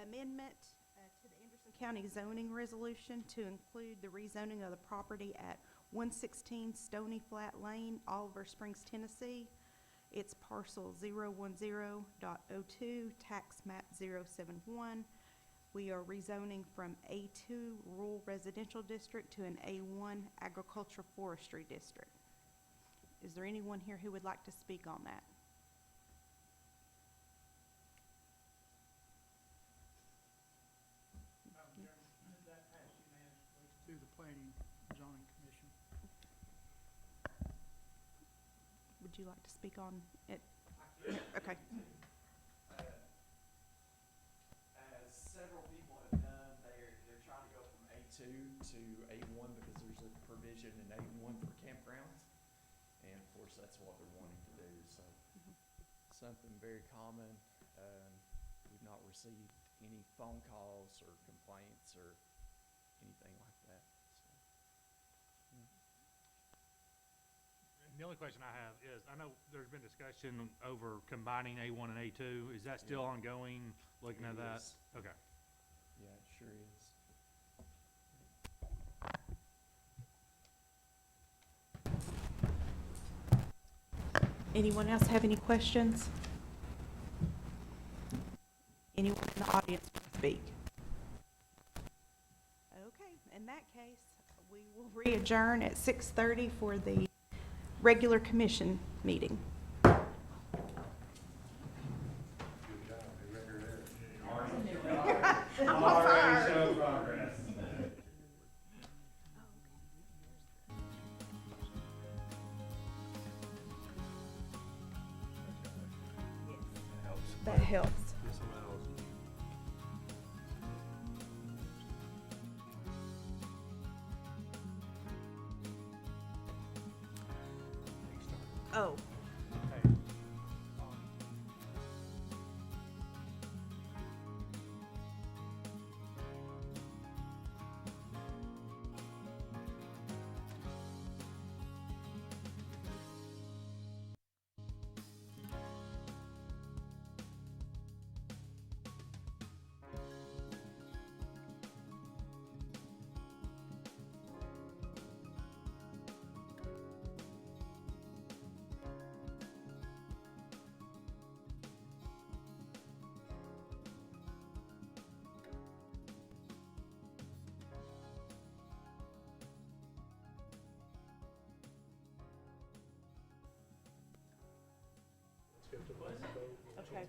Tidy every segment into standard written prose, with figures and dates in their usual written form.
amendment to the Anderson County zoning resolution to include the rezoning of the property at 116 Stony Flat Lane, Oliver Springs, Tennessee. It's parcel 010.02, tax map 071. We are rezoning from A2 Rural Residential District to an A1 Agriculture Forestry District. Is there anyone here who would like to speak on that? That passed unanimously to the Planning and Zoning Commission. Would you like to speak on it? Okay. As several people have done, they're trying to go from A2 to A1 because there's a provision in A1 for campgrounds. And of course, that's what they're wanting to do, so something very common. We've not received any phone calls or complaints or anything like that, so. The only question I have is, I know there's been discussion over combining A1 and A2. Is that still Yeah. ongoing, looking at It that? is. Okay. Yeah, it sure is. Anyone else have any questions? Anyone in the audience want to speak? Okay, in that case, we will re-adjourn at 6:30 for the regular commission meeting. That helps. Oh. Okay.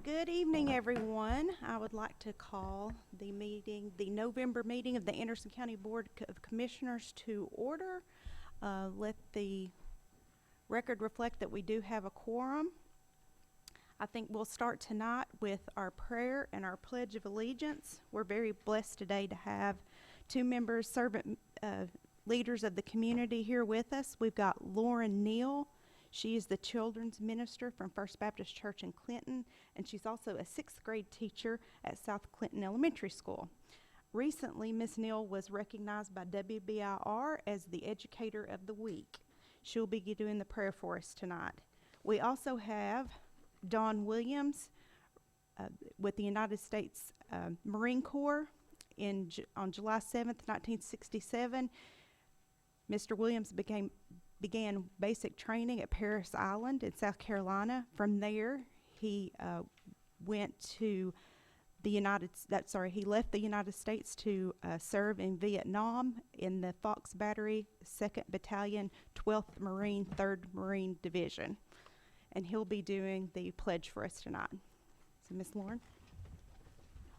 Good evening, everyone. I would like to call the meeting, the November meeting of the Anderson County Board of Commissioners to order. Let the record reflect that we do have a quorum. I think we'll start tonight with our prayer and our Pledge of Allegiance. We're very blessed today to have two members, servant leaders of the community here with us. We've got Lauren Neal. She is the children's minister from First Baptist Church in Clinton, and she's also a 6th grade teacher at South Clinton Elementary School. Recently, Ms. Neal was recognized by WBIR as the Educator of the Week. She'll be doing the prayer for us tonight. We also have Don Williams with the United States Marine Corps on July 7th, 1967. Mr. Williams began basic training at Parris Island in South Carolina. From there, he went to he left the United States to serve in Vietnam in the Fox Battery, 2nd Battalion, 12th Marine, 3rd Marine Division. And he'll be doing the pledge for us tonight. So, Miss Lauren,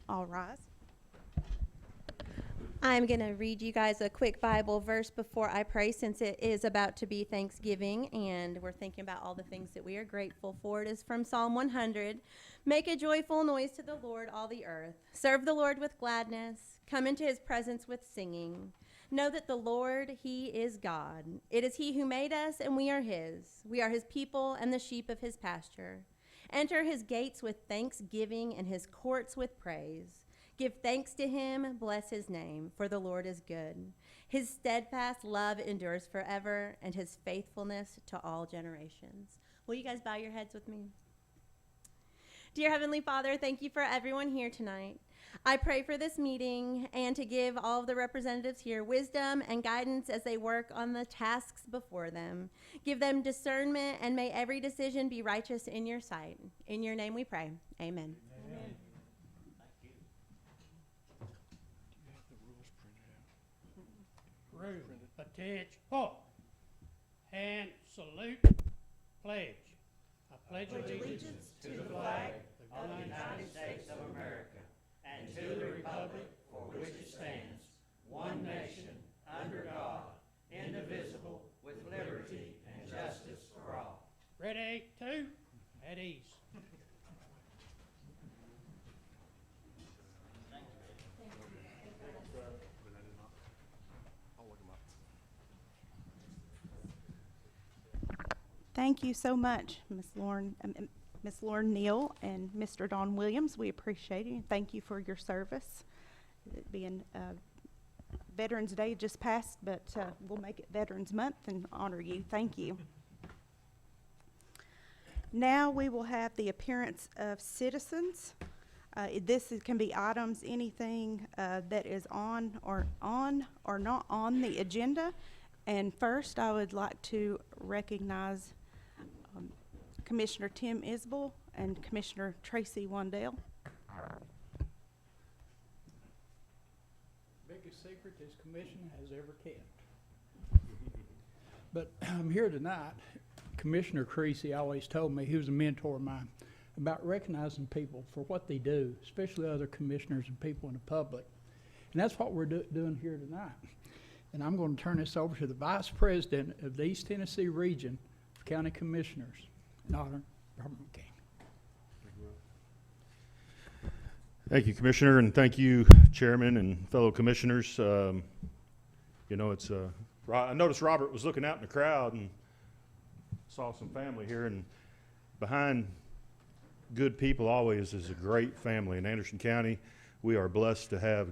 all rise. I'm going to read you guys a quick Bible verse before I pray, since it is about to be Thanksgiving and we're thinking about all the things that we are grateful for. It is from Psalm 100. Make a joyful noise to the Lord, all the earth. Serve the Lord with gladness. Come into his presence with singing. Know that the Lord, he is God. It is he who made us, and we are his. We are his people and the sheep of his pasture. Enter his gates with thanksgiving and his courts with praise. Give thanks to him, bless his name, for the Lord is good. His steadfast love endures forever, and his faithfulness to all generations. Will you guys bow your heads with me? Dear Heavenly Father, thank you for everyone here tonight. I pray for this meeting and to give all of the representatives here wisdom and guidance as they work on the tasks before them. Give them discernment, and may every decision be righteous in your sight. In your name we pray. Amen. Amen. Room, attention, halt, and salute, pledge. I pledge allegiance to the flag of the United States of America and to the republic for which it stands, one nation, under God, indivisible, with liberty and justice for all. Ready, two, at ease. Thank you so much, Miss Lauren Neal and Mr. Don Williams. We appreciate it. Thank you for your service. It being Veterans Day just passed, but we'll make it Veterans Month and honor you. Thank you. Now we will have the appearance of citizens. Can be items, anything that is on or not on the agenda. And first, I would like to recognize Commissioner Tim Isbell and Commissioner Tracy Wandale. Biggest secret this commission has ever kept. But I'm here tonight. Commissioner Creasy always told me, he was a mentor of mine, about recognizing people for what they do, especially other commissioners and people in the public. And that's what we're doing here tonight. And I'm going to turn this over to the Vice President of the East Tennessee Region of County Commissioners, Robert McCamey. Thank you, Commissioner, and thank you, Chairman and fellow commissioners. You know, I noticed Robert was looking out in the crowd and saw some family here, and behind good people always is a great family. In Anderson County, we are blessed to have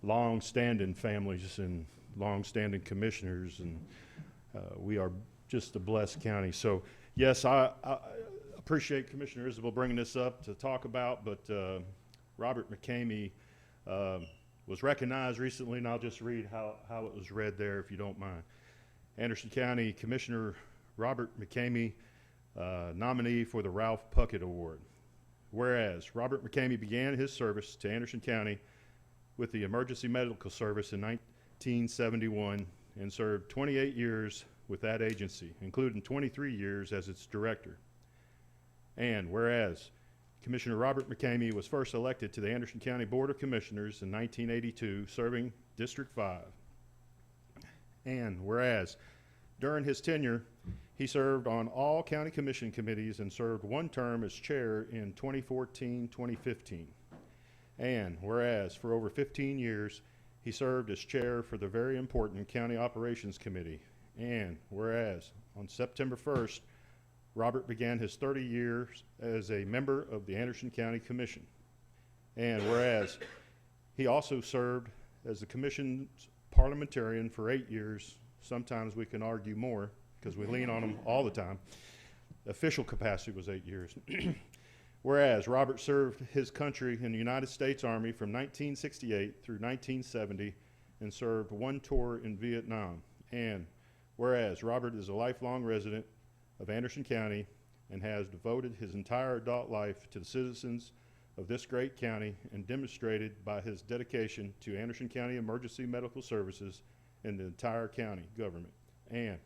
long-standing families and long-standing commissioners, and we are just a blessed county. So, yes, I appreciate Commissioner Isbell bringing this up to talk about, but Robert McCamey was recognized recently, and I'll just read how it was read there, if you don't mind. Anderson County Commissioner Robert McCamey, nominee for the Ralph Puckett Award. Whereas Robert McCamey began his service to Anderson County with the Emergency Medical Service in 1971 and served 28 years with that agency, including 23 years as its director. And whereas Commissioner Robert McCamey was first elected to the Anderson County Board of Commissioners in 1982, serving District 5. And whereas during his tenure, he served on all county commission committees and served one term as chair in 2014-2015. And whereas for over 15 years, he served as chair for the very important County Operations Committee. And whereas on September 1st, Robert began his 30 years as a member of the Anderson County Commission. And whereas he also served as the commission's parliamentarian for 8 years, sometimes we can argue more because we lean on him all the time. Official capacity was 8 years. Whereas Robert served his country in the United States Army from 1968 through 1970 and served one tour in Vietnam. And whereas Robert is a lifelong resident of Anderson County and has devoted his entire adult life to the citizens of this great county and demonstrated by his dedication to Anderson County Emergency Medical Services and the entire county government. And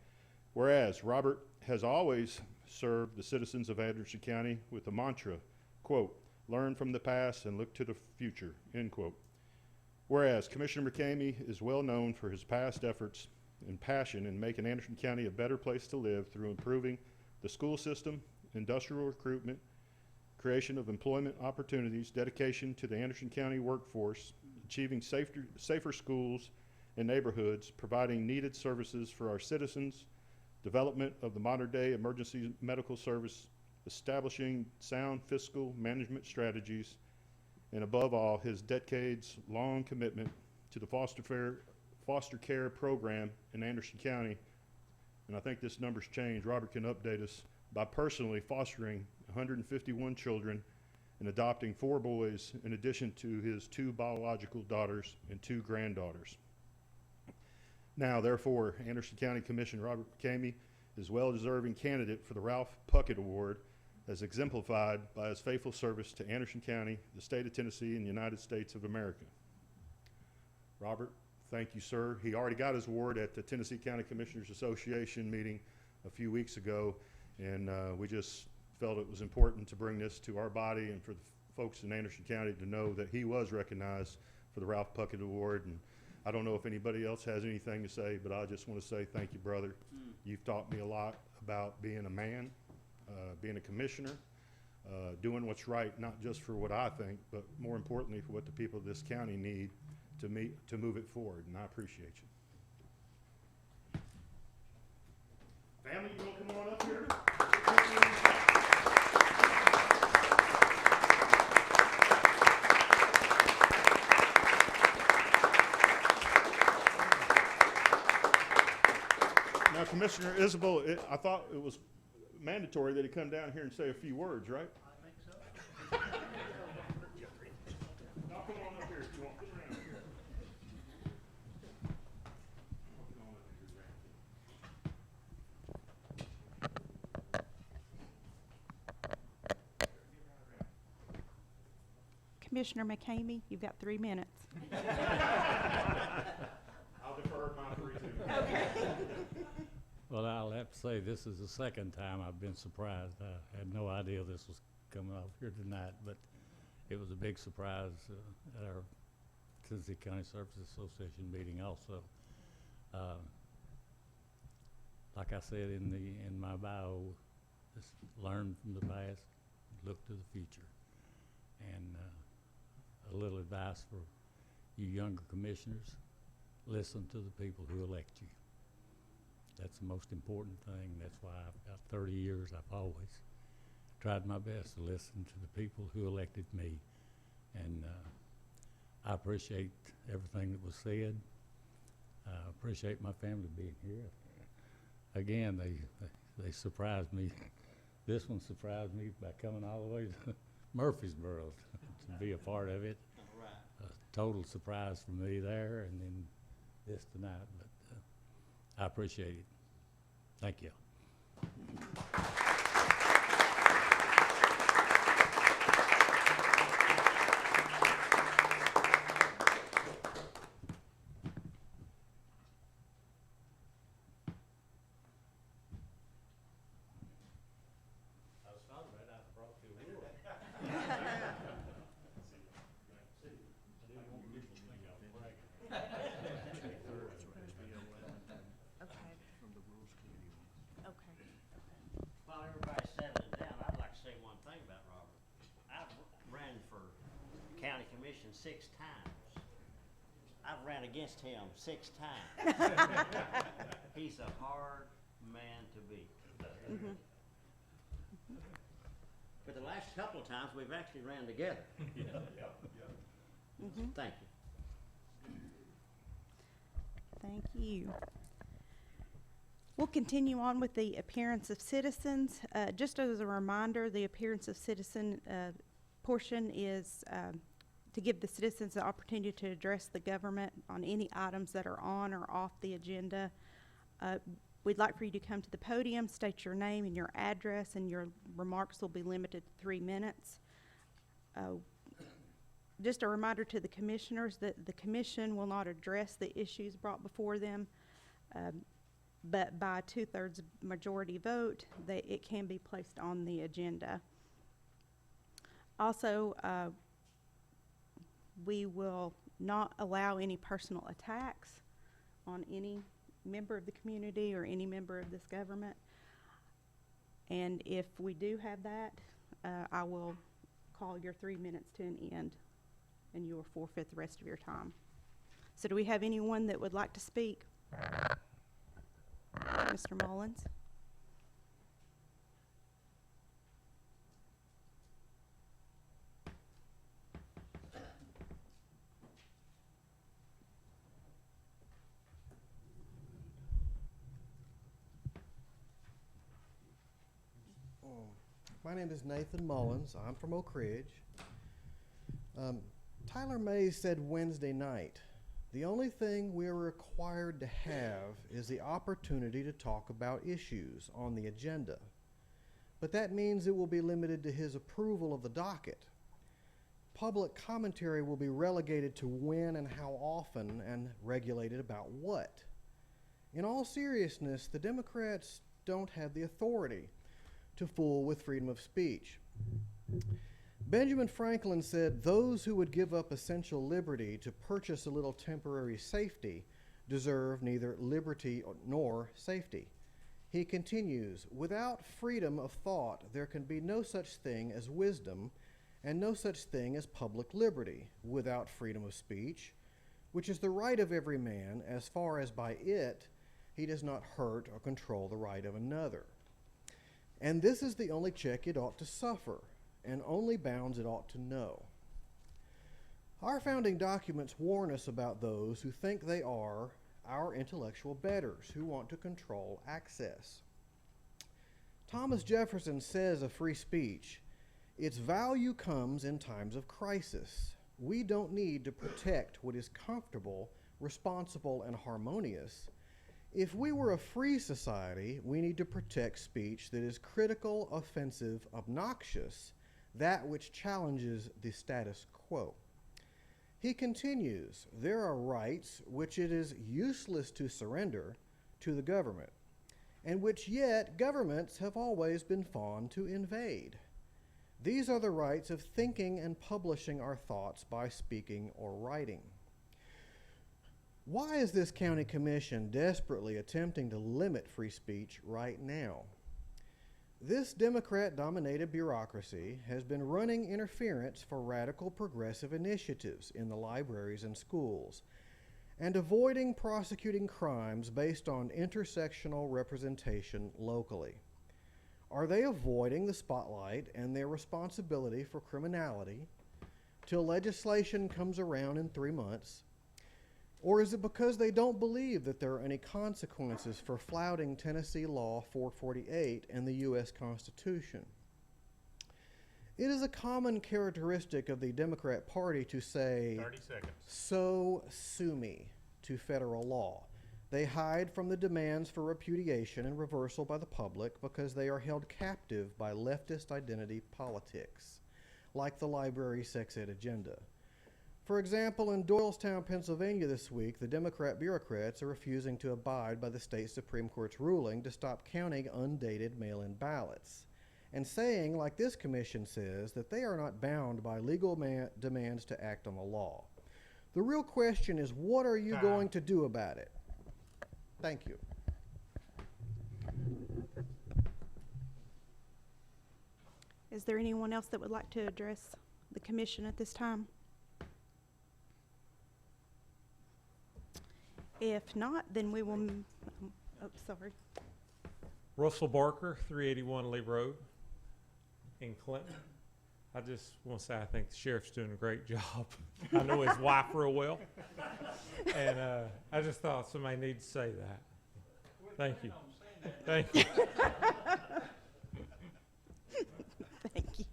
whereas Robert has always served the citizens of Anderson County with the mantra, quote, learn from the past and look to the future, end quote. Whereas Commissioner McCamey is well known for his past efforts and passion in making Anderson County a better place to live through improving the school system, industrial recruitment, creation of employment opportunities, dedication to the Anderson County workforce, achieving safer schools and neighborhoods, providing needed services for our citizens, development of the modern-day emergency medical service, establishing sound fiscal management strategies, and above all, his decades-long commitment to the foster care program in Anderson County. And I think this number's changed. Robert can update us by personally fostering 151 children and adopting 4 boys in addition to his 2 biological daughters and 2 granddaughters. Now, therefore, Anderson County Commissioner Robert McCamey is a well-deserving candidate for the Ralph Puckett Award as exemplified by his faithful service to Anderson County, the state of Tennessee, and the United States of America. Robert, thank you, sir. He already got his award at the Tennessee County Commissioners Association meeting a few weeks ago, and we just felt it was important to bring this to our body and for the folks in Anderson County to know that he was recognized for the Ralph Puckett Award. And I don't know if anybody else has anything to say, but I just want to say thank you, brother. You've taught me a lot about being a man, being a commissioner, doing what's right, not just for what I think, but more importantly for what the people of this county need to move it forward, and I appreciate you. Family, you want to come on up here? Now, Commissioner Isabel, I thought it was mandatory that he come down here and say a few words, right? I think so. Now, come on up here if you want. Come around here. Come on up here, Commissioner McCamey, you've got 3 minutes. I'll defer my 3 too. Well, I'll have to say, this is the second time I've been surprised. I had no idea this was coming off here tonight, but it was a big surprise at our Tennessee County Services Association meeting also. Like I said in my bio, just learn from the past, look to the future. And a little advice for you younger commissioners, listen to the people who elect you. That's the most important thing. That's why I've got 30 years. I've always tried my best to listen to the people who elected me. And I appreciate everything that was said. I appreciate my family being here. Again, they surprised me. This one surprised me by coming all the way to Murfreesboro to be a part of it. A total surprise for me there, and then this tonight. But I appreciate it. Thank you. I was talking about I brought you a rule. 6 times. I've ran against him 6 times. He's a hard man to beat. But the last couple of times, we've actually ran together. Thank you. Thank you. We'll continue on with the appearance of citizens. Just as a reminder, the appearance of citizen portion is to give the citizens the opportunity to address the government on any items that are on or off the agenda. We'd like for you to come to the podium, state your name and your address, and your remarks will be limited to 3 minutes. Just a reminder to the commissioners that the commission will not address the issues brought before them, but by a 2/3 majority vote, it can be placed on the agenda. Also, we will not allow any personal attacks on any member of the community or any member of this government. And if we do have that, I will call your 3 minutes to an end, and you will forfeit the rest of your time. So do we have anyone that would like to speak? Mr. Mullins? My name is Nathan Mullins. I'm from Oak Ridge. Tyler Mays said Wednesday night, the only thing we're required to have is the opportunity to talk about issues on the agenda. But that means it will be limited to his approval of the docket. Public commentary will be relegated to when and how often and regulated about what. In all seriousness, the Democrats don't have the authority to fool with freedom of speech. Benjamin Franklin said, "Those who would give up essential liberty to purchase a little temporary safety deserve neither liberty nor safety." He continues, "Without freedom of thought, there can be no such thing as wisdom and no such thing as public liberty. Without freedom of speech, which is the right of every man, as far as by it he does not hurt or control the right of another. And this is the only check it ought to suffer, and only bounds it ought to know." Our founding documents warn us about those who think they are our intellectual betters, who want to control access. Thomas Jefferson says of free speech, "Its value comes in times of crisis. We don't need to protect what is comfortable, responsible, and harmonious. If we were a free society, we need to protect speech that is critical, offensive, obnoxious, that which challenges the status quo." He continues, "There are rights which it is useless to surrender to the government, and which yet governments have always been fond to invade. These are the rights of thinking and publishing our thoughts by speaking or writing." Why is this county commission desperately attempting to limit free speech right now? This Democrat-dominated bureaucracy has been running interference for radical progressive initiatives in the libraries and schools, and avoiding prosecuting crimes based on intersectional representation locally. Are they avoiding the spotlight and their responsibility for criminality till legislation comes around in 3 months? Or is it because they don't believe that there are any consequences for flouting Tennessee Law 448 and the U.S. Constitution? It is a common characteristic of the Democrat Party to say, 30 seconds. "So sue me," to federal law. They hide from the demands for repudiation and reversal by the public because they are held captive by leftist identity politics, like the library sex ed agenda. For example, in Doylestown, Pennsylvania this week, the Democrat bureaucrats are refusing to abide by the state Supreme Court's ruling to stop counting undated mail-in ballots, and saying, like this commission says, that they are not bound by legal demands to act on the law. The real question is, what are you going to do about it? Thank you. Is there anyone else that would like to address the commission at this time? If not, then we will, oh, sorry. Russell Barker, 381 Lee Road in Clinton. I just want to say I think the sheriff's doing a great job. I know his wife real well. And I just thought somebody needed to say that. Thank you. Thank you. Thank you.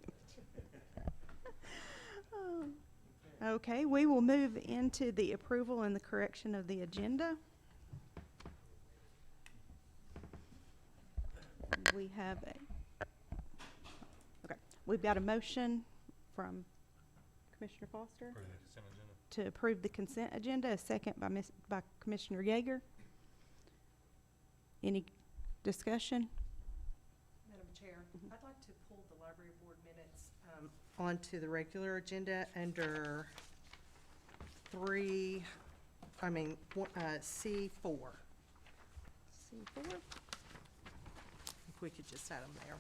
Okay, we will move into the approval and the correction of the agenda. We have we've got a motion from Commissioner Foster to approve the consent agenda, a second by Commissioner Yeager. Any discussion? Madam Chair, I'd like to pull the library board minutes onto the regular agenda under C4. C4. If we could just add them there.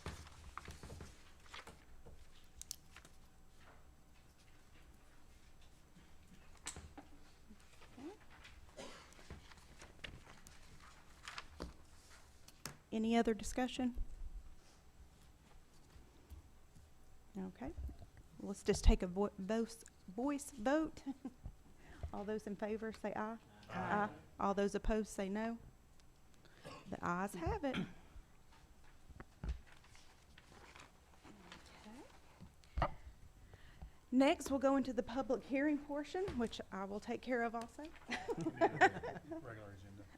Any other discussion? Okay, let's just take a voice vote. All those in favor say aye. Aye. All those opposed say no. The ayes have it. Okay. Next, we'll go into the public hearing portion, which I will take care of also. Regular agenda.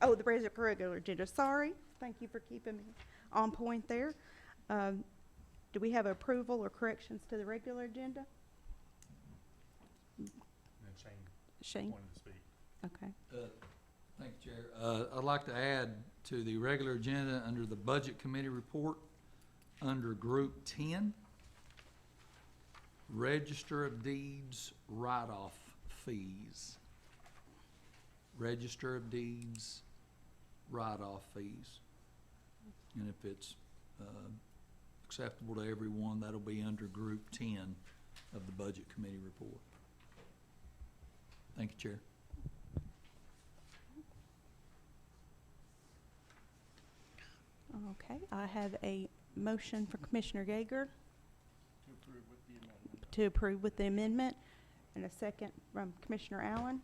Oh, the regular agenda, sorry. Thank you for keeping me on point there. Do we have approval or corrections to the regular agenda? And Shane? wanted to speak. Okay. Thank you, Chair. I'd like to add to the regular agenda under the Budget Committee report, under Group 10, Register of Deeds write-off fees. Register of Deeds write-off fees. And if it's acceptable to everyone, that'll be under Group 10 of the Budget Committee report. Thank you, Chair. Okay, I have a motion for Commissioner Yeager to approve with the amendment, and a second from Commissioner Allen.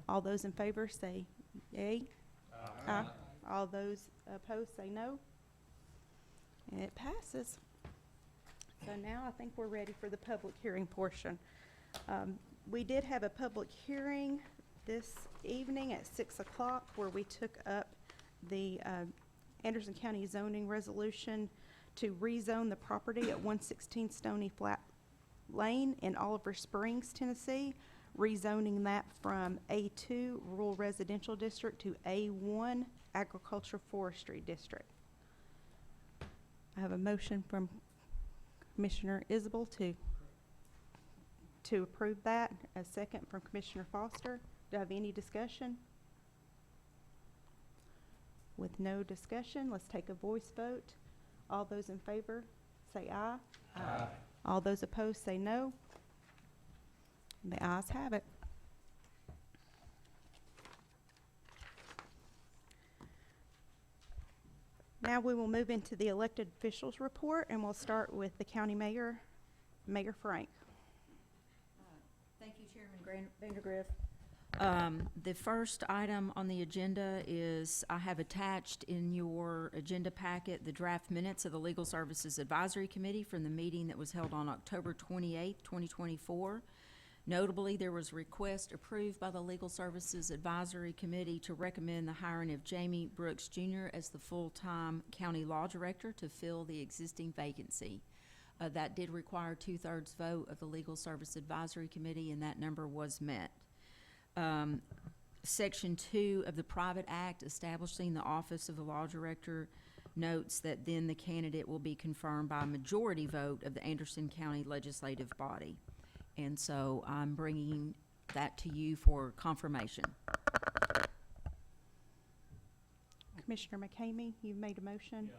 All those in favor say yea. Aye. All those opposed say no. And it passes. So now I think we're ready for the public hearing portion. We did have a public hearing this evening at 6 o'clock where we took up the Anderson County zoning resolution to rezone the property at 116 Stony Flat Lane in Oliver Springs, Tennessee, rezoning that from A2 Rural Residential District to A1 Agriculture Forestry District. I have a motion from Commissioner Isabel to approve that, a second from Commissioner Foster. Do I have any discussion? With no discussion, let's take a voice vote. All those in favor say aye. Aye. All those opposed say no. The ayes have it. Now we will move into the elected officials report, and we'll start with the county mayor, Mayor Frank. Thank you, Chairman Vandergriff. The first item on the agenda is I have attached in your agenda packet the draft minutes of the Legal Services Advisory Committee from the meeting that was held on October 28th, 2024. Notably, there was a request approved by the Legal Services Advisory Committee to recommend the hiring of Jamie Brooks Jr. as the full-time county law director to fill the existing vacancy. That did require 2/3 vote of the Legal Service Advisory Committee, and that number was met. Section 2 of the Private Act establishing the office of the law director notes that then the candidate will be confirmed by a majority vote of the Anderson County Legislative Body. And so I'm bringing that to you for confirmation. Commissioner McCamey, you've made a motion. Yeah,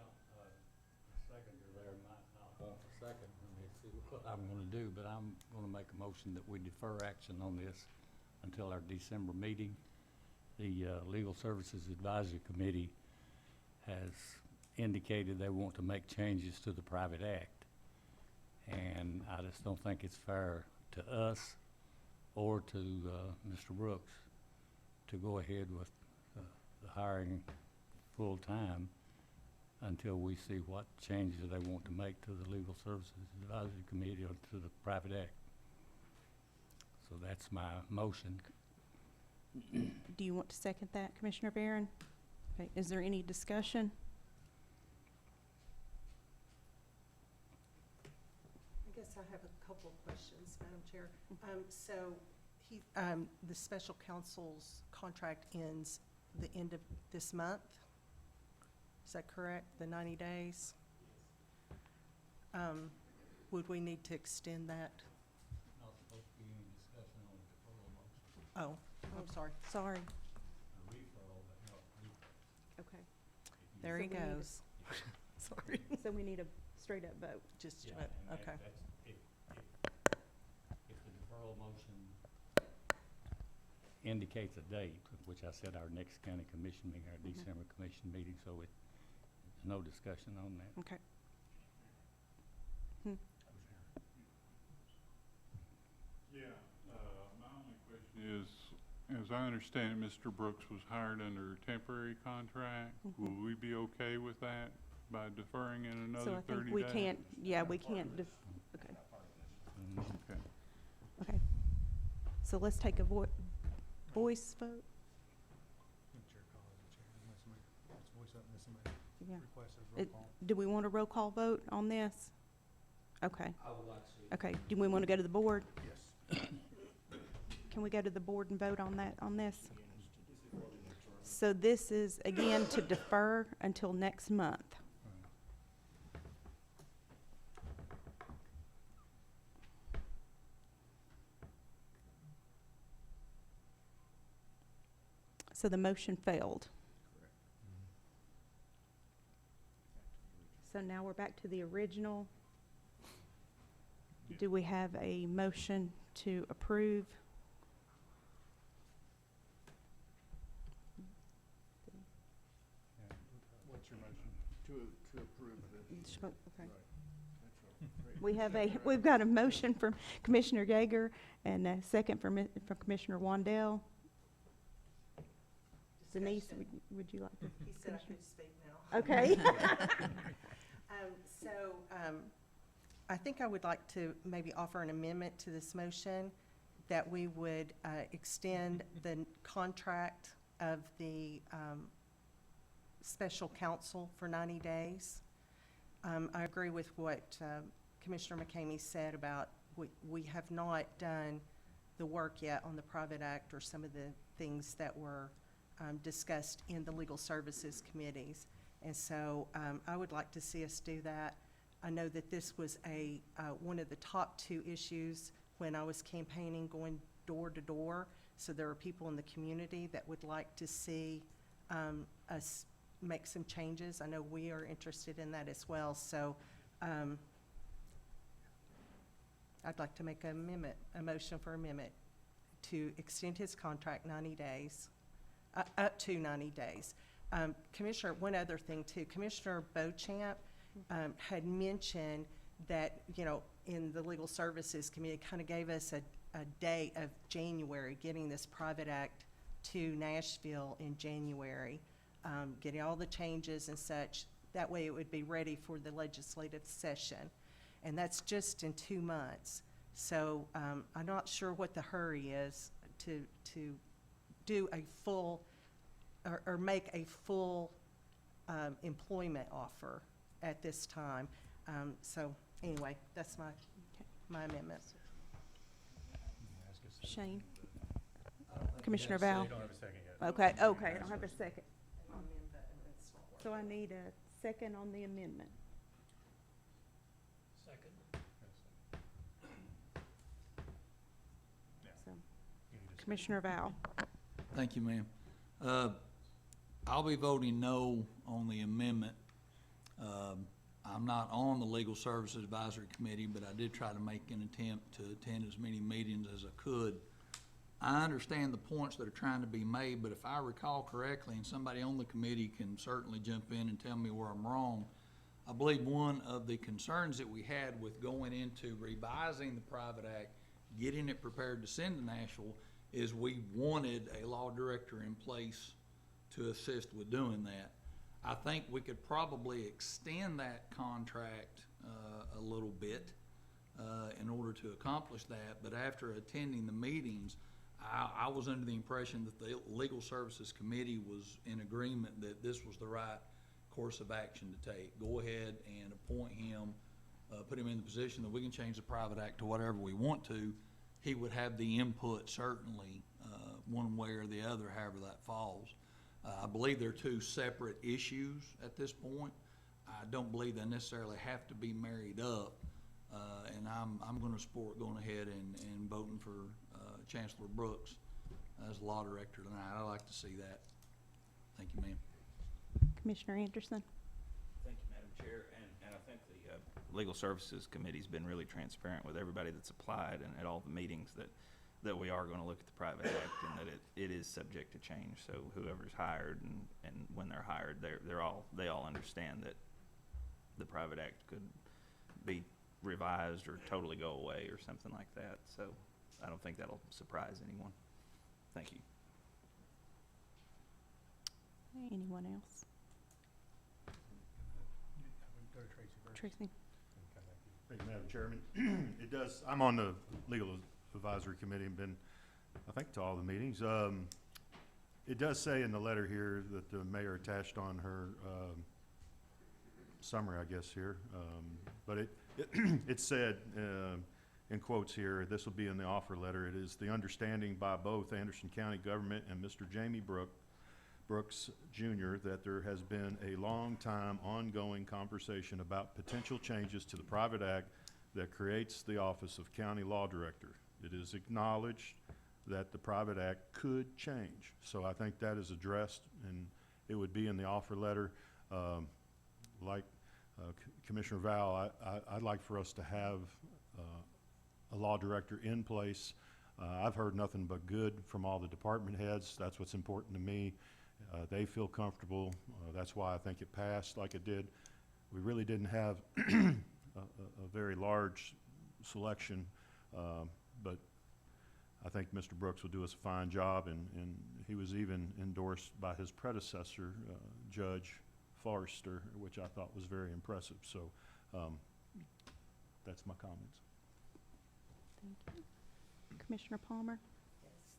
seconder there might not want a second. Let me see what I'm gonna do, but I'm gonna make a motion that we defer action on this until our December meeting. the Legal Services Advisory Committee has indicated they want to make changes to the Private Act. And I just don't think it's fair to us or to Mr. Brooks to go ahead with the hiring full-time until we see what changes they want to make to the Legal Services Advisory Committee or to the Private Act. So that's my motion. Do you want to second that, Commissioner Barron? Okay, is there any discussion? I guess I have a couple of questions, Madam Chair. So the special counsel's contract ends the end of this month? Is that correct, the 90 days? Would we need to extend that? Not supposed to be any discussion on the deferral motion. Oh, I'm sorry. Sorry. A referral, but not deferral. Okay. There he So we need to- goes. Sorry. So we need a straight-up vote. Just, Yeah, and that- okay. that's if the deferral motion indicates a date, which I said our next county commission meeting, our December commission meeting, so there's no discussion on that. Okay. Yeah, my only question is, as I understand it, Mr. Brooks was hired under a temporary contract. Will we be okay with that by deferring in So another I 30 think days? we can't, yeah, we can't, okay, Okay. okay. So let's take a voice vote? Yeah. Do we want a roll call vote on this? Okay. I would like to see. Okay, do we want to go to the board? Yes. Can we go to the board and vote on that, on this? So this is, again, to defer until next month. So the motion failed. So now we're back to the original. Do we have a motion to approve? What's your motion? To approve this. Okay. We've got a motion from Commissioner Yeager and a second from Commissioner Wandell. Denise, would you like to? He said I could speak now. Okay. I think I would like to maybe offer an amendment to this motion that we would extend the contract of the special counsel for 90 days. I agree with what Commissioner McCamey said about we have not done the work yet on the Private Act or some of the things that were discussed in the Legal Services Committees. And so I would like to see us do that. I know that this was one of the top two issues when I was campaigning, going door to door. So there are people in the community that would like to see us make some changes. I know we are interested in that as well. So I'd like to make a motion for amendment to extend his contract 90 days, up to 90 days. Commissioner, one other thing too, Commissioner Beauchamp had mentioned that, in the Legal Services Committee, kind of gave us a date of January, getting this Private Act to Nashville in January, getting all the changes and such. That way it would be ready for the legislative session. And that's just in 2 months. So I'm not sure what the hurry is to do a full, or make a full employment offer at this time. So anyway, that's my amendment. Shane? Commissioner Val? Okay, I don't have a second. So I need a second on the amendment. So, Commissioner Val? Thank you, ma'am. I'll be voting no on the amendment. I'm not on the Legal Services Advisory Committee, but I did try to make an attempt to attend as many meetings as I could. I understand the points that are trying to be made, but if I recall correctly, and somebody on the committee can certainly jump in and tell me where I'm wrong, I believe one of the concerns that we had with going into revising the private act, getting it prepared to send to Nashville, is we wanted a law director in place to assist with doing that. I think we could probably extend that contract a little bit in order to accomplish that, but after attending the meetings, I was under the impression that the Legal Services Committee was in agreement that this was the right course of action to take. Go ahead and appoint him, put him in the position that we can change the private act to whatever we want to. He would have the input certainly, one way or the other, however that falls. I believe they're two separate issues at this point. I don't believe they necessarily have to be married up, and I'm going to support going ahead and voting for Chancellor Brooks as law director tonight. I'd like to see that. Thank you, ma'am. Commissioner Anderson? Thank you, Madam Chair, and I think the Legal Services Committee's been really transparent with everybody that's applied and at all the meetings that we are gonna look at the private act and that it is subject to change. So whoever's hired and when they're hired, they all understand that the private act could be revised or totally go away or something like that. So I don't think that'll surprise anyone. Thank you. Anyone else? Tracy? Thank you, Madam Chairman. It does, I'm on the Legal Advisory Committee and been, I think, to all the meetings. It does say in the letter here that the mayor attached on her summary, I guess, here. But it said, in quotes here, this will be in the offer letter, it is the understanding by both Anderson County government and Mr. Jamie Brooks Jr. that there has been a long time ongoing conversation about potential changes to the private act that creates the office of county law director. It is acknowledged that the private act could change. So I think that is addressed and it would be in the offer letter. Like Commissioner Val, I'd like for us to have a law director in place. I've heard nothing but good from all the department heads. That's what's important to me. They feel comfortable. That's why I think it passed like it did. We really didn't have a very large selection, but I think Mr. Brooks will do us a fine job, and he was even endorsed by his predecessor, Judge Forrester, which I thought was very impressive. So that's my comments. Thank you. Commissioner Palmer?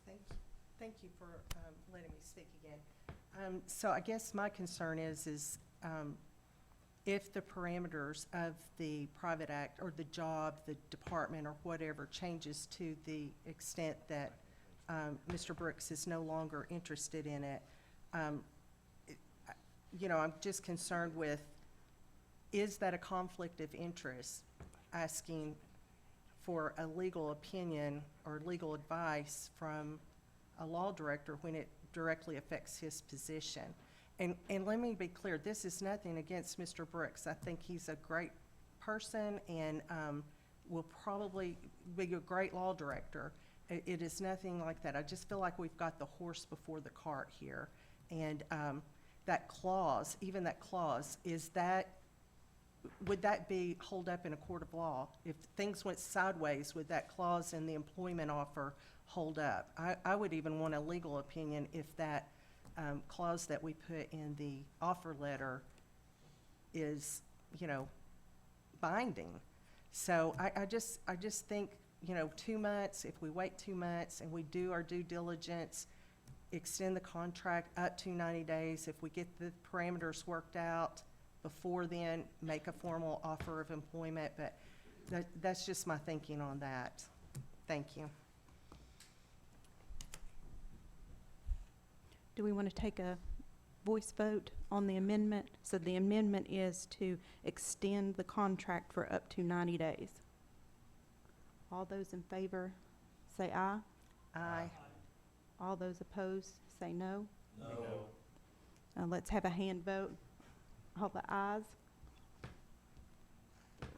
Yes, thank you for letting me speak again. So I guess my concern is if the parameters of the private act or the job, the department or whatever changes to the extent that Mr. Brooks is no longer interested in it, you know, I'm just concerned with, is that a conflict of interest, asking for a legal opinion or legal advice from a law director when it directly affects his position? And let me be clear, this is nothing against Mr. Brooks. I think he's a great person and will probably be a great law director. It is nothing like that. I just feel like we've got the horse before the cart here. And that clause, even that clause, would that be hold up in a court of law? If things went sideways, would that clause in the employment offer hold up? I would even want a legal opinion if that clause that we put in the offer letter is, you know, binding. So I just think, you know, 2 months, if we wait 2 months and we do our due diligence, extend the contract up to 90 days, if we get the parameters worked out before then, make a formal offer of employment. But that's just my thinking on that. Thank you. Do we want to take a voice vote on the amendment? So the amendment is to extend the contract for up to 90 days. All those in favor say aye. Aye. All those opposed say no. No. Let's have a hand vote. All the ayes. 1,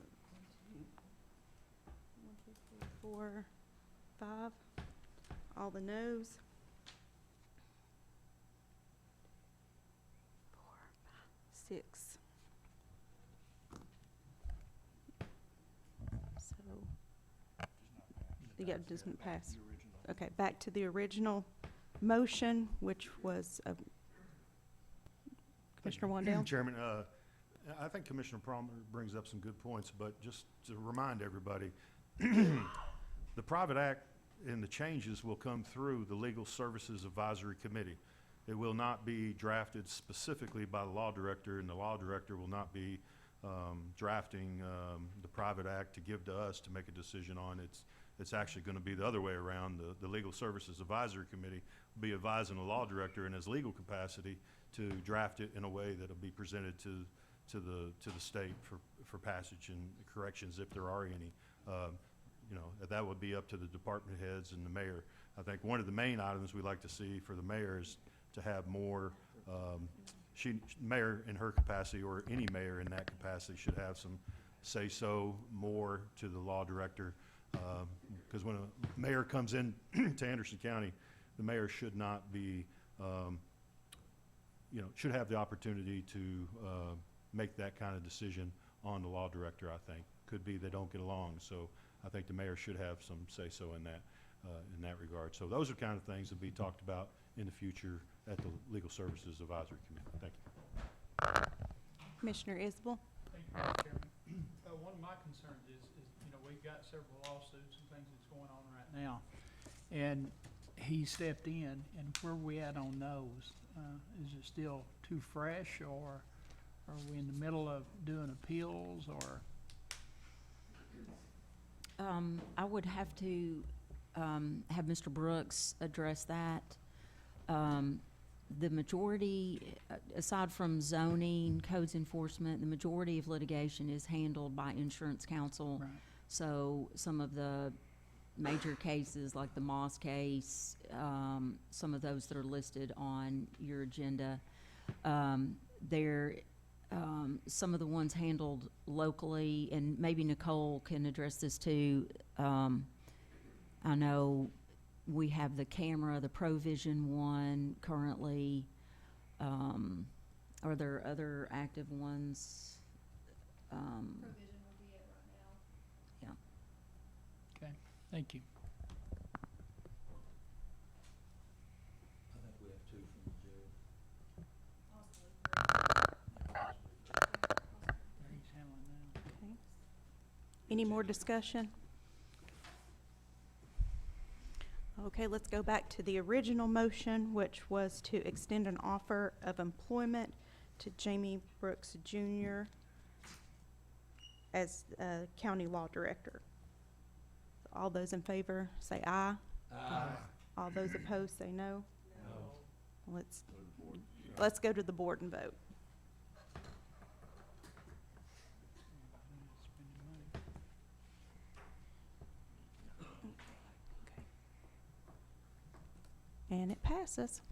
2, 3, 4, 5. All the noes? 4, 5, 6. So, yeah, it doesn't pass. Okay, back to the original motion, which was, Commissioner Wandell? Chairman, I think Commissioner Palmer brings up some good points, but just to remind everybody, the private act and the changes will come through the Legal Services Advisory Committee. It will not be drafted specifically by the law director, and the law director will not be drafting the private act to give to us to make a decision on. It's actually going to be the other way around. The Legal Services Advisory Committee will be advising the law director in his legal capacity to draft it in a way that'll be presented to the state for passage and corrections if there are any. You know, that would be up to the department heads and the mayor. I think one of the main items we'd like to see for the mayor is to have more, mayor in her capacity, or any mayor in that capacity, should have some say-so more to the law director. Because when a mayor comes in to Anderson County, the mayor should not be, you know, should have the opportunity to make that kind of decision on the law director, I think. Could be they don't get along, so I think the mayor should have some say-so in that regard. So those are kind of things that be talked about in the future at the Legal Services Advisory Committee. Thank you. Commissioner Isbell? Thank you, Mr. Chairman. One of my concerns is, you know, we've got several lawsuits and things that's going on right now. And he stepped in, and where are we at on those? Is it still too fresh, or are we in the middle of doing appeals, or? I would have to have Mr. Brooks address that. The majority, aside from zoning, codes enforcement, the majority of litigation is handled by insurance counsel. Right. So some of the major cases, like the Moss case, some of those that are listed on your agenda, some of the ones handled locally, and maybe Nicole can address this too. I know we have the camera, the Provision one currently. Are there other active ones? Provision will be it right now. Yeah. Okay, thank you. I think we have 2 from the jail. He's handling that. Okay. Any more discussion? Okay, let's go back to the original motion, which was to extend an offer of employment to Jamie Brooks Jr. as county law director. All those in favor say aye. Aye. All those opposed say no. No. Let's go to the board and vote. And it passes.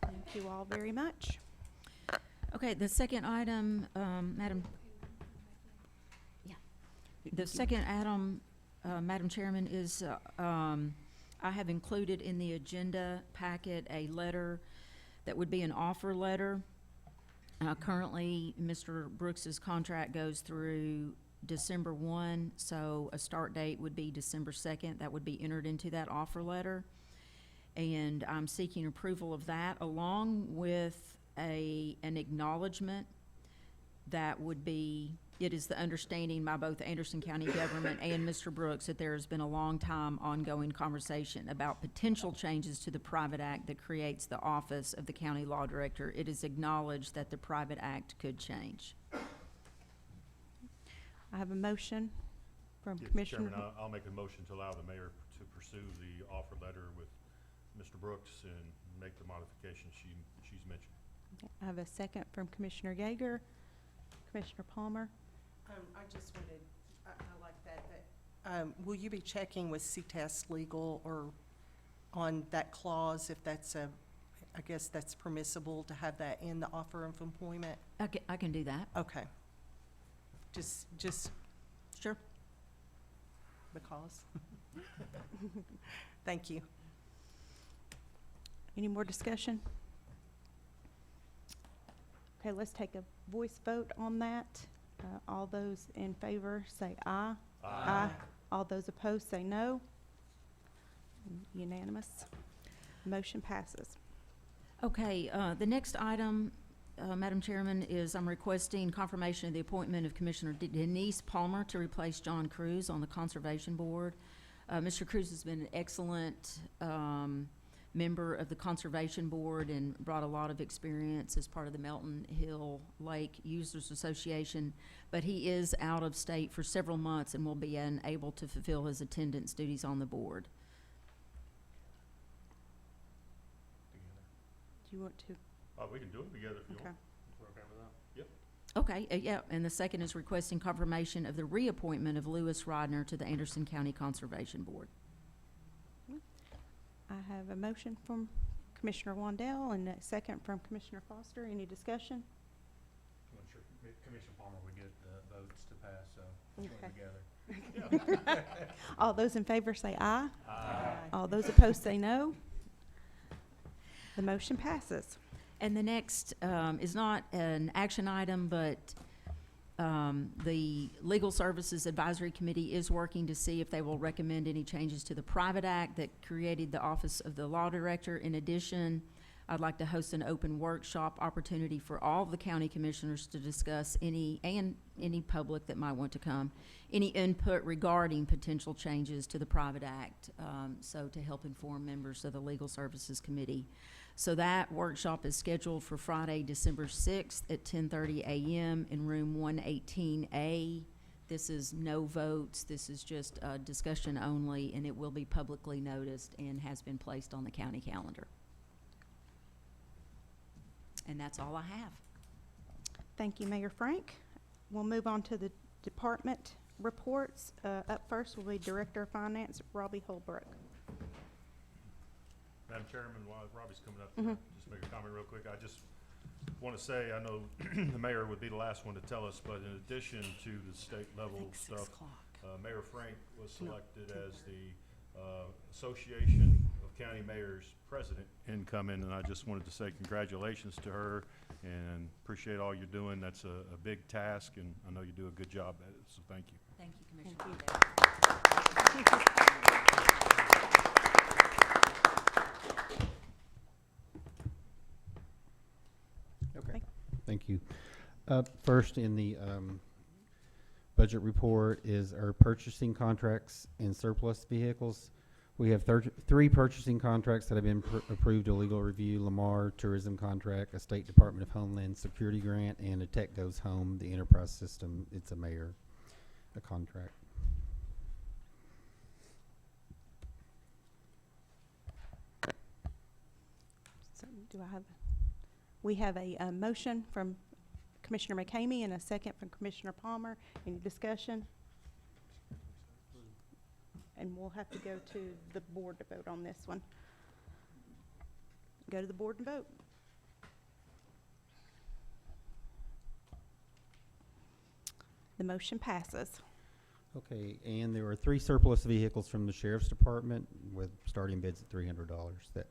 Thank you all very much. Okay, the second item, Madam. Yeah. The second item, Madam Chairman, is, I have included in the agenda packet a letter that would be an offer letter. Currently, Mr. Brooks's contract goes through December 1, so a start date would be December 2nd. That would be entered into that offer letter. And I'm seeking approval of that, along with an acknowledgement that would be, it is the understanding by both Anderson County government and Mr. Brooks that there has been a long time ongoing conversation about potential changes to the private act that creates the office of the county law director. It is acknowledged that the private act could change. I have a motion from Yes, Commissioner. Chairman, I'll make a motion to allow the mayor to pursue the offer letter with Mr. Brooks and make the modifications she's mentioned. Okay, I have a second from Commissioner Yeager. Commissioner Palmer? I just wanted, I like that, will you be checking with CTES Legal or on that clause, if that's I guess that's permissible to have that in the offer of employment? I can do that. Okay. Just, Sure. because. Thank you. Any more discussion? Okay, let's take a voice vote on that. All those in favor say aye. Aye. All those opposed say no. Unanimous. Motion passes. Okay, the next item, Madam Chairman, is I'm requesting confirmation of the appointment of Commissioner Denise Palmer to replace John Cruz on the Conservation Board. Mr. Cruz has been an excellent member of the Conservation Board and brought a lot of experience as part of the Melton Hill Lake Users Association, but he is out of state for several months and will be unable to fulfill his attendance duties on the board. Do you want to? We can do it together if you Okay. want. Yep. Okay, yeah, and the second is requesting confirmation of the reappointment of Lewis Rodner to the Anderson County Conservation Board. I have a motion from Commissioner Wandell and a second from Commissioner Foster. Any discussion? I'm not sure Commissioner Palmer would get the votes to pass, so we'll Okay. go together. All those in favor say aye. Aye. All those opposed say no. The motion passes. And the next is not an action item, but the Legal Services Advisory Committee is working to see if they will recommend any changes to the private act that created the Office of the Law Director. In addition, I'd like to host an open workshop opportunity for all of the county commissioners to discuss any public that might want to come, any input regarding potential changes to the private act, so to help inform members of the Legal Services Committee. So that workshop is scheduled for Friday, December 6th at 10:30 a.m. in room 118A. This is no votes. This is just discussion only, and it will be publicly noticed and has been placed on the county calendar. And that's all I have. Thank you, Mayor Frank. We'll move on to the department reports. Up first will be Director of Finance, Robbie Holbrook. Madam Chairman, while Robbie's coming up, Mhm. just make a comment real quick. I just want to say, I know the mayor would be the last one to tell us, but in addition to the state level stuff, Mayor Frank was selected as the Association of County Mayors President incoming, and I just wanted to say congratulations to her and appreciate all you're doing. That's a big task, and I know you do a good job at it, so thank you. Thank you, Commissioner. Thank you. Okay, thank you. First in the budget report is our purchasing contracts and surplus vehicles. We have 3 purchasing contracts that have been approved to legal review: Lamar Tourism Contract, a State Department of Homeland Security grant, and a Tech Goes Home, the enterprise system. It's a mayor, a contract. So do I have, we have a motion from Commissioner McCamey and a second from Commissioner Palmer. Any discussion? And we'll have to go to the board to vote on this one. Go to the board and vote. The motion passes. Okay, and there are 3 surplus vehicles from the Sheriff's Department with starting bids at $300 that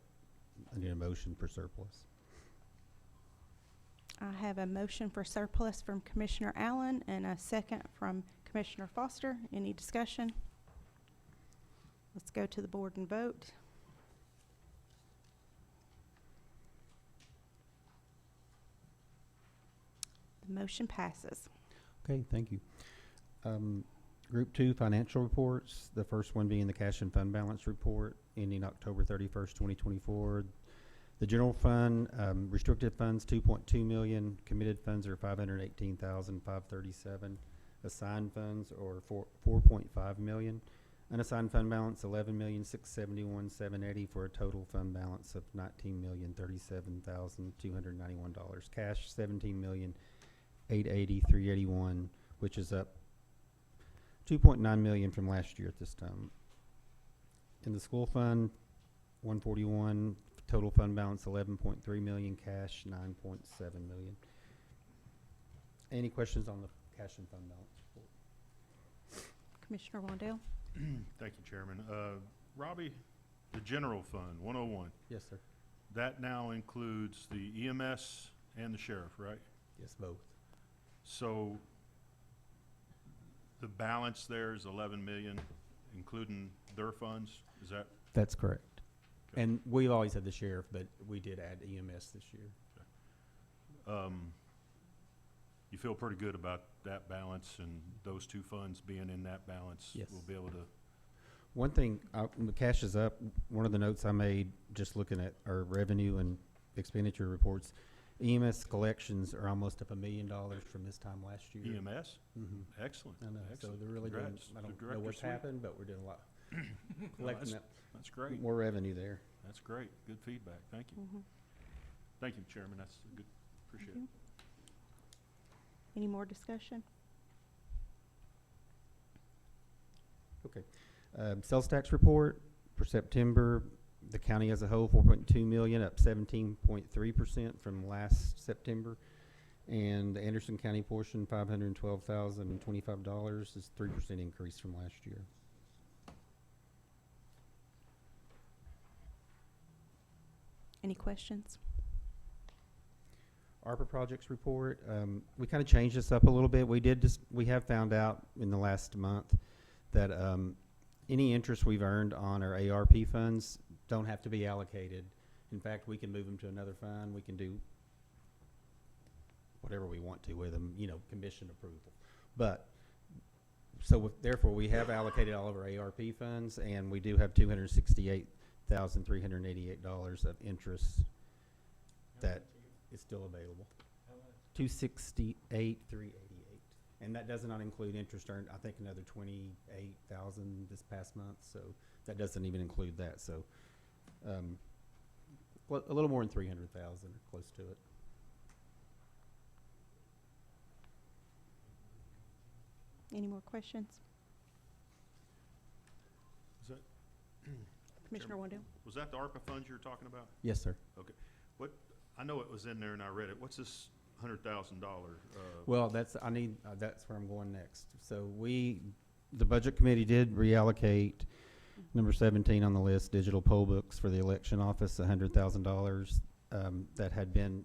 I need a motion for surplus. I have a motion for surplus from Commissioner Allen and a second from Commissioner Foster. Any discussion? Let's go to the board and vote. The motion passes. Okay, thank you. Group 2 financial reports, the first one being the cash and fund balance report ending October 31st, 2024. The general fund, restricted funds, 2.2 million. Committed funds are 518,537. Assigned funds are 4.5 million. Unassigned fund balance, 11,671,780 for a total fund balance of $19,037,291. Cash, 17,880,381, which is up 2.9 million from last year at this time. In the school fund, 141, total fund balance 11.3 million, cash 9.7 million. Any questions on the cash and fund balance report? Commissioner Wandell? Thank you, Chairman. Robbie, the general fund, 101, Yes, sir. that now includes the EMS and the sheriff, right? Yes, both. So the balance there is 11 million, including their funds, is that? That's correct. Okay. And we've always had the sheriff, but we did add EMS this year. You feel pretty good about that balance and those two funds being in that balance? Yes. We'll be able to, One thing, when the cash is up, one of the notes I made, just looking at our revenue and expenditure reports, EMS collections are almost up $1 million from this time last year. EMS? Mhm. Excellent. I know, so Excellent. they're really doing, Congrats. I The don't know director's what's suite. happened, but we're doing a lot, No, collecting that's- that, That's great. more revenue there. That's great. Good feedback. Thank you. Mhm. Thank you, Chairman. That's good. Appreciate it. you. Any more discussion? Okay. Sales tax report for September, the county as a whole, 4.2 million, up 17.3% from last September. And the Anderson County portion, $512,025, is 3% increase from last year. Any questions? ARPA projects report, we kind of changed this up a little bit. We have found out in the last month that any interest we've earned on our ARP funds don't have to be allocated. In fact, we can move them to another fund. We can do whatever we want to with them, commission approval. But, therefore, we have allocated all of our ARP funds, and we do have $268,388 of interest that is still available. 268,388, and that does not include interest earned. I think another 28,000 this past month, so that doesn't even include that. So, a little more than 300,000, or close to it. Any more questions? Is that, Commissioner Wendell? was that the ARPA funds you were talking about? Yes, sir. Okay. I know it was in there and I read it. What's this $100,000? Well, that's where I'm going next. So the budget committee did reallocate number 17 on the list, digital poll books for the election office, $100,000 that had been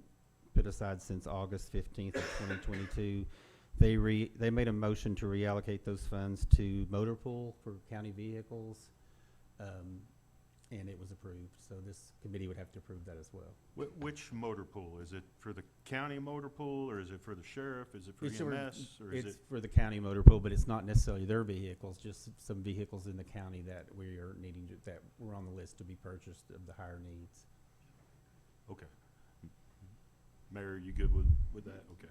put aside since August 15th of 2022. They made a motion to reallocate those funds to motor pool for county vehicles, and it was approved. So this committee would have to approve that as well. Which motor pool? Is it for the county motor pool, or is it for the sheriff? Is it for EMS? Or is It's it? for the county motor pool, but it's not necessarily their vehicles, just some vehicles in the county that we are needing that were on the list to be purchased of the higher needs. Okay. Mayor, you good with that? Okay.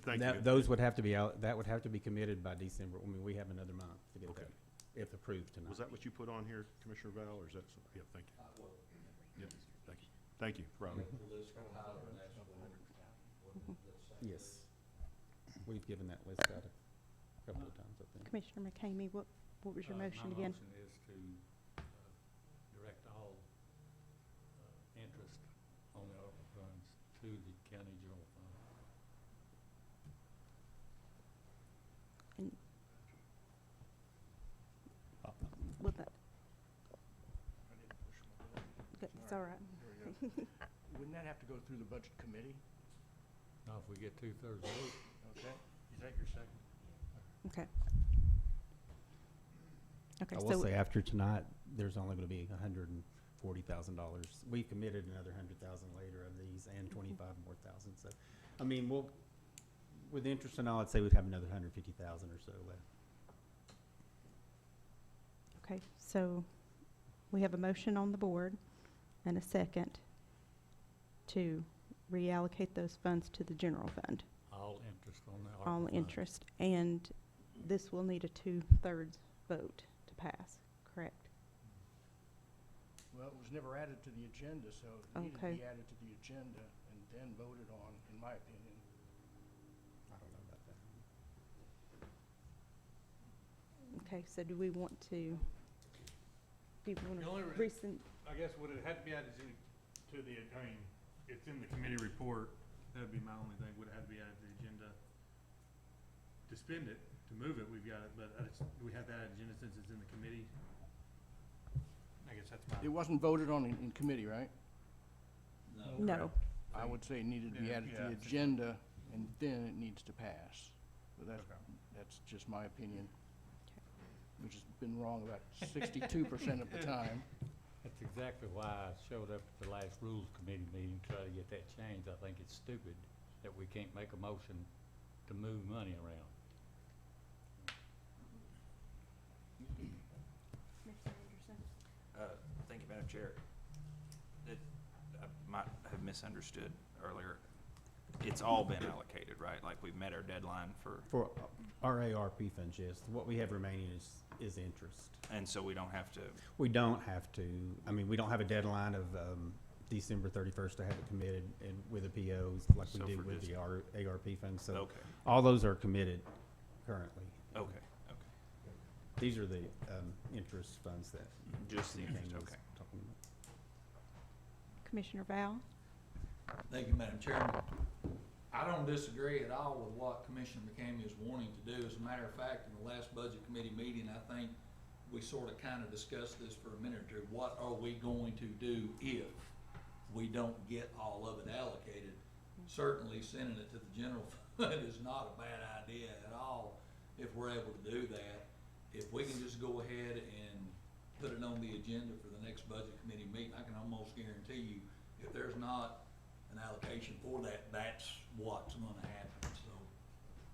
Thank you. Those would have to be that would have to be committed by December. I mean, we have another month to get Okay. that, if approved tonight. Was that what you put on here, Commissioner Val, or is that, yeah, thank you. Yeah, thank you. Thank you, Robbie. Yes. We've given that list out a couple of times, I think. Commissioner McCamey, what was your motion again? My motion is to direct all interest on the ARPA funds to the county general fund. And with that, it's all right. Wouldn't that have to go through the budget committee? Now, if we get 2/3 vote, Okay, is that your second? Okay. Okay, I will say after tonight, there's only going to be $140,000. We committed another 100,000 later of these, and 25 more thousand. So, I mean, with interest and all, I'd say we'd have another 150,000 or so left. Okay, so we have a motion on the board and a second to reallocate those funds to the general fund. all interest on the ARPA All fund. interest, and this will need a 2/3 vote to pass, correct? Well, it was never added to the agenda, so it needed to Okay. be added to the agenda and then voted on, in my opinion. I don't know about that. Okay, so do we want to, do you want The only to re- rescind? I guess would it have to be added to the, I mean, it's in the committee report, that'd be my only thing, would it have to be added to the agenda to spend it, to to move it, we've got it, but do we have that agenda since it's in the committee? I guess that's my. It wasn't voted on in committee, right? No. I would say it needed to be added to the Yeah. agenda, and then it needs to pass. But Okay. that's just my opinion, which has been wrong about 62% of the time. That's exactly why I showed up at the last Rules Committee meeting, to try to get that changed. I think it's stupid that we can't make a motion to move money around. Thank you, Madam Chair. I might have misunderstood earlier. It's all been allocated, right? Like we've met our deadline For our ARP funds, yes. What we have remaining is interest. and so we don't have to, We don't have to, I mean, we don't have a deadline of December 31st to have it committed and with the POs like we So did for with the ARP funds. So okay, all those are committed currently. okay. These are the interest funds that. Just the interest, King was okay. talking about. Commissioner Val? Thank you, Madam Chairman. I don't disagree at all with what Commissioner McCamey is wanting to do. As a matter of fact, in the last Budget Committee meeting, I think we sort of kind of discussed this for a minute or two. What are we going to do if we don't get all of it allocated? Certainly sending it to the general fund is not a bad idea at all if we're able to do that. If we can just go ahead and put it on the agenda for the next Budget Committee meeting, I can almost guarantee you, if there's not an allocation for that, that's what's gonna happen. So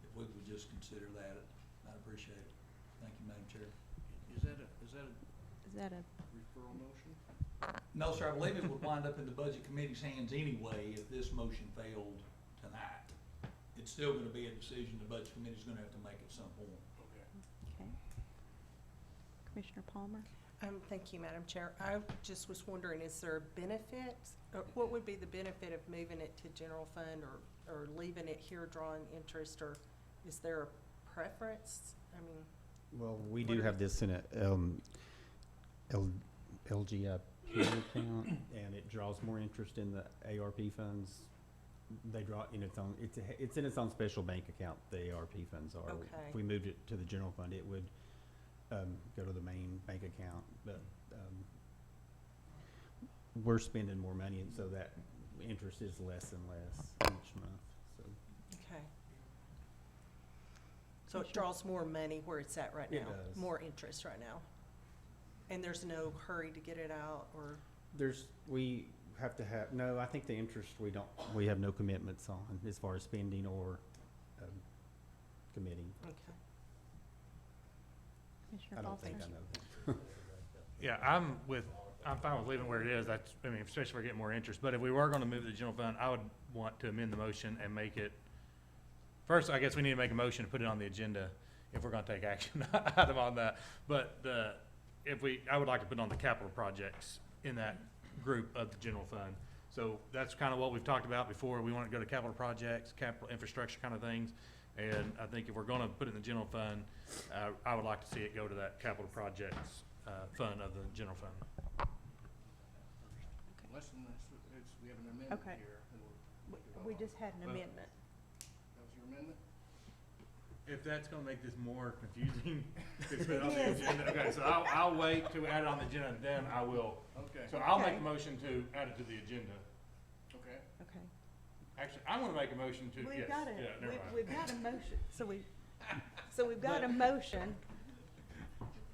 if we would just consider that, I'd appreciate it. Thank you, Madam Chair. Is that a Is that a, referral motion? No, sir, I believe it would wind up in the Budget Committee's hands anyway if this motion failed tonight. It's still gonna be a decision the Budget Committee's gonna have to make at some point. Okay. okay. Commissioner Palmer? Thank you, Madam Chair. I just was wondering, is there a benefit, or what would be the benefit of moving it to general fund or leaving it here drawing interest, or is there a preference? I mean, Well, we What do are have the- this in a LGIP account, and it draws more interest in the ARP funds. They draw in its own, it's in its own special bank account, the ARP funds are. Okay. If we moved it to the general fund, it would go to the main bank account, but we're spending more money, and so that interest is less and less each month, so. okay. So it draws more money where it's at right now? It does. More interest right now? And there's no hurry to get it out, or? We have to have, no, I think the interest, we have no commitments on as far as spending or committing. Okay. Commissioner I don't Foster? think I know that. Yeah, I'm fine with leaving it where it is. That's, I mean, especially if we're getting more interest. But if we were gonna move it to the general fund, I would want to amend the motion and make it, first, I guess we need to make a motion to put it on the agenda if we're gonna take action item on that. But I would like to put on the capital projects in that group of the general fund. So that's kind of what we've talked about before. We want to go to capital projects, capital infrastructure kind of things. And I think if we're gonna put it in the general fund, I would like to see it go to that capital projects, fund of the general fund. Unless we have an amendment Okay. here. then We just had an Well- amendment. That was your amendment? If that's gonna make this more confusing, it's been on the Yes. agenda. Okay, so I'll wait till we add it on the agenda, and then I will. Okay. So I'll make Okay. a motion to add it to the agenda. Okay. Okay. Actually, I wanna make a motion to, We've yes, got yeah, never mind. we've got a motion, so we've got a motion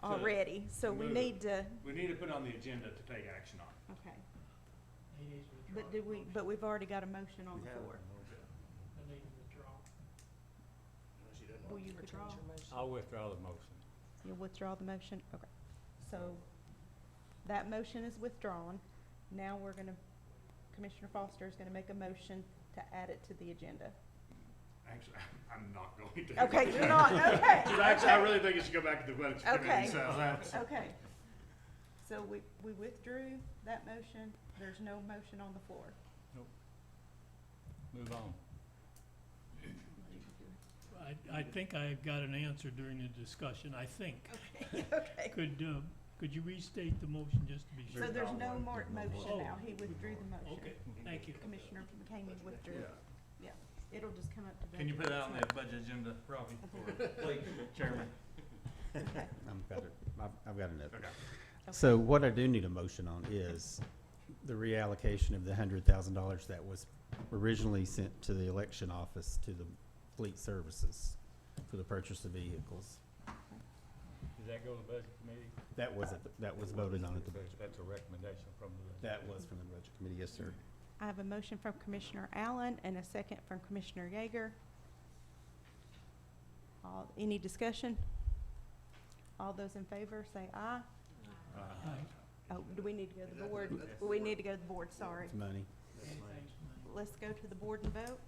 already, so we move need to, We need to put it on the agenda to take action on. okay. But we've already got a motion on the floor. Unless you didn't Will want you Or withdraw? change your motion? I'll withdraw the motion. You'll withdraw the motion? Okay. So that motion is withdrawn. Now we're gonna, Commissioner Foster is gonna make a motion to add it to the agenda. Actually, I'm not going to. Okay, you're not, okay. So actually, I really think it should go back to the budget Okay. committee, so that's. Okay. So we withdrew that motion. There's no motion on the floor. Move on. I think I got an answer during the discussion, I think. Okay. Could you restate the motion just to be So sure? there's no more Oh. motion now. He withdrew the motion. Okay, thank you. Commissioner McCamey withdrew. Yeah. It'll just come up to. Can you put budget it out on next the budget agenda, Robbie, Okay. please, Chairman? I've got another. Okay. So what I do need a motion on is the reallocation of the $100,000 that was originally sent to the election office to the fleet services for the purchase of vehicles. Does that go to the budget committee? That was voted on at the budget. That's a recommendation from the. That was from the budget committee, yes, sir. I have a motion from Commissioner Allen and a second from Commissioner Yeager. Any discussion? All those in favor say aye. Oh, do we need to go to the board? We need to go to the board, sorry. It's money. Let's go to the board and vote.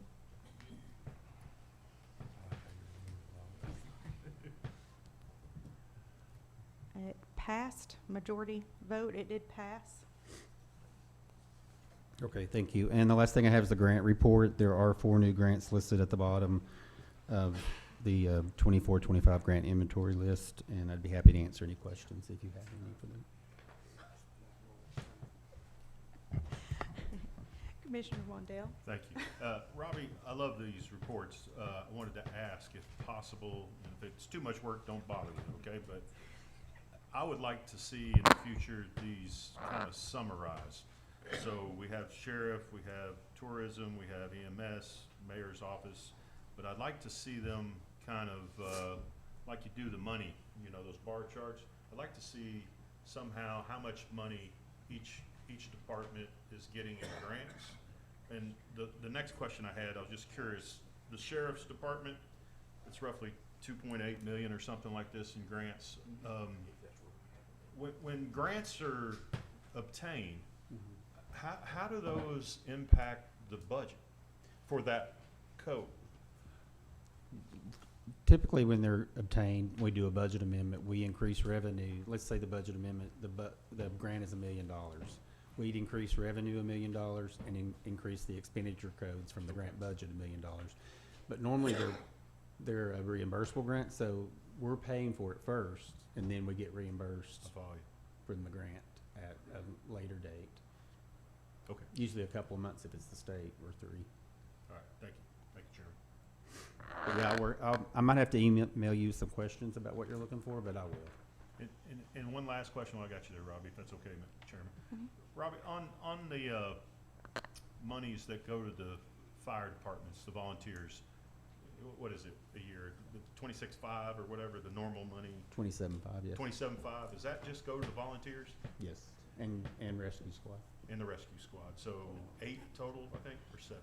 It passed, majority vote, it did pass. Okay, thank you. And the last thing I have is the grant report. There are 4 new grants listed at the bottom of the 24-25 grant inventory list, and I'd be happy to answer any questions if you have any for them. Commissioner Wandell? Thank you. Robbie, I love these reports. I wanted to ask if possible, and if it's too much work, don't bother with it, okay? But I would like to see in the future these kind of summarized. So we have sheriff, we have tourism, we have EMS, mayor's office, but I'd like to see them kind of, like you do the money, you know, those bar charts. I'd like to see somehow how much money each department is getting in grants. And the next question I had, I was just curious, the sheriff's department, it's roughly 2.8 million or something like this in grants. When grants are obtained, how do those impact the budget for that code? Typically, when they're obtained, we do a budget amendment. We increase revenue. Let's say the budget amendment, the grant is $1 million. We'd increase revenue $1 million and increase the expenditure codes from the grant budget $1 million. But normally, they're a reimbursable grant, so we're paying for it first, and then we get reimbursed from the grant at a later date. Okay. Usually a couple of months if it's the state, or 3. All right, thank you. Thank you, Chairman. But yeah, I might have to email you some questions about what you're looking for, but I will. And one last question while I got you there, Robbie, if that's okay, Mr. Chairman. Robbie, on the monies that go to the fire departments, the volunteers, what is it a year? 26.5 or whatever the normal money? 27.5, yes. 27.5. Does that just go to the volunteers? Yes, and rescue squad. And the rescue squad. So 8 total, I think, or 7?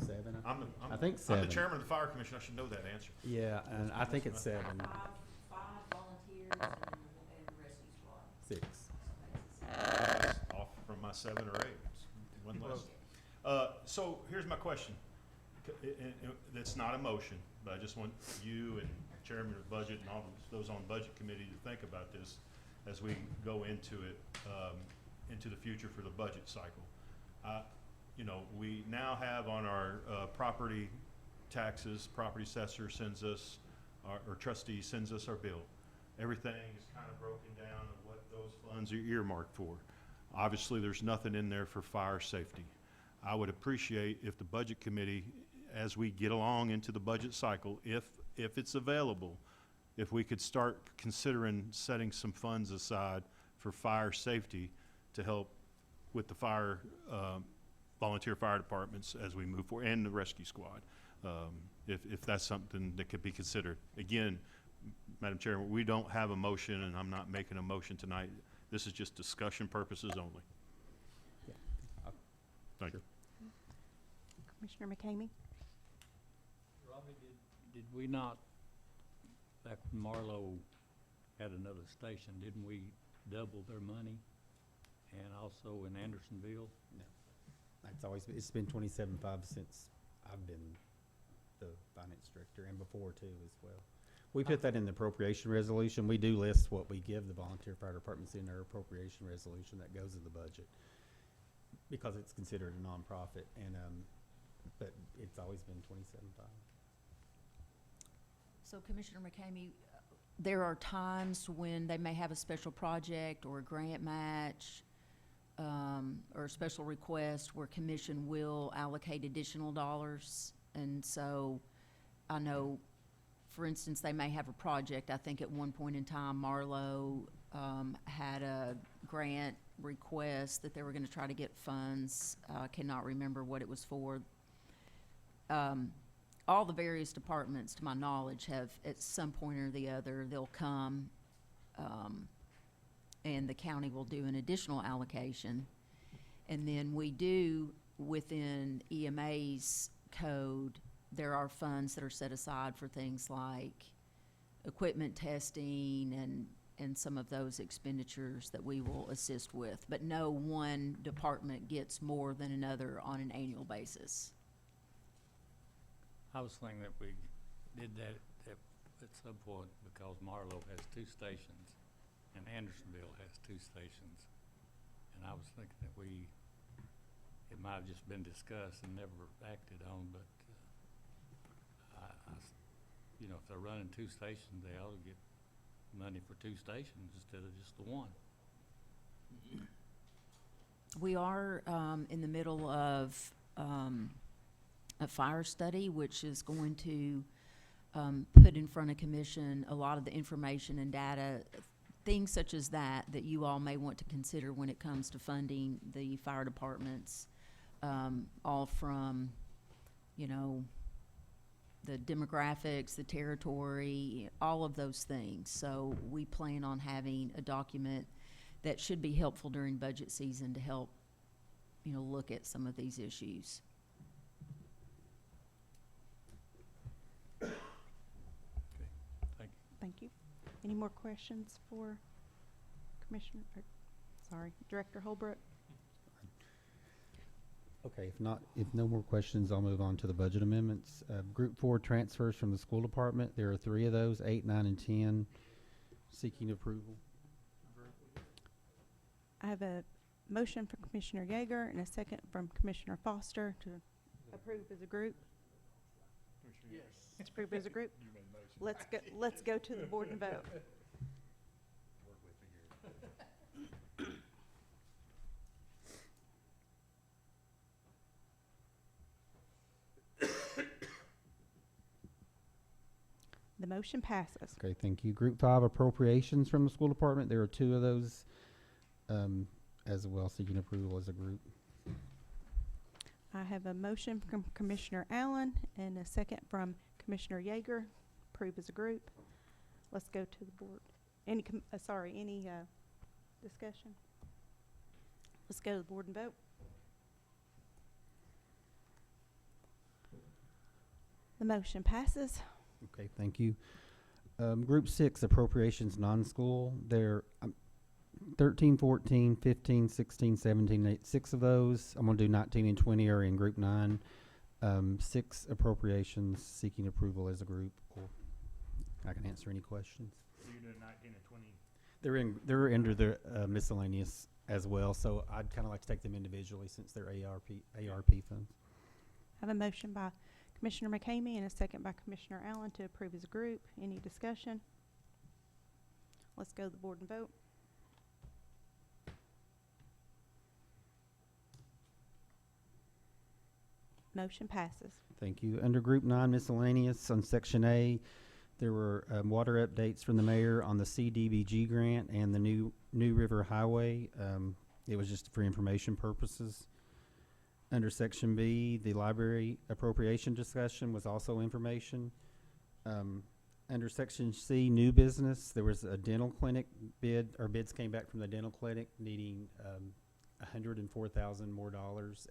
7. I think I'm 7. the chairman of the fire commission. I should know that answer. Yeah, and I think it's 7. Five volunteers and rescue squad. 6. Off from my 7 or 8. One less. So here's my question. It's not a motion, but I just want you and chairman of budget and all those on budget committee to think about this as we go into it, into the future for the budget cycle. You know, we now have on our property taxes, property assessor sends us, or trustee sends us our bill. Everything is kind of broken down of what those funds are earmarked for. Obviously, there's nothing in there for fire safety. I would appreciate if the budget committee, as we get along into the budget cycle, if it's available, if we could start considering setting some funds aside for fire safety to help with the fire, volunteer fire departments as we move forward, and the rescue squad, if that's something that could be considered. Again, Madam Chairman, we don't have a motion, and I'm not making a motion tonight. This is just discussion purposes only. Thank you. Commissioner McCamey? Robbie, did we not, back when Marlowe had another station, didn't we double their money? And also in Andersonville? No. It's been 27.5 since I've been the finance director, and before too as well. We put that in the appropriation resolution. We do list what we give the volunteer fire departments in our appropriation resolution that goes in the budget, because it's considered a nonprofit, and but it's always been 27.5. So Commissioner McCamey, there are times when they may have a special project or a grant match, or a special request where commission will allocate additional dollars And so I know, for instance, they may have a project. I think at one point in time, Marlowe had a grant request that they were going to try to get funds. I cannot remember what it was for. All the various departments, to my knowledge, have at some point or the other, they'll come and the county will do an additional allocation. And then we do, within EMA's code, there are funds that are set aside for things like equipment testing and some of those expenditures that we will assist with. But no one department gets more than another on an annual basis. I was thinking that we did that at some point because Marlowe has 2 stations and Andersonville has 2 stations. And I was thinking that it might have just been discussed and never acted on, but you know, if they're running 2 stations, they ought to get money for 2 stations instead of just the one. We are in the middle of a fire study, which is going to put in front of commission a lot of the information and data, things such as that you all may want to consider when it comes to funding the fire departments, all from, you know, the demographics, the territory, all of those things. So we plan on having a document that should be helpful during budget season to help, you know, look at some of these issues. Thank you. Thank you. Any more questions for Director Holbrook? Okay, if no more questions, I'll move on to the budget amendments. Group 4 transfers from the school department. There are 3 of those, 8, 9, and 10, seeking approval. I have a motion from Commissioner Yeager and a second from Commissioner Foster to approve as a group. Yes. Let's approve as a group. Let's go to the board and vote. The motion passes. Okay, thank you. Group 5 appropriations from the school department. There are 2 of those as well, seeking approval as a group. I have a motion from Commissioner Allen and a second from Commissioner Yeager. Approve as a group. Let's go to the board. Any discussion? Let's go to the board and vote. The motion passes. Okay, thank you. Group 6 appropriations non-school. There 13, 14, 15, 16, 17, 8, 6 of those. I'm going to do 19 and 20 are in group 9. 6 appropriations seeking approval as a group. Or I can answer any questions. So you're doing 19 and 20? They're under the miscellaneous as well, so I'd kind of like to take them individually since they're ARP funds. I have a motion by Commissioner McCamey and a second by Commissioner Allen to approve as a group. Any discussion? Let's go to the board and vote. Motion passes. Thank you. Under Group 9 miscellaneous on Section A, there were water updates from the mayor on the CDBG grant and the New River Highway. It was just for information purposes. Under Section B, the library appropriation discussion was also information. Under Section C, new business, there was a dental clinic bid, or bids came back from the dental clinic needing $104,000 more,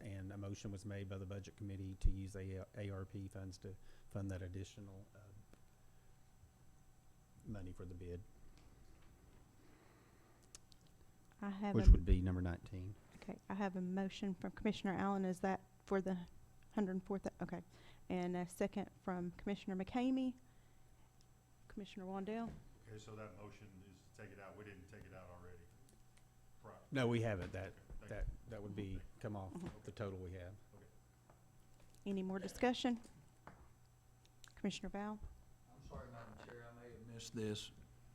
and a motion was made by the budget committee to use ARP funds to fund that additional money for the bid, which would be number 19. Okay, I have a motion from Commissioner Allen. Is that for the 104th? Okay. And a second from Commissioner McCamey. Commissioner Wandell? Okay, so that motion is to take it out. We didn't take it out already. No, we haven't. That would be come off the total we have. Any more discussion? Commissioner Val? I'm sorry, Madam Chair, I may have missed this.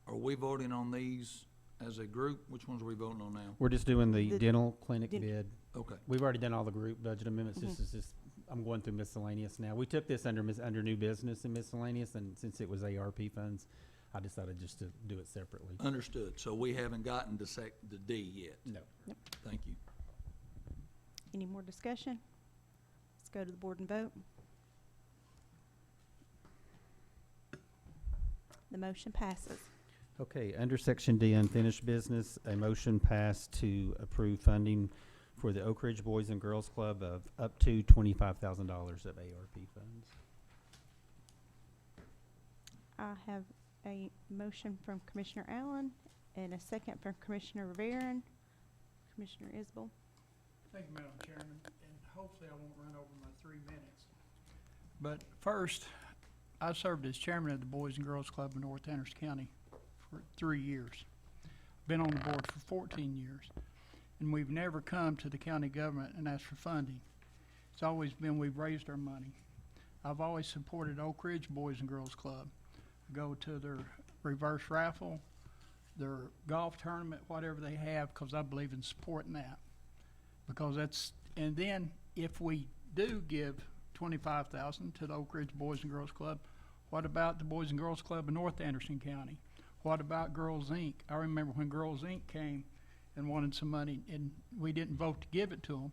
Are we voting on these as a group? Which ones are we voting on now? We're just doing the dental clinic bid. Okay. We've already done all the group budget amendments. This is just I'm going through miscellaneous now. We took this under under new business and miscellaneous, and since it was ARP funds, I decided just to do it separately. Understood. So we haven't gotten to the D yet? No. Thank you. Any more discussion? Let's go to the board and vote. The motion passes. Okay, under Section D, unfinished business, a motion passed to approve funding for the Oak Ridge Boys and Girls Club of up to $25,000 of ARP funds. I have a motion from Commissioner Allen and a second from Commissioner Rivera. Commissioner Isbell. Thank you, Madam Chairman, and hopefully I won't run over my 3 minutes. But first, I served as chairman of the Boys and Girls Club in North Anderson County for 3 years. Been on the board for 14 years, and we've never come to the county government and asked for funding. It's always been we've raised our money. I've always supported Oak Ridge Boys and Girls Club. I go to their reverse raffle, their golf tournament, whatever they have, because I believe in supporting that. Because that's, and then if we do give $25,000 to the Oak Ridge Boys and Girls Club, what about the Boys and Girls Club in North Anderson County? What about Girls Inc.? I remember when Girls Inc. came and wanted some money, and we didn't vote to give it to them.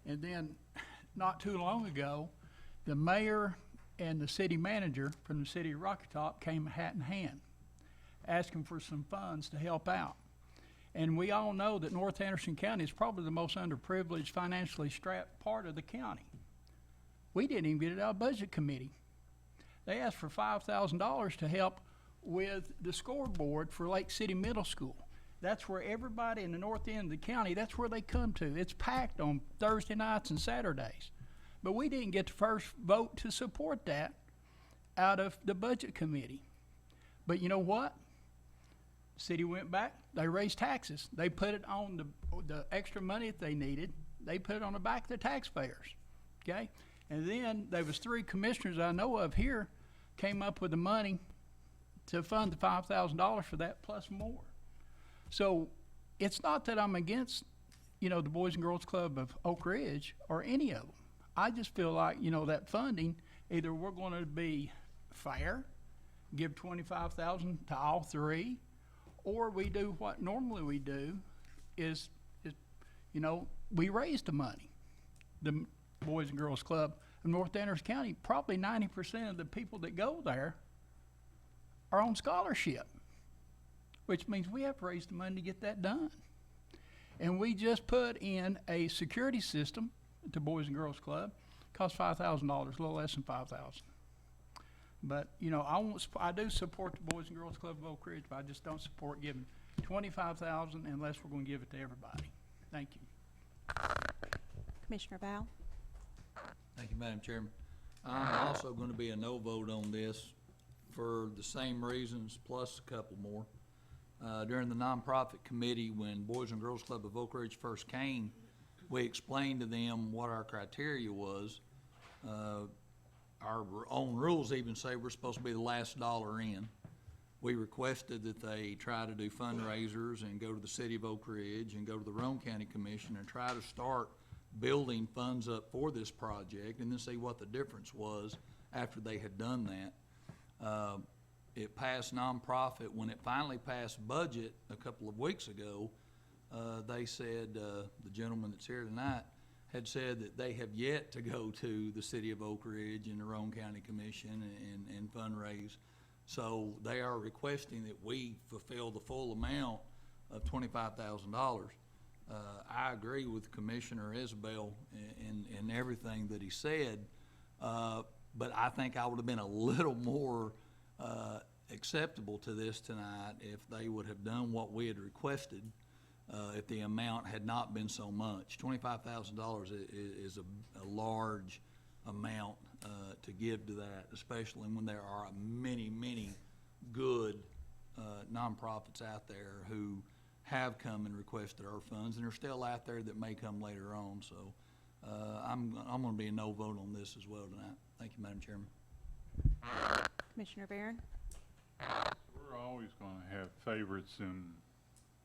And then, not too long ago, the mayor and the city manager from the city of Rocky Top came hat in hand, asking for some funds to help out. And we all know that North Anderson County is probably the most underprivileged, financially strapped part of the county. We didn't even get it out of budget committee. They asked for $5,000 to help with the scoreboard for Lake City Middle School. That's where everybody in the north end of the county, that's where they come to. It's packed on Thursday nights and Saturdays. But we didn't get the first vote to support that out of the budget committee. But you know what? City went back, they raised taxes. They put it on the extra money that they needed. They put it on the back of the taxpayers, okay? And then there was 3 commissioners I know of here came up with the money to fund the $5,000 for that plus more. So it's not that I'm against, the Boys and Girls Club of Oak Ridge or any of them. I just feel like, that funding, either we're going to be fair, give $25,000 to all 3, or we do what normally we do is we raise the money. The Boys and Girls Club of North Anderson County, probably 90% of the people that go there are on scholarship, which means we have to raise the money to get that done. And we just put in a security system at the Boys and Girls Club, cost $5,000, a little less than $5,000. But, I do support the Boys and Girls Club of Oak Ridge, but I just don't support giving $25,000 unless we're going to give it to everybody. Thank you. Commissioner Val. Thank you, Madam Chairman. I'm also going to be a no vote on this for the same reasons, plus a couple more. During the nonprofit committee, when Boys and Girls Club of Oak Ridge first came, we explained to them what our criteria was. Our own rules even say we're supposed to be the last dollar in. We requested that they try to do fundraisers and go to the city of Oak Ridge and go to the Roane County Commission and try to start building funds up for this project and then see what the difference was after they had done that. It passed nonprofit. When it finally passed budget a couple of weeks ago, they said, the gentleman that's here tonight had said that they have yet to go to the city of Oak Ridge and the Roane County Commission and fundraise. So they are requesting that we fulfill the full amount of $25,000. I agree with Commissioner Isbell in everything that he said, but I think I would have been a little more acceptable to this tonight if they would have done what we had requested, if the amount had not been so much. $25,000 is a large amount to give to that, especially when there are many, many good nonprofits out there who have come and requested our funds, and are still out there that may come later on. So I'm going to be a no vote on this as well tonight. Thank you, Madam Chairman. Commissioner Barron. We're always going to have favorites in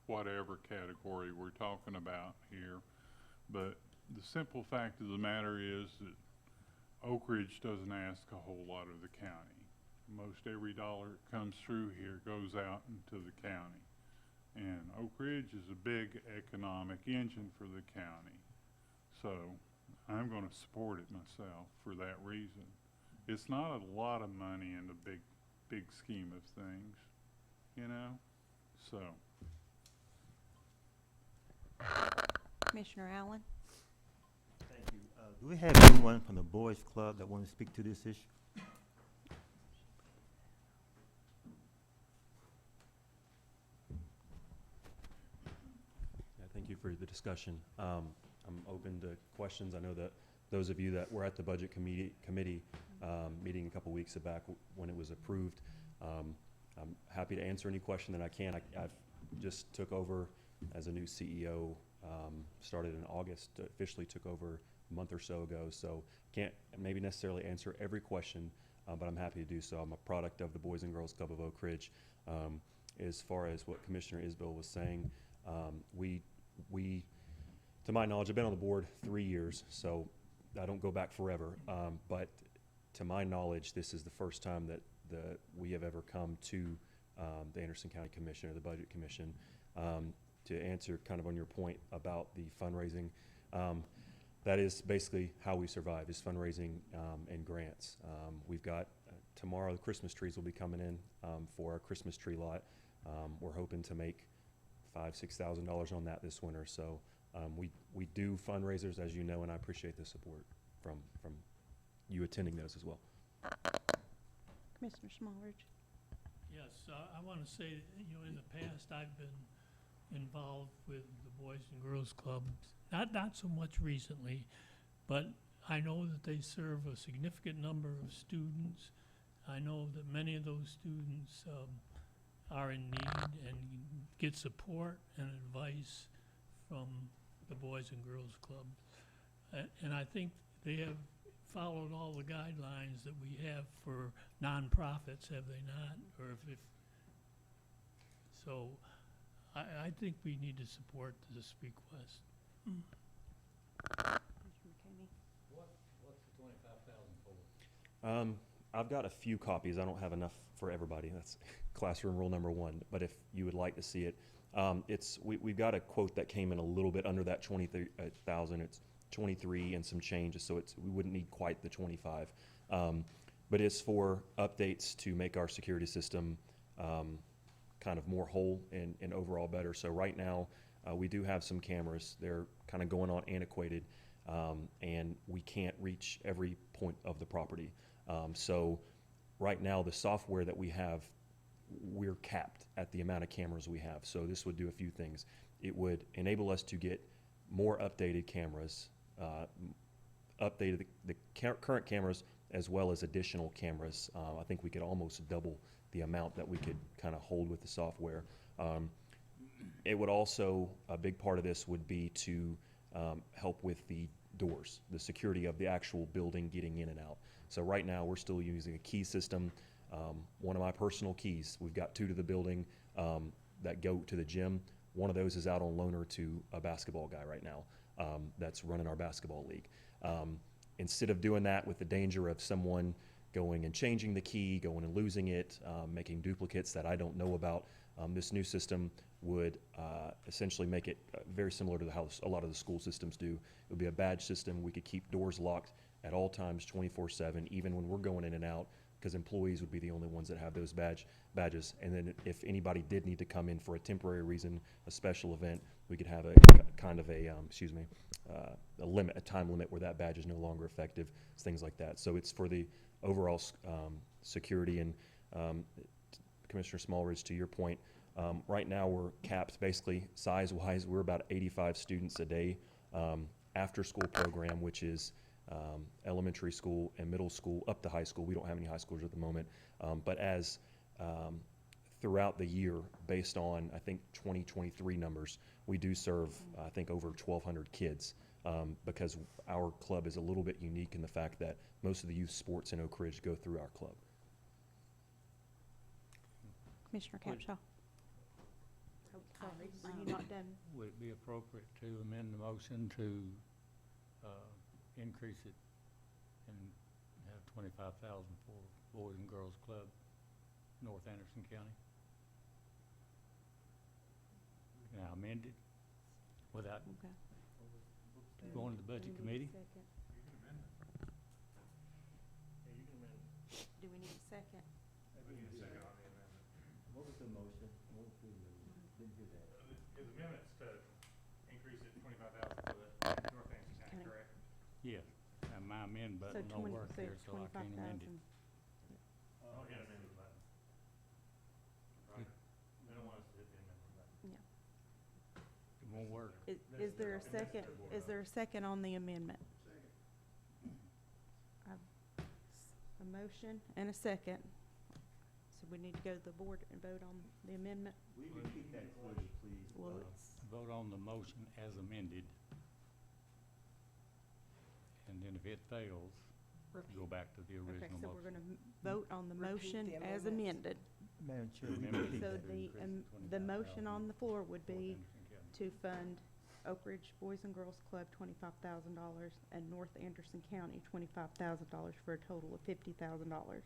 whatever category we're talking about here, but the simple fact of the matter is that Oak Ridge doesn't ask a whole lot of the county. Most every dollar that comes through here goes out into the county. And Oak Ridge is a big economic engine for the county. So I'm gonna support it myself for that reason. It's not a lot of money in the big scheme of things, you know? So, Commissioner Allen? Thank you. Do we have anyone from the Boys Club that want to speak to this issue? Yeah, thank you for the discussion. I'm open to questions. I know that those of you that were at the Budget Committee meeting a couple weeks back when it was approved, I'm happy to answer any question that I can. I've just took over as a new CEO, started in August, officially took over a month or so ago, so can't maybe necessarily answer every question, but I'm happy to do so. I'm a product of the Boys and Girls Club of Oak Ridge. As far as what Commissioner Isbell was saying, we, to my knowledge, I've been on the board 3 years, so I don't go back forever, but to my knowledge, this is the first time that we have ever come to the Anderson County Commission or the Budget Commission. To answer kind of on your point about the fundraising, that is basically how we survive, is fundraising and grants. We've got tomorrow the Christmas trees will be coming in for our Christmas tree lot. We're hoping to make $5,000–6,000 on that this winter. So we do fundraisers, as you know, and I appreciate the support from you attending those as well. Commissioner Smallridge? Yes, I want to say, in the past, I've been involved with the Boys and Girls Club, not so much recently, but I know that they serve a significant number of students. I know that many of those students are in need and get support and advice from the Boys and Girls Club. And I think they have followed all the guidelines that we have for nonprofits, have they not? Or if so, I think we need to support this request. Commissioner McCamey? What's the 25,000 for? I've got a few copies. I don't have enough for everybody. That's classroom rule number 1. But if you would like to see it, we've got a quote that came in a little bit under that 23,000. It's 23 and some changes, so we wouldn't need quite the 25. But it's for updates to make our security system kind of more whole and overall better. So right now, we do have some cameras. They're kind of going on antiquated, and we can't reach every point of the property. So right now, the software that we have, we're capped at the amount of cameras we have. So this would do a few things. It would enable us to get more updated cameras, updated the current cameras as well as additional cameras. I think we could almost double the amount that we could kind of hold with the software. It would also, a big part of this would be to help with the doors, the security of the actual building getting in and out. So right now we're still using a key system. One of my personal keys, we've got 2 to the building that go to the gym. One of those is out on loaner to a basketball guy right now that's running our basketball league. Instead of doing that with the danger of someone going and changing the key, going and losing it, making duplicates that I don't know about, this new system would essentially make it very similar to how a lot of the school systems do. It would be a badge system. We could keep doors locked at all times 24/7, even when we're going in and out, because employees would be the only ones that have those badges. And then if anybody did need to come in for a temporary reason, a special event, we could have a kind of a limit, a time limit where that badge is no longer effective, things like that. So it's for the overall security. And Commissioner Smallridge, to your point, right now we're capped basically size-wise. We're about 85 students a day. After-school program, which is elementary school and middle school up to high school. We don't have any high schoolers at the moment, but as throughout the year, based on I think 2023 numbers, we do serve I think over 1,200 kids because our club is a little bit unique in the fact that most of the youth sports in Oak Ridge go through our club. Commissioner Capshaw? Oh, sorry, are you not done? Would it be appropriate to amend the motion to increase it and $25,000 for Boys and Girls Club, North Anderson County. Can I amend it without Okay. going to the budget committee? Do we need a second? What was the motion? What was the, didn't hear that. The amendment's to increase it to 25,000 for the North Anderson County, Okay. correct? Yes. And my amend So button don't 20, work so here, it's so I can't amend it. 25,000. Oh, hit amendment button. Right. They don't want us to hit the amendment button. It won't work. Is there a second, is there a second on the amendment? A motion and a second. So we need to go to the board and vote on the amendment? Will you repeat that slowly, please? Well, it's, Vote on the motion as amended. And then if it fails, go back to the okay, original so motion. we're gonna vote on the Repeat motion the as amendment. amended. Madam Chair, will you Amendment. repeat So that? the motion on the floor would be North Anderson County. to fund Oak Ridge Boys and Girls Club $25,000 and North Anderson County $25,000 for a total of $50,000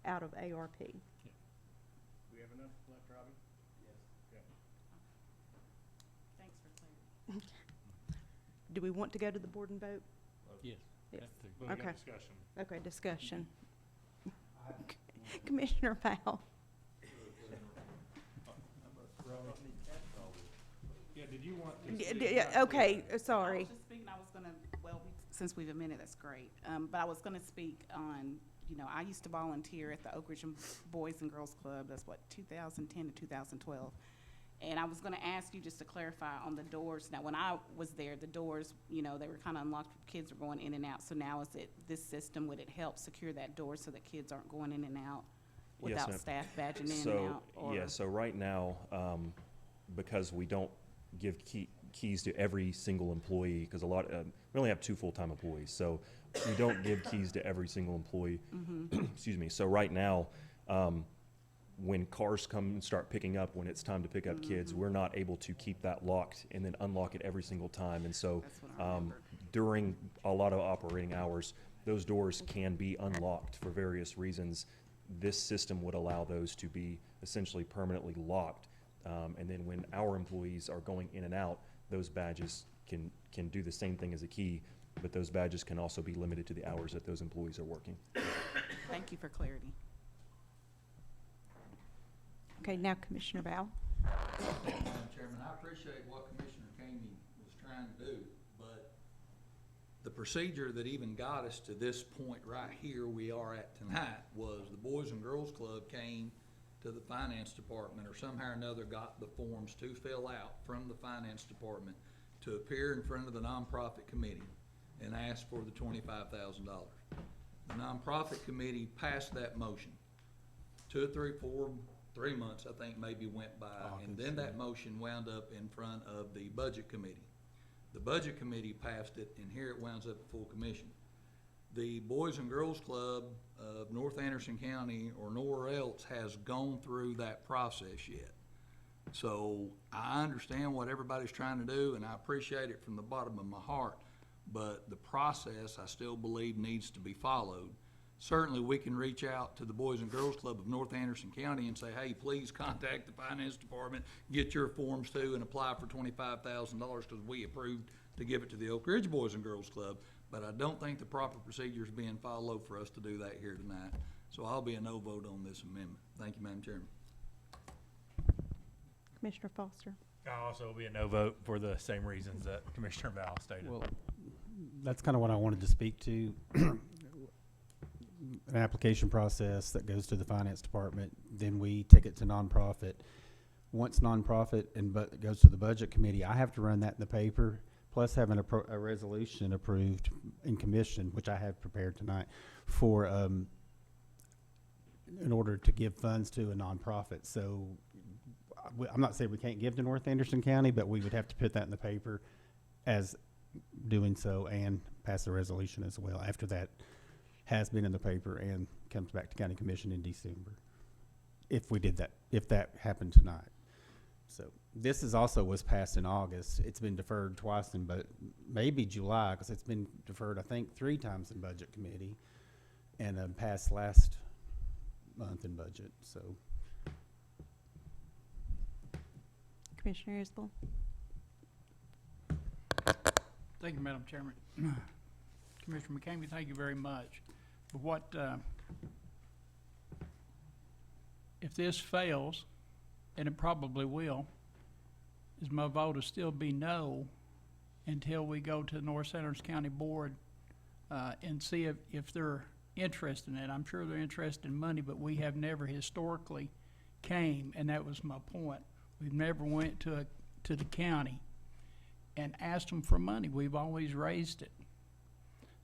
out of ARP. We have enough left, Robbie? Thanks for clarity. Do we want to go to the board and vote? Yes. Yes. have to. Well, we got Okay. discussion. Okay, discussion. Commissioner Powell. Yeah, did you want to? Okay, I sorry. was just speaking, I was gonna, well, since we've amended, that's great. But I was gonna speak on, you know, I used to volunteer at the Oak Ridge Boys and Girls Club, that's what, 2010 to 2012. And I was gonna ask you just to clarify on the doors. Now, when I was there, the doors, you know, they were kinda unlocked, kids were going in and out. So now is it, this system, would it help secure that door so that kids aren't going in and out Yes, without ma'am. staff badging in and So, out? Or- yeah, so right now, because we don't give keys to every single employee, because we only have 2 full-time employees, so we don't give keys to every single employee. Excuse me. So right now, when cars come and start picking up, when it's time to pick up kids, we're not able to keep that locked and then unlock it every single time. And so That's what I remembered. during a lot of operating hours, those doors can be unlocked for various reasons. This system would allow those to be essentially permanently locked. And then when our employees are going in and out, those badges can do the same thing as a key, but those badges can also be limited to the hours that those employees are working. Thank you for clarity. Okay, now Commissioner Val. Madam Chairman, I appreciate what Commissioner Kami was trying to do, but the procedure that even got us to this point right here we are at tonight was the Boys and Girls Club came to the finance department or somehow or another got the forms to fill out from the finance department to appear in front of the nonprofit committee and ask for the $25,000. The nonprofit committee passed that motion. 2 or 3 months, I think, maybe went by, and then that motion wound up in front of the budget committee. The budget committee passed it, and here it winds up at full commission. The Boys and Girls Club of North Anderson County or nowhere else has gone through that process yet. So I understand what everybody's trying to do, and I appreciate it from the bottom of my heart, but the process, I still believe, needs to be followed. Certainly, we can reach out to the Boys and Girls Club of North Anderson County and say, hey, please contact the finance department, get your forms too, and apply for $25,000 because we approved to give it to the Oak Ridge Boys and Girls Club. But I don't think the proper procedure is being followed for us to do that here tonight. So I'll be a no vote on this amendment. Thank you, Madam Chairman. Commissioner Foster. I'll also be a no vote for the same reasons that Commissioner Val stated. Well, that's kind of what I wanted to speak to. An application process that goes to the finance department, then we take it to nonprofit. Once nonprofit and it goes to the budget committee, I have to run that in the paper, plus having a resolution approved in commission, which I have prepared tonight, for in order to give funds to a nonprofit. So I'm not saying we can't give to North Anderson County, but we would have to put that in the paper as doing so and pass a resolution as well after that has been in the paper and comes back to county commission in December. If we did that, if that happened tonight. So this is also was passed in August. It's been deferred twice maybe July, because it's been deferred, I think, 3 times in budget committee. and passed last month in budget, so. Commissioner Isbell? Thank you, Madam Chairman. Commissioner McCamey, thank you very much. But what, if this fails, and it probably will, is my vote will still be no until we go to the North Centers County Board and see if they're interested in it. I'm sure they're interested in money, but we have never historically came, and that was my point. We've never went to the county and asked them for money. We've always raised it.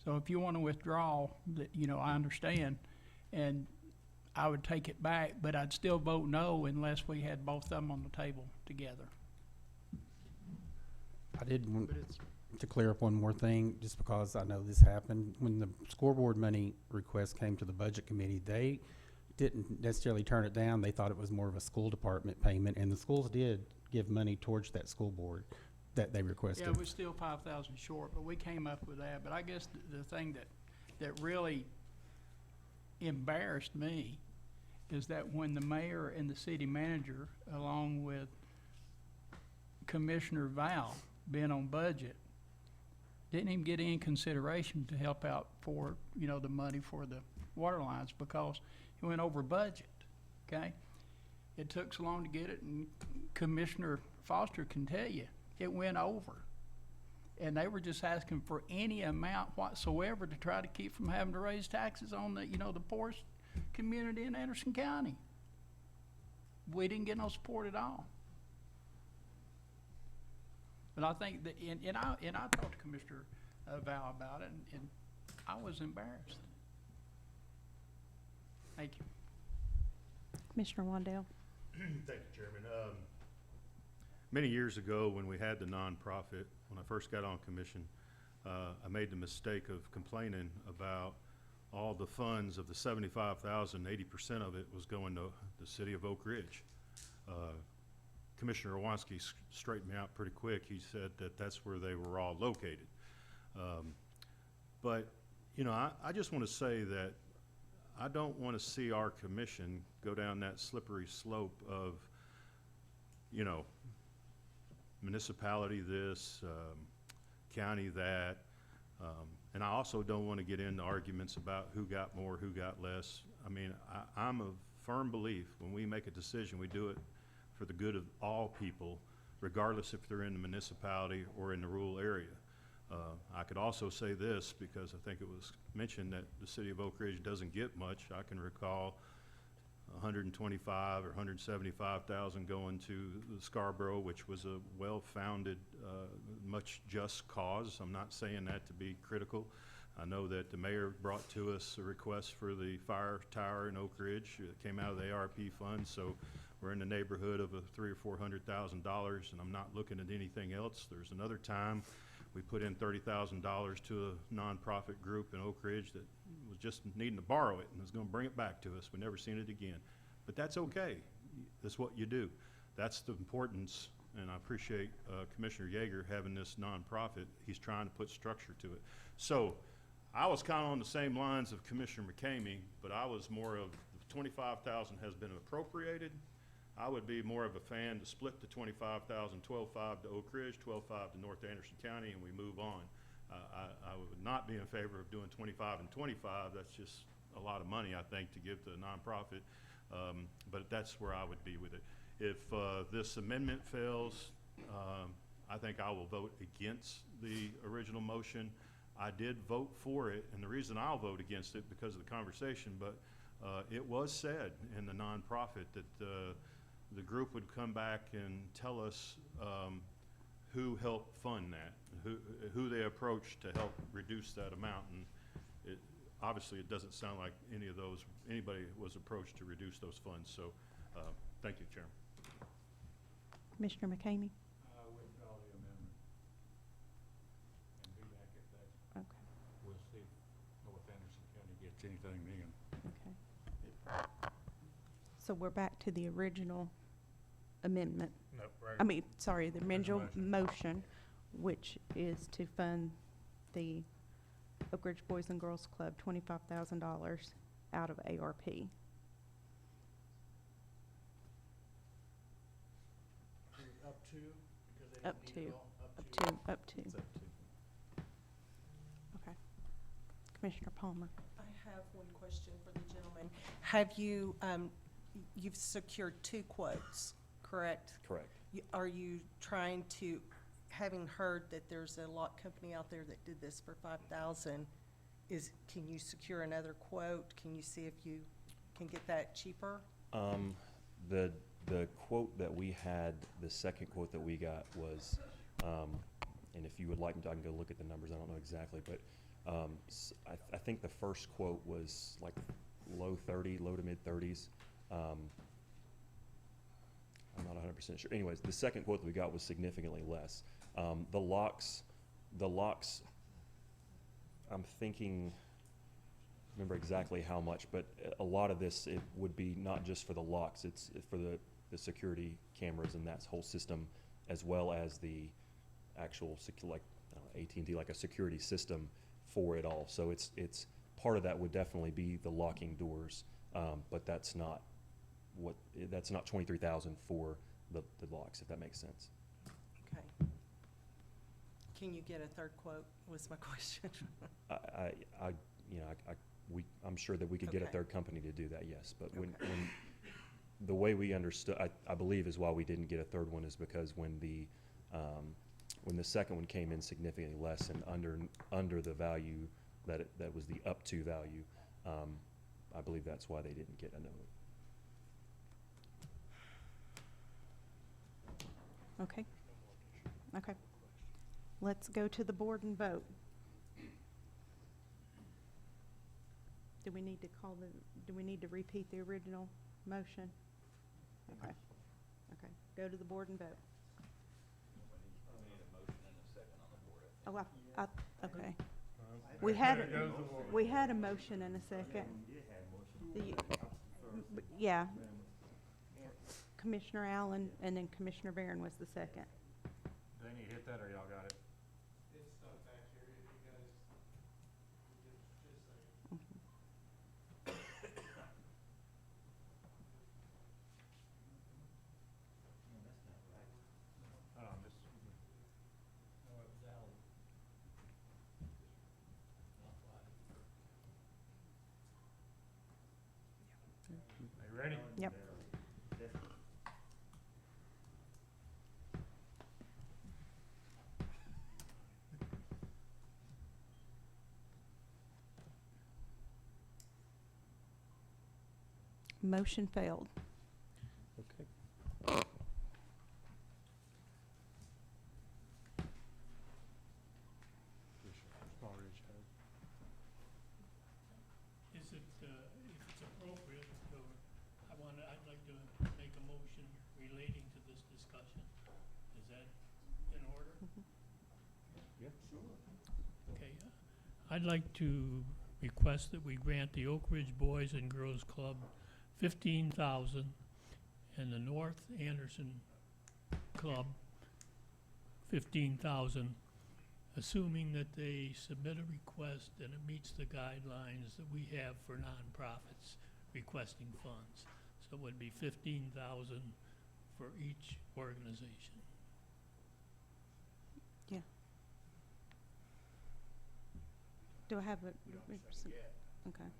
So if you want to withdraw, that, you know, I understand, and I would take it back, but I'd still vote no unless we had both of them on the table together. I did want But it's- to clear up one more thing, just because I know this happened. When the scoreboard money request came to the budget committee, they didn't necessarily turn it down. They thought it was more of a school department payment, and the schools did give money towards that school board that they requested. Yeah, we're still 5,000 short, but we came up with that. But I guess the thing that really embarrassed me is that when the mayor and the city manager, along with Commissioner Val, being on budget, didn't even get any consideration to help out for, you know, the money for the water lines, because it went over budget, okay? It took so long to get it, and Commissioner Foster can tell you, it went over. And they were just asking for any amount whatsoever to try to keep from having to raise taxes on the, you know, the poorest community in Anderson County. We didn't get no support at all. But I think that, and I talked to Commissioner Val about it, and I was embarrassed. Thank you. Commissioner Wandell? Thank you, Chairman. Many years ago, when we had the nonprofit, when I first got on commission, I made the mistake of complaining about all the funds of the 75,000, 80% of it was going to the city of Oak Ridge. Commissioner Orwanski straightened me out pretty quick. He said that that's where they were all located. But, you know, I just want to say that I don't want to see our commission go down that slippery slope of, you know, municipality this, county that, and I also don't want to get into arguments about who got more, who got less. I mean, I'm of firm belief when we make a decision, we do it for the good of all people, regardless if they're in the municipality or in the rural area. I could also say this, because I think it was mentioned that the city of Oak Ridge doesn't get much. I can recall 125 or 175,000 going to the Scarborough, which was a well-founded, much just cause. I'm not saying that to be critical. I know that the mayor brought to us a request for the fire tower in Oak Ridge. It came out of the ARP fund, so we're in the neighborhood of $300,000 or $400,000, and I'm not looking at anything else. There's another time we put in $30,000 to a nonprofit group in Oak Ridge that was just needing to borrow it and was going to bring it back to us. We never seen it again. But that's okay. That's what you do. That's the importance, and I appreciate Commissioner Yeager having this nonprofit. He's trying to put structure to it. So I was kind of on the same lines of Commissioner McCamey, but I was more of the 25,000 has been appropriated. I would be more of a fan to split the 25,000, 12.5 to Oak Ridge, 12.5 to North Anderson County, and we move on. I would not be in favor of doing 25 and 25. That's just a lot of money, I think, to give to a nonprofit. But that's where I would be with it. If this amendment fails, I think I will vote against the original motion. I did vote for it, and the reason I'll vote against it because of the conversation, but it was said in the nonprofit that the group would come back and tell us who helped fund that, who they approached to help reduce that amount. And obviously it doesn't sound like anybody was approached to reduce those funds. So thank you, Chairman. Commissioner McCamey? Withdraw the amendment and be back if that. Okay. We'll see if North Anderson County gets anything in. Okay. So we're back to the original amendment. No, right. I mean, sorry, the original Original motion, which is to fund the Oak Ridge Boys and Girls Club $25,000 out of ARP. Up to, because they Up didn't need to, it all? up to. Okay. Commissioner Palmer. I have one question for the gentleman. Have you, you've secured 2 quotes, correct? Correct. Are you trying to, having heard that there's a lot company out there that did this for 5,000, can you secure another quote? Can you see if you can get that cheaper? The quote that we had, the second quote that we got was, and if you would like me to, I can go look at the numbers, I don't know exactly, but I think the first quote was like low to mid 30s. I'm not 100% sure. Anyways, the second quote that we got was significantly less. The locks, I'm thinking, remember exactly how much, but a lot of this, it would be not just for the locks, it's for the security cameras and that whole system, as well as the actual like AT&T, like a security system for it all. So it's part of that would definitely be the locking doors, but that's not 23,000 for the locks, if that makes sense. Okay. Can you get a third quote, was my question. I'm sure that we could get a Okay. third company to do that, yes, but when Okay. the way we understood, I believe is why we didn't get a third one is because when the second one came in significantly less and under the value that was the up to value, I believe that's why they didn't get another. Okay. Okay. Let's go to the board and vote. Do we need to repeat the original motion? Okay. Okay. Go to the board and vote. Oh, okay. We had a motion and a second. Yeah. Commissioner Allen and then Commissioner Barron was the second. Do they need to hit that, or y'all got it? Are you ready? Yep. Motion failed. Okay. Is it, if it's appropriate, I'd like to make a motion relating to this discussion. Is that in order? Yeah, sure. Okay. I'd like to request that we grant the Oak Ridge Boys and Girls Club $15,000 and the North Anderson Club $15,000, assuming that they submit a request and it meets the guidelines that we have for nonprofits requesting funds. So it would be $15,000 for each organization. Yeah. Do I have a? Okay.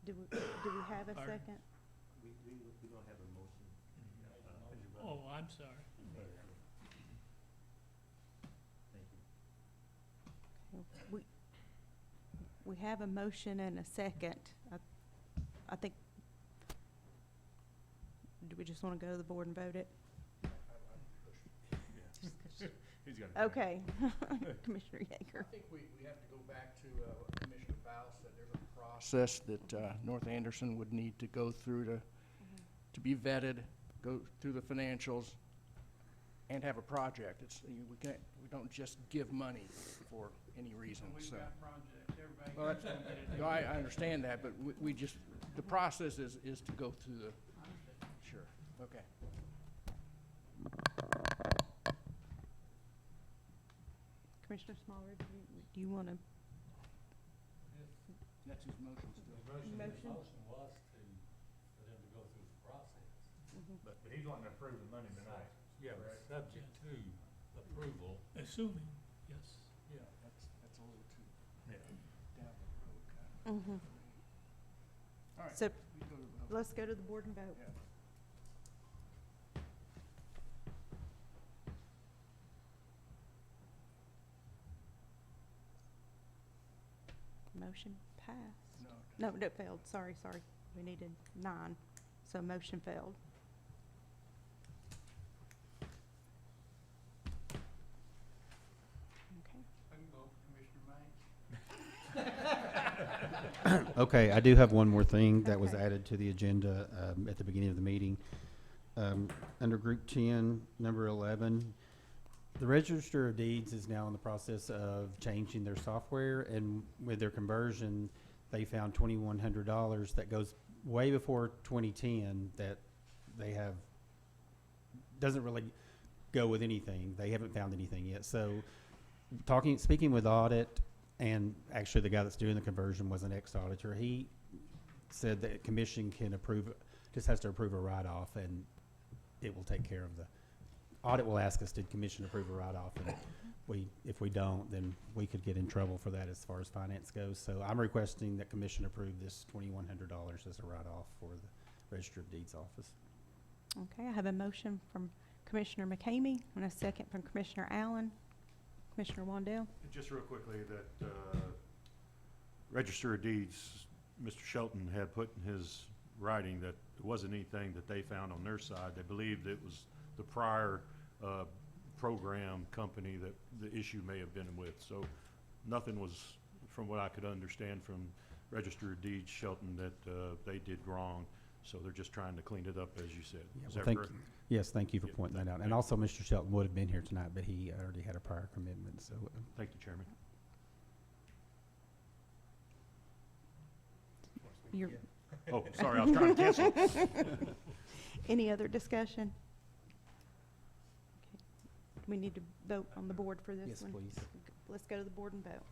Do we have a Pardon? second? We don't have a motion. Oh, I'm sorry. We have a motion and a second. I think, do we just want to go to the board and vote it? He's got it. Okay. Commissioner Yeager. I think we have to go back to what Commissioner Powell said. There's a process that North Anderson would need to go through to be vetted, go through the financials, and have a project. We don't just give money for any reason. We've So, got projects, everybody. well, no, I understand that, but we just, the process is to go through the, sure, okay. Commissioner Smaller, do you want to? That's his motion still. Motion. was for them to go through the process. But he's wanting to approve the money tonight. Yeah, but subject to approval. Assuming, yes. Yeah, that's a little too Yeah. down the road kind of. All right. So, we go to the vote. let's go to the board and vote. Yeah. Motion passed. No, No, it failed. Sorry. We needed 9, so motion failed. Okay. I can vote for Commissioner Mike. Okay, I do have one more thing that was added to the agenda at the beginning of the meeting. Under Group 10, number 11, the Register of Deeds is now in the process of changing their software, and with their conversion, they found $2,100 that goes way before 2010 that they have, doesn't really go with anything. They haven't found anything yet. So speaking with audit, and actually the guy that's doing the conversion was an ex-auditor, he said that commission can approve, just has to approve a write-off, and it will take care of the, audit will ask us, did commission approve a write-off? And if we don't, then we could get in trouble for that as far as finance goes. So I'm requesting that commission approve this $2,100 as a write-off for the Register of Deeds office. Okay, I have a motion from Commissioner McCamey and a second from Commissioner Allen. Commissioner Wandell? Just real quickly, that Register of Deeds, Mr. Shelton had put in his writing that it wasn't anything that they found on their side. They believed it was the prior program company that the issue may have been with. So nothing was, from what I could understand from Register of Deeds Shelton, that they did wrong. So they're just trying to clean it up, as you said. Yeah, Is well, that correct? Yes, thank you for Yeah, pointing that out. thank And you. also, Mr. Shelton would have been here tonight, but he already had a prior commitment, so. Thank you, Chairman. You're Oh, sorry, I was trying to cancel. Any other discussion? Okay. We need to vote on the board for this Yes, one. please. Let's go to the board and vote.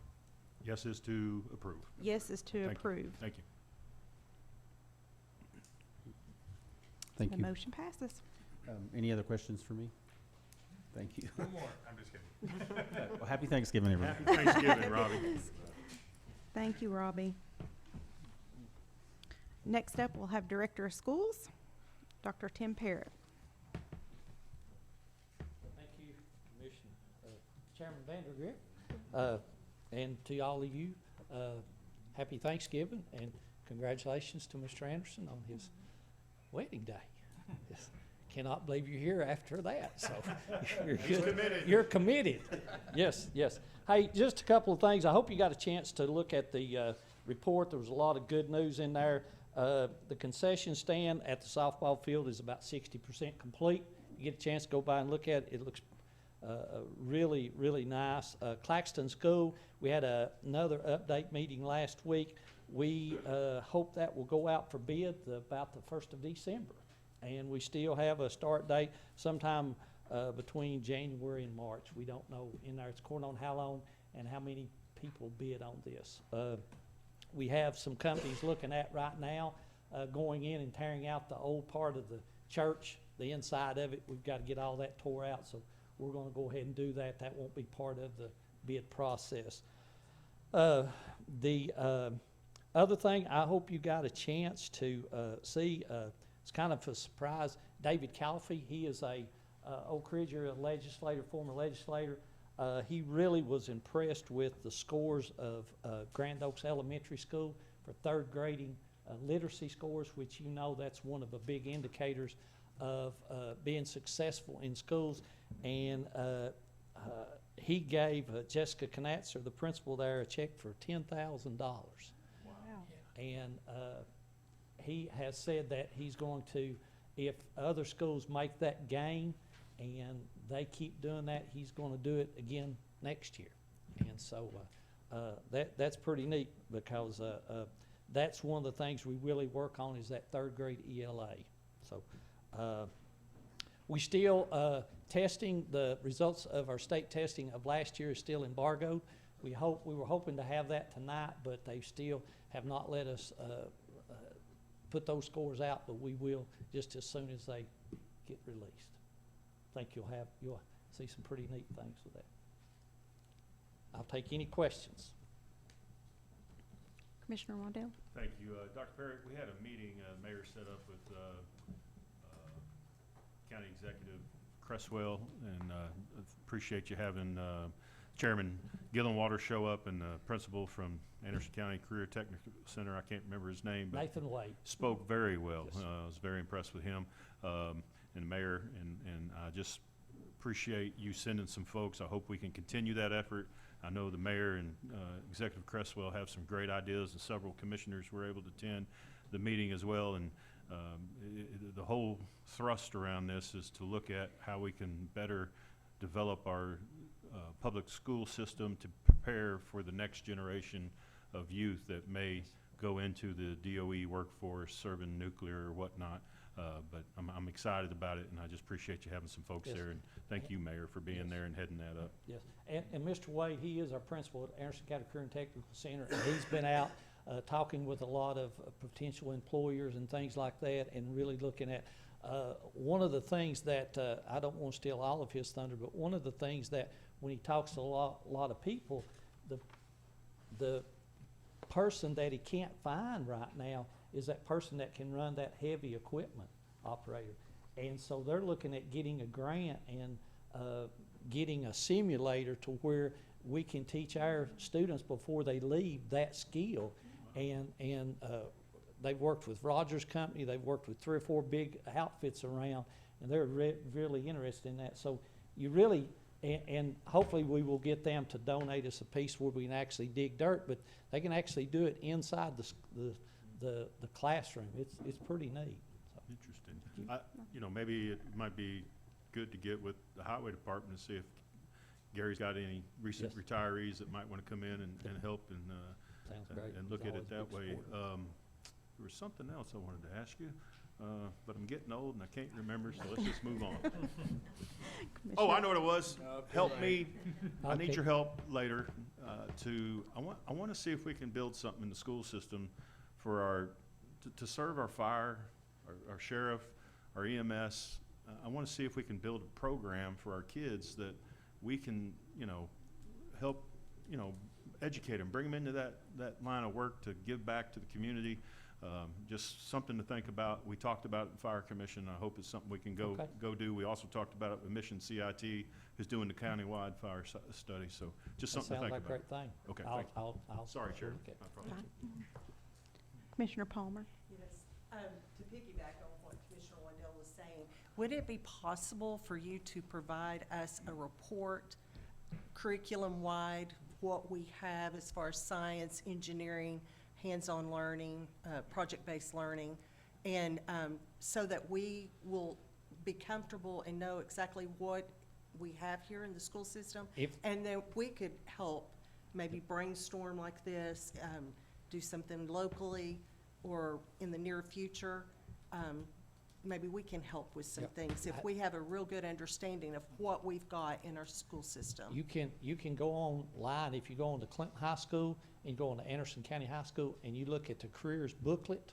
Yes is to approve. Yes is to Thank you. approve. Thank you. Thank The you. motion passes. Any other questions for me? Thank you. One more, I'm just kidding. Well, happy Thanksgiving, everyone. Happy Thanksgiving, Robbie. Thank you, Robbie. Next up, we'll have Director of Schools, Dr. Tim Parrott. Thank you, Commissioner, Chairman Vandergrift, and to all of you, happy Thanksgiving and congratulations to Mr. Anderson on his wedding day. Yes. Cannot believe you're here after that, so you're He's good. committed. You're committed. Yes, yes. Hey, just a couple of things. I hope you got a chance to look at the report. There was a lot of good news in there. The concession stand at the softball field is about 60% complete. You get a chance to go by and look at it. It looks really, really nice. Claxton School, we had another update meeting last week. We hope that will go out for bid about the 1st of December. And we still have a start date sometime between January and March. We don't know in there. It's according on how long and how many people bid on this. We have some companies looking at right now going in and tearing out the old part of the church, the inside of it. We've got to get all that tore out, so we're going to go ahead and do that. That won't be part of the bid process. The other thing, I hope you got a chance to see, it's kind of a surprise, David Calfee. He is a Oak Ridge legislator, former legislator. He really was impressed with the scores of Grand Oaks Elementary School for third grading literacy scores, which you know that's one of the big indicators of being successful in schools. And he gave Jessica Knatzer, the principal there, a check for $10,000. Wow. And he has said that he's going to, if other schools make that gain and they keep doing that, he's going to do it again next year. And so that's pretty neat, because that's one of the things we really work on is that third grade ELA. So We still, testing, the results of our state testing of last year is still embargoed. We were hoping to have that tonight, but they still have not let us, put those scores out, but we will just as soon as they get released. Think you'll see some pretty neat things with that. I'll take any questions. Commissioner Waddell? Thank you. Dr. Perry, we had a meeting, Mayor set up with County Executive Cresswell, and appreciate you having Chairman Gillenwater show up and the principal from Anderson County Career Technical Center, I can't remember his name, but Nathan Wade. spoke very well. Yes. I was very impressed with him and the mayor, and I just appreciate you sending some folks. I hope we can continue that effort. I know the mayor and Executive Cresswell have some great ideas, and several commissioners were able to attend the meeting as well. And the whole thrust around this is to look at how we can better develop our public school system to prepare for the next generation of youth that may go into the DOE workforce, serving nuclear or whatnot. But I'm excited about it, and I just appreciate you having some folks Yes. there. And thank you, Mayor, for being Yes. there and heading that up. Yes, and Mr. Wade, he is our principal at Anderson County Career and Technical Center, and he's been out talking with a lot of potential employers and things like that, and really looking at, one of the things that, I don't want to steal all of his thunder, but one of the things that, when he talks to a lot of people, the person that he can't find right now is that person that can run that heavy equipment operator. And so they're looking at getting a grant and getting a simulator to where we can teach our students before they leave that skill. And they've worked with Rogers Company, they've worked with 3 or 4 big outfits around, and they're really interested in that. So you really, and hopefully we will get them to donate us a piece where we can actually dig dirt, but they can actually do it inside the classroom. It's pretty neat. So. Interesting. Maybe it might be good to get with the highway department to see if Gary's got any recent Yes. retirees that might want to come in and help and Sounds great. and look He's at it always that a way. big supporter. There was something else I wanted to ask you, but I'm getting old and I can't remember, so let's just move on. Oh, I know what it was. Help me. I need Okay. your help later. I want to see if we can build something in the school system for to serve our fire, our sheriff, our EMS. I want to see if we can build a program for our kids that we can, help, educate them, bring them into that line of work to give back to the community. Just something to think about. We talked about it in Fire Commission. I hope it's something we can go do. We also talked about it with Mission CIT, who's doing the countywide fire study. So just That something to sounds think like a about. great thing. Okay, I'll- thank you. I'll Sorry, Chair. look at I it. promise. Commissioner Palmer? Yes, to piggyback on what Commissioner Wendell was saying, would it be possible for you to provide us a report, curriculum-wide, what we have as far as science, engineering, hands-on learning, project-based learning, and so that we will be comfortable and know exactly what we have here in the school system? And then we could help maybe brainstorm like this, do something locally or in the near future. Maybe we can help with some things if we have a real good understanding of what we've got in our school system. You can go online, if you go on to Clinton High School and you go on to Anderson County High School and you look at the careers booklet,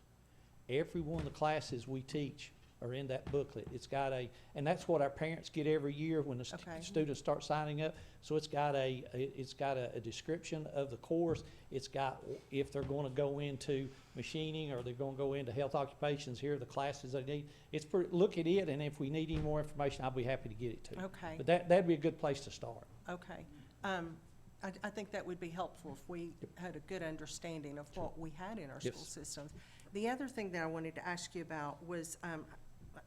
every one of the classes we teach are in that booklet. It's got and that's what our parents get every year when the students start signing up. So it's got a description of the course. It's got if they're going to go into machining or they're going to go into health occupations, here are the classes they need. Look at it, and if we need any more information, I'll be happy to get it to you. Okay. But that'd be a good place to start. Okay. I think that would be helpful if we had a good understanding of what we had in our Yes. school systems. The other thing that I wanted to ask you about was,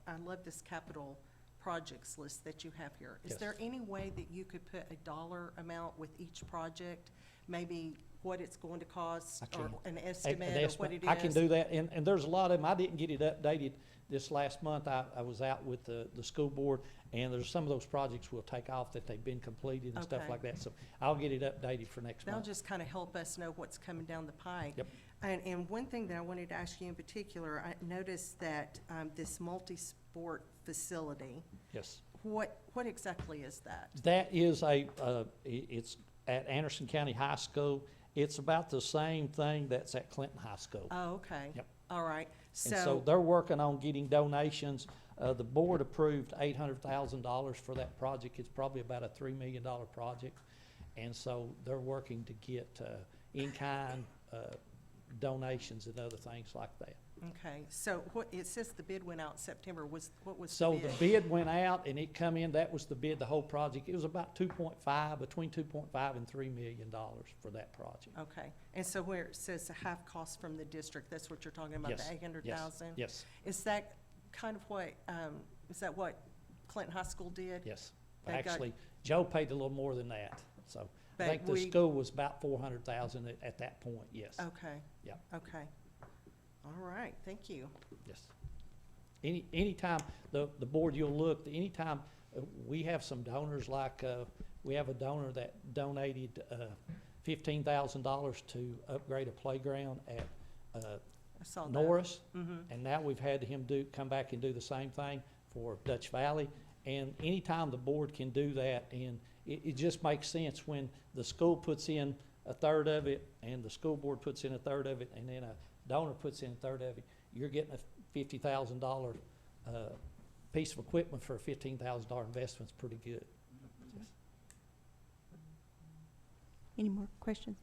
I love this capital projects list that you have here. Is Yes. there any way that you could put a dollar amount with each project? Maybe what it's going to cost or an estimate of what it is? I can do that, and there's a lot of them. I didn't get it updated this last month. I was out with the school board, and there's some of those projects will take off that they've been completed and stuff Okay. like that. So I'll get it updated for next That'll month. just kind of help us know what's coming down the pike. Yep. And one thing that I wanted to ask you in particular, I noticed that this multi-sport facility, Yes. What exactly is that? That is it's at Anderson County High School. It's about the same thing that's at Clinton High School. Oh, okay. Yep. All right. And so they're working on getting donations. The board approved $800,000 for that project. It's probably about a $3 million project. And so they're working to get in-kind donations and other things like that. Okay, so it says the bid went out in September. What was the So bid? the bid went out and it come in, that was the bid, the whole project. It was about between 2.5 and $3 million for that project. Okay, and so where it says the half cost from the district, that's what you're talking about, Yes, the 800,000? yes. Is that kind of what, is that what Clinton High School did? Yes. They got- Actually, Joe paid a little more than that. So I But think the we- school was about 400,000 at that point, yes. Okay. Yep. Okay. All right, thank you. Yes. Anytime, the board, you'll look, anytime, we have some donors, like, we have a donor that donated, $15,000 to upgrade a playground at, I saw that. Norris. Mhm. And now we've had him come back and do the same thing for Dutch Valley. And anytime the board can do that, and it just makes sense when the school puts in a third of it, and the school board puts in a third of it, and then a donor puts in a third of it, you're getting a $50,000 piece of equipment for a $15,000 investment. It's pretty good. Any more questions?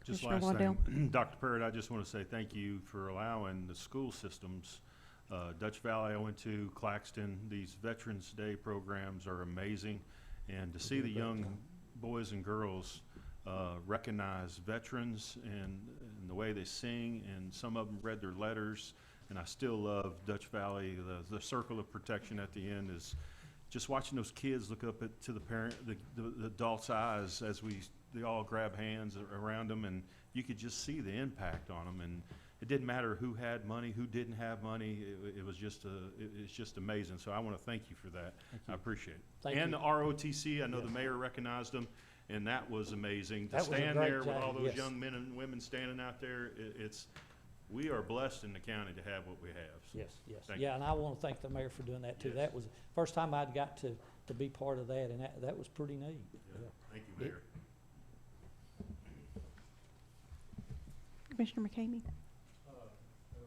Just Commissioner last Waddell? thing, Dr. Parrott, I just want to say thank you for allowing the school systems, Dutch Valley I went to, Claxton, these Veterans Day programs are amazing. And to see the young boys and girls recognize veterans and the way they sing, and some of them read their letters. And I still love Dutch Valley. The circle of protection at the end is just watching those kids look up to the parent, the adults' eyes as they all grab hands around them, and you could just see the impact on them. And it didn't matter who had money, who didn't have money. It was just it's just amazing. So I want to thank you for that. I appreciate it. Thank And you. the ROTC, I know the Yes. mayor recognized them, and that was amazing. To That was a stand great there with job, all those yes. young men and women standing out there, we are blessed in the county to have what we have. So Yes, yes. thank you. Yeah, and I want to thank the mayor for doing that too. Yes. That was the first time I'd got to be part of that, and that was pretty neat. Yeah. Thank you, Mayor. Commissioner McCamey?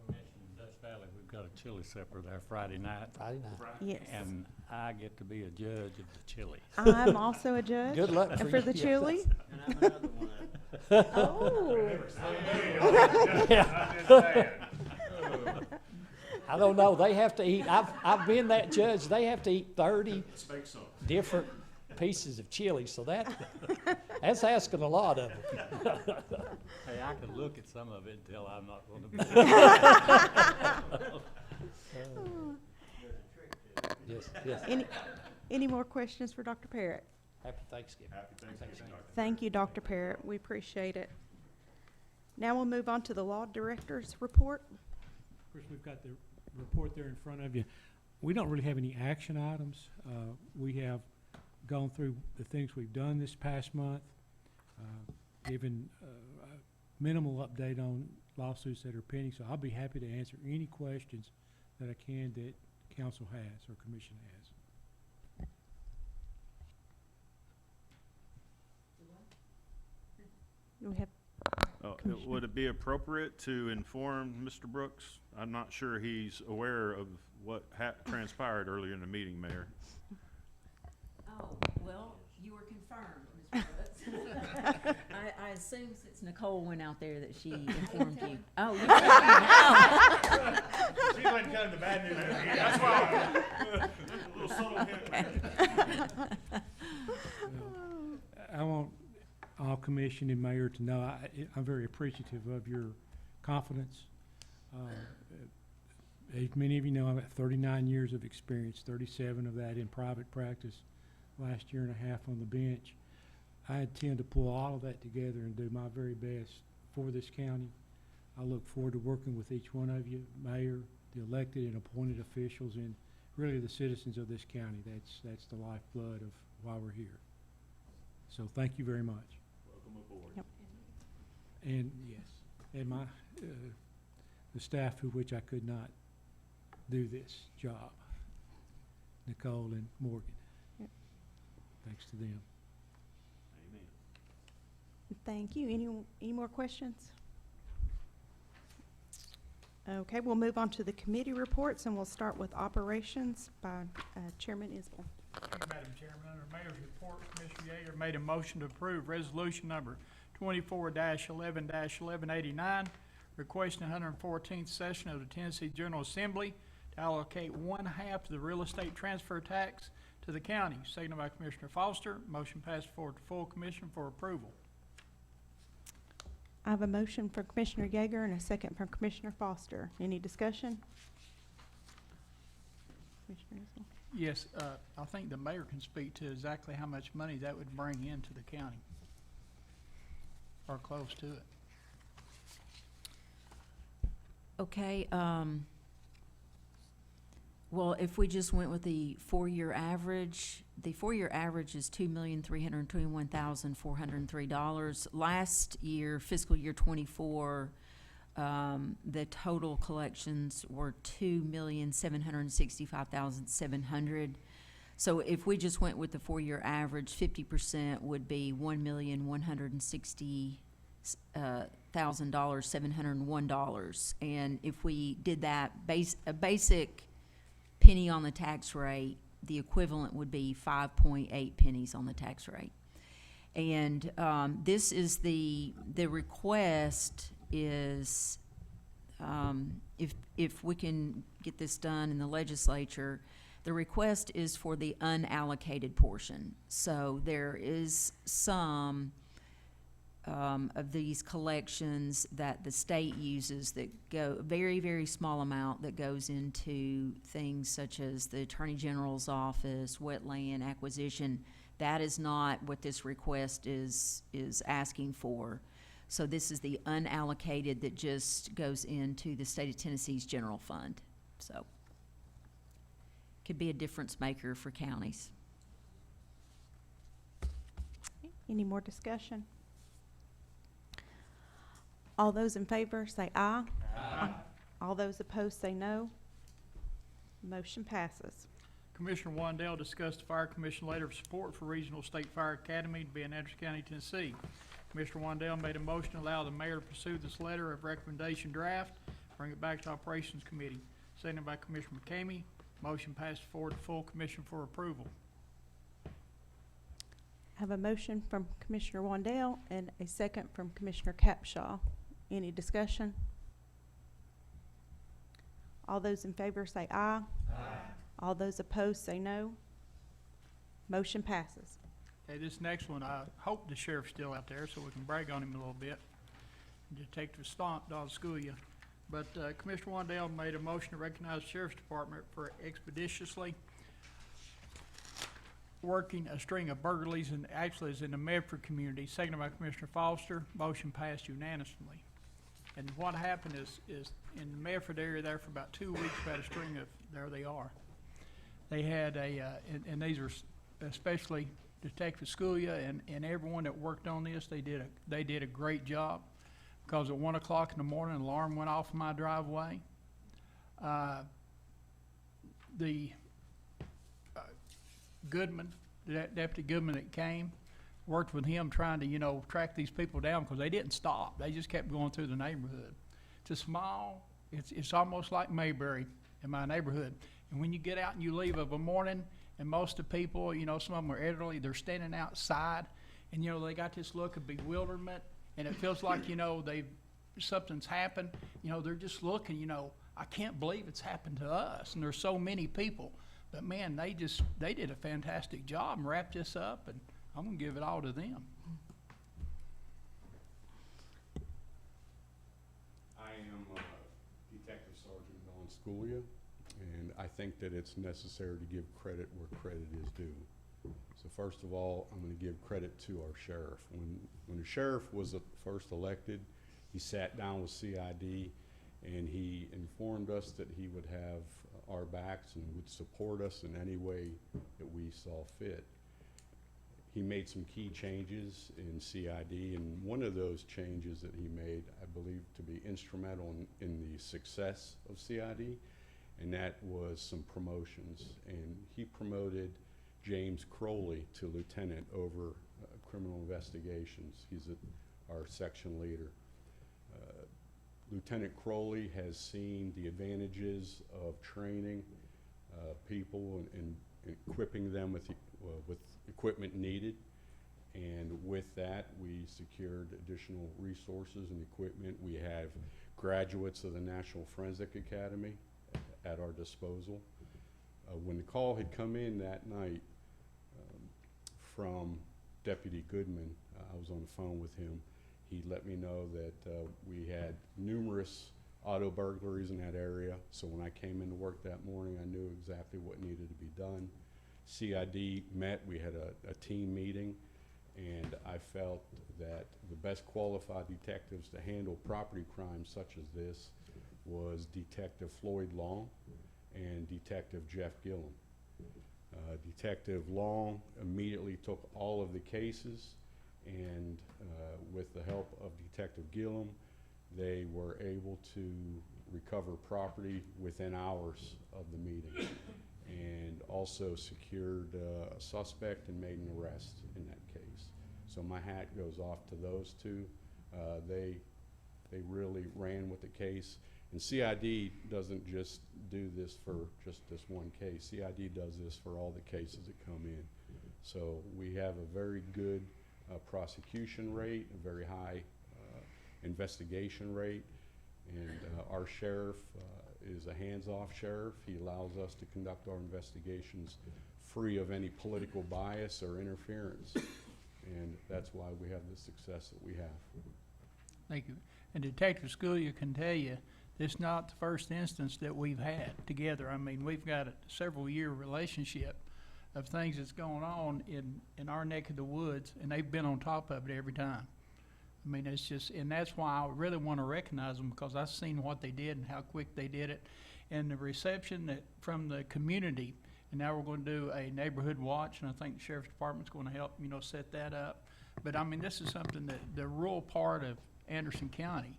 In Dutch Valley, we've got a chili supper there Friday night. Friday night. Yes. And I get to be a judge of the chili. I'm also a judge. Good luck and for for you. the Yes. chili. And I'm another one. Oh. I don't know, they have to eat, I've been that judge, they have to eat 30 Let's make some. different pieces of chili, so that's asking a lot of them. Hey, I can look at some of it and tell I'm not going to be. Yes, yes. Any more questions for Dr. Parrott? Happy Thanksgiving. Happy Thanksgiving, Dr. Thank you, Dr. Parrott. We appreciate it. Now we'll move on to the law director's report. Of course, we've got the report there in front of you. We don't really have any action items. We have gone through the things we've done this past month, given a minimal update on lawsuits that are pending. So I'll be happy to answer any questions that I can that council has or commission has. Do we have, Commissioner. Would it be appropriate to inform Mr. Brooks? I'm not sure he's aware of what transpired earlier in the meeting, Mayor. Oh, well, you were confirmed, Ms. Brooks. I assume since Nicole went out there that she informed you. Oh, you did? Oh. She wasn't cutting the bad news. That's why. A little subtle hint. I want all commission and mayor to know I'm very appreciative of your confidence. As many of you know, I've got 39 years of experience, 37 of that in private practice, last year and a half on the bench. I intend to pull all of that together and do my very best for this county. I look forward to working with each one of you, mayor, the elected and appointed officials, and really the citizens of this county. That's the lifeblood of why we're here. So thank you very much. Welcome aboard. Yep. And yes, and my, the staff who which I could not do this job. Nicole and Morgan. Yep. Thanks to them. Thank you. Any more questions? Okay, we'll move on to the committee reports, and we'll start with operations by Chairman Isbell. Thank you, Madam Chairman. Under Mayor's report, Commissioner Yeager made a motion to approve resolution number 24-11-1189, requesting 114th session of the Tennessee General Assembly to allocate 1/2 of the real estate transfer tax to the county. Seconded by Commissioner Foster. Motion passed forward to full commission for approval. I have a motion from Commissioner Yeager and a second from Commissioner Foster. Any discussion? Commissioner Isbell? Yes, I think the mayor can speak to exactly how much money that would bring into the county, or close to it. Okay, well, if we just went with the 4-year average, the 4-year average is $2,321,403. Last year, fiscal year '24, the total collections were $2,765,700. So if we just went with the 4-year average, 50% would be $1,160,701. And if we did that a basic penny on the tax rate, the equivalent would be 5.8 pennies on the tax rate. And this is the request is, if we can get this done in the legislature, the request is for the unallocated portion. So there is some of these collections that the state uses that go a very, very small amount that goes into things such as the Attorney General's office, wetland acquisition. That is not what this request is asking for. So this is the unallocated that just goes into the state of Tennessee's general fund. So could be a difference maker for counties. Any more discussion? All those in favor say aye. Aye. All those opposed say no. Motion passes. Commissioner Wandell discussed the Fire Commission letter of support for Regional State Fire Academy to be in Anderson County, Tennessee. Commissioner Wandell made a motion to allow the mayor to pursue this letter of recommendation draft, bring it back to Operations Committee. Seconded by Commissioner McCamey. Motion passed forward to full commission for approval. I have a motion from Commissioner Wandell and a second from Commissioner Capshaw. Any discussion? All those in favor say aye. Aye. All those opposed say no. Motion passes. Okay, this next one, I hope the sheriff's still out there so we can brag on him a little bit. Detective Stomp, dog school you. But Commissioner Wandell made a motion to recognize the Sheriff's Department for expeditiously working a string of burglaries, and actually is in the Medford community. Seconded by Commissioner Foster. Motion passed unanimously. And what happened is in the Medford area there for about 2 weeks, we had a string of, there they are. They had and these are especially Detective Sculia and everyone that worked on this, they did a great job. Because at 1 o'clock in the morning, an alarm went off in my driveway. Goodman, Deputy Goodman that came, worked with him trying to, track these people down because they didn't stop. They just kept going through the neighborhood. It's a small, it's almost like Mayberry in my neighborhood. And when you get out and you leave of a morning, and most of the people, some of them are elderly, they're standing outside, and, they got this look of bewilderment, and it feels like, something's happened. They're just looking, I can't believe it's happened to us. And there's so many people. But man, they did a fantastic job and wrapped this up, and I'm gonna give it all to them. I am Detective Sergeant Don Sculia, and I think that it's necessary to give credit where credit is due. So first of all, I'm going to give credit to our sheriff. When the sheriff was first elected, he sat down with CID and he informed us that he would have our backs and would support us in any way that we saw fit. He made some key changes in CID, and one of those changes that he made, I believe to be instrumental in the success of CID, and that was some promotions. And he promoted James Crowley to lieutenant over criminal investigations. He's our section leader. Lieutenant Crowley has seen the advantages of training people and equipping them with equipment needed. And with that, we secured additional resources and equipment. We have graduates of the National Forensic Academy at our disposal. When the call had come in that night from Deputy Goodman, I was on the phone with him. He let me know that we had numerous auto burglaries in that area. So when I came into work that morning, I knew exactly what needed to be done. CID met, we had a team meeting, and I felt that the best qualified detectives to handle property crimes such as this was Detective Floyd Long and Detective Jeff Gillum. Detective Long immediately took all of the cases, and with the help of Detective Gillum, they were able to recover property within hours of the meeting, and also secured a suspect and made an arrest in that case. So my hat goes off to those two. They really ran with the case. And CID doesn't just do this for just this one case. CID does this for all the cases that come in. So we have a very good prosecution rate, a very high investigation rate, and our sheriff is a hands-off sheriff. He allows us to conduct our investigations free of any political bias or interference, and that's why we have the success that we have. Thank you. And Detective Scalia can tell you, this is not the first instance that we've had together. I mean, we've got a several-year relationship of things that's going on in our neck of the woods, and they've been on top of it every time. I mean, it's just, and that's why I really want to recognize them, because I've seen what they did and how quick they did it, and the reception that from the community. And now we're going to do a neighborhood watch, and I think the Sheriff's Department's going to help, set that up. But I mean, this is something that the rural part of Anderson County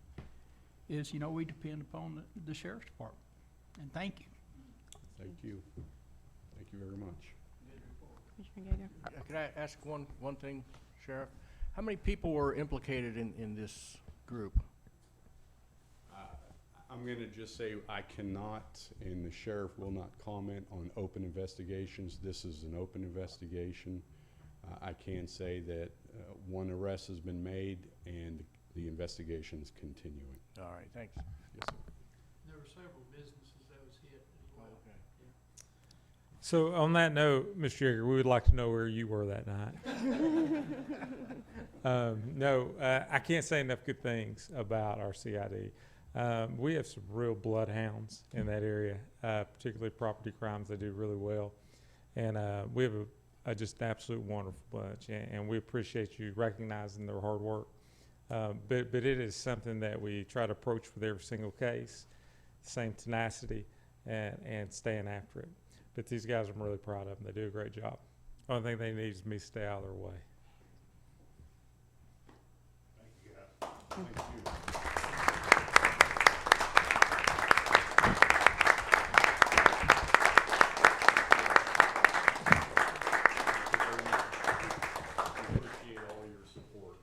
is, we depend upon the Sheriff's Department. And thank you. Thank you. Thank you very much. Commissioner Gager? Could I ask one thing, Sheriff? How many people were implicated in this group? I'm going to just say I cannot, and the sheriff will not comment on open investigations. This is an open investigation. I can say that one arrest has been made, and the investigation is continuing. All right, thanks. Yes, sir. There were several businesses that was hit as well. Okay. So on that note, Mr. Yeager, we would like to know where you were that night. No, I can't say enough good things about our CID. We have some real bloodhounds in that area, particularly property crimes. They do really well. And we have just an absolute wonderful bunch, and we appreciate you recognizing their hard work. But it is something that we try to approach with every single case, same tenacity and staying after it. But these guys, I'm really proud of them. They do a great job. Only thing they need is me to stay out of their way. Thank you. Appreciate all your support.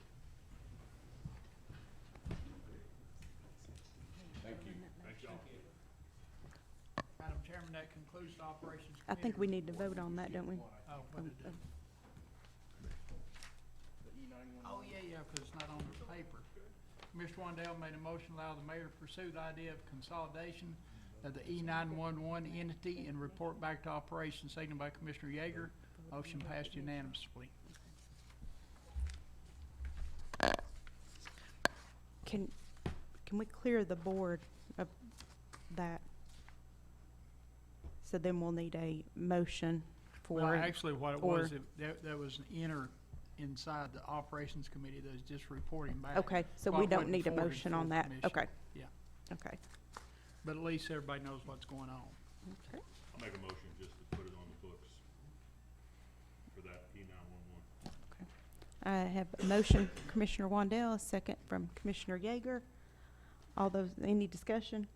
Thank you. Thank y'all. Madam Chairman, that concludes the Operations Committee. I think we need to vote on that, don't we? Oh, what did it? Oh, yeah, because it's not on the paper. Mr. Wandell made a motion to allow the mayor to pursue the idea of consolidation of the E911 entity and report back to operations, seconded by Commissioner Yeager. Motion passed unanimously. Can we clear the board of that? So then we'll need a motion for. Well, actually, what it was, there was an inside the Operations Committee that was just reporting back. Okay, so what we don't went need a forward motion to on full that. commission. Okay, Yeah, okay. but at least everybody knows what's going on. Okay. I'll make a motion just to put it on the books for that E911. I have a motion, Commissioner Wandell, a second from Commissioner Yeager. All those, any discussion?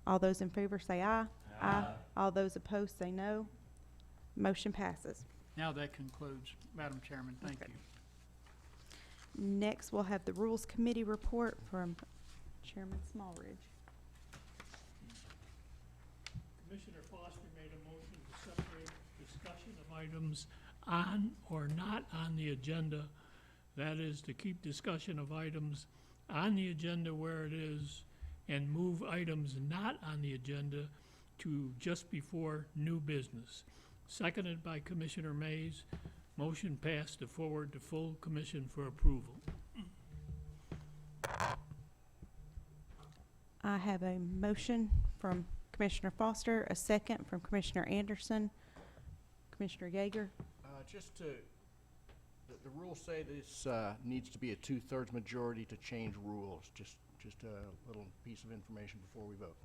All those in favor say aye. Aye. All those opposed say no. Motion passes. Now that concludes, Madam Chairman, thank you. Next, we'll have the Rules Committee report from Chairman Smallridge. Commissioner Foster made a motion to separate discussion of items on or not on the agenda. That is to keep discussion of items on the agenda where it is and move items not on the agenda to just before new business. Seconded by Commissioner Mays. Motion passed to forward to full commission for approval. I have a motion from Commissioner Foster, a second from Commissioner Anderson. Commissioner Yeager? Just to, the rules say this needs to be a 2/3 majority to change rules. Just a little piece of information before we vote.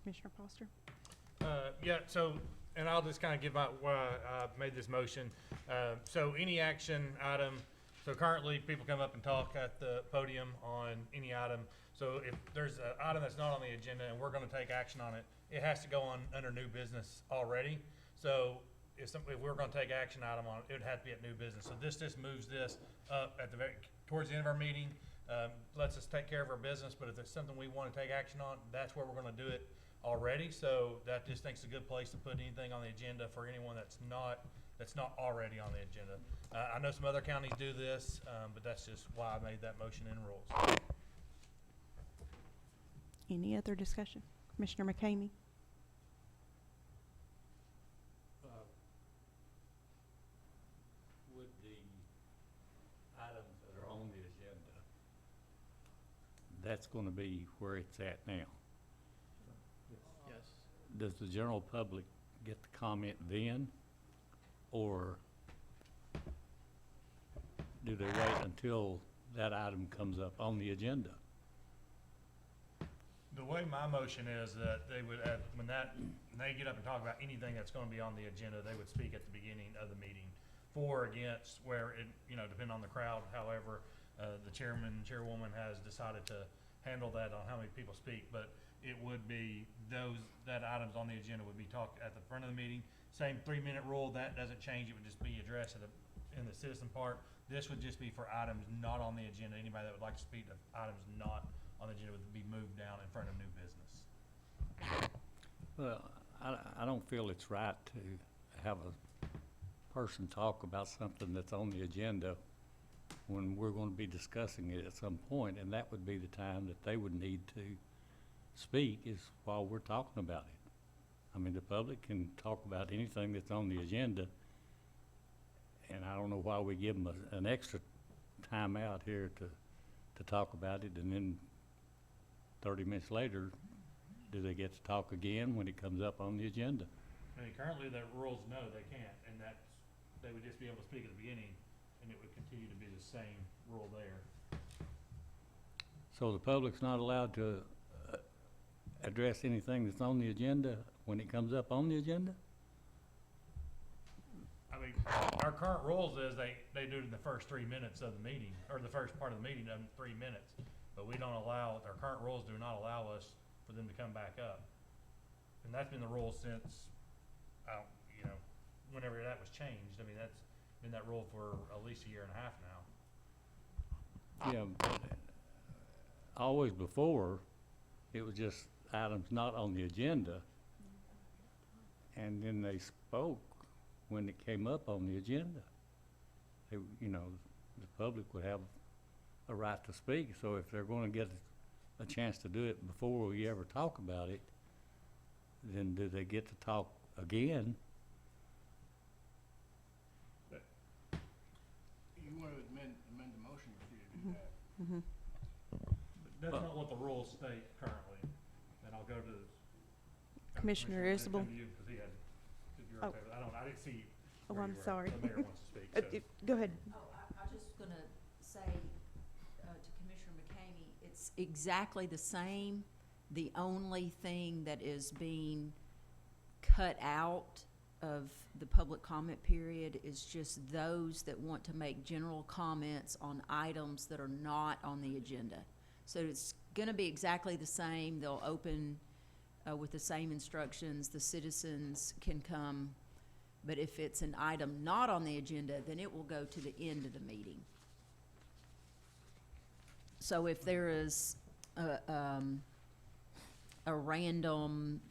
Commissioner Foster? Yeah, so, and I'll just kind of give out why I made this motion. So any action item, so currently people come up and talk at the podium on any item. So if there's an item that's not on the agenda and we're going to take action on it, it has to go on under new business already. So if we're going to take action item on it, it would have to be at new business. So this just moves this up at the towards the end of our meeting. Lets us take care of our business, but if there's something we want to take action on, that's where we're going to do it already. So that just thinks it's a good place to put anything on the agenda for anyone that's not already on the agenda. I know some other counties do this, but that's just why I made that motion in rules. Any other discussion? Commissioner McCamey? With the items that are on the agenda, that's gonna be where it's at now. Yes. Does the general public get to comment then, or do they wait until that item comes up on the agenda? The way my motion is that they would, when they get up and talk about anything that's going to be on the agenda, they would speak at the beginning of the meeting, for or against, where it, depending on the crowd. However, the chairwoman has decided to handle that on how many people speak, but it would be that items on the agenda would be talked at the front of the meeting. Same 3-minute rule, that doesn't change. It would just be addressed in the citizen part. This would just be for items not on the agenda. Anybody that would like to speak to items not on the agenda would be moved down in front of new business. Well, I don't feel it's right to have a person talk about something that's on the agenda when we're going to be discussing it at some point, and that would be the time that they would need to speak, is while we're talking about it. I mean, the public can talk about anything that's on the agenda, and I don't know why we give them an extra time out here to talk about it, and then 30 minutes later, do they get to talk again when it comes up on the agenda? I mean, currently the rules, no, they can't, and they would just be able to speak at the beginning, and it would continue to be the same rule there. So the public's not allowed to address anything that's on the agenda when it comes up on the agenda? I mean, our current rules is they do it in the first 3 minutes of the meeting, or the first part of the meeting, 3 minutes. But we don't allow, our current rules do not allow us for them to come back up. And that's been the rule since, whenever that was changed. I mean, that's been that rule for at least 1.5 years now. Yeah, but always before, it was just items not on the agenda. And then they spoke when it came up on the agenda. They, the public would have a right to speak, so if they're gonna get a chance to do it before we ever talk about it, then do they get to talk again? You want to amend the motion for you to do that. Mm-hmm. But that's not what the rules state currently. And I'll go to Commissioner Isabel. If you're okay with it. I didn't see. Oh, where I'm you were. sorry. The mayor wants to speak, so. Go ahead. Oh, I was just gonna say, to Commissioner McCamey, it's exactly the same. The only thing that is being cut out of the public comment period is just those that want to make general comments on items that are not on the agenda. So it's gonna be exactly the same. They'll open with the same instructions. The citizens can come, but if it's an item not on the agenda, then it will go to the end of the meeting. So if there is a random,